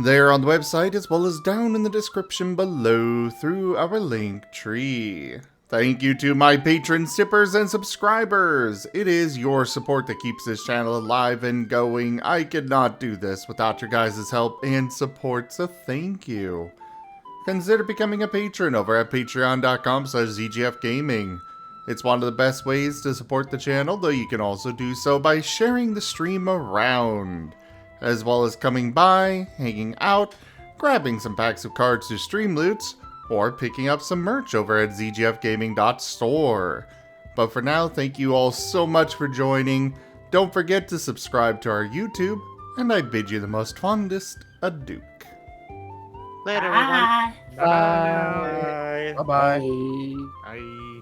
There on the website, as well as down in the description below through our link tree. Thank you to my patrons, tippers, and subscribers. It is your support that keeps this channel alive and going. I could not do this without your guys' help and support, so thank you. Consider becoming a patron over at patreon.com/zgfgaming. It's one of the best ways to support the channel, though you can also do so by sharing the stream around, as well as coming by, hanging out, grabbing some packs of cards to stream loots, or picking up some merch over at zgfgaming.store. But for now, thank you all so much for joining. Don't forget to subscribe to our YouTube, and I bid you the most fondest adieu. Later, everyone. Bye. Bye-bye. Bye. Bye.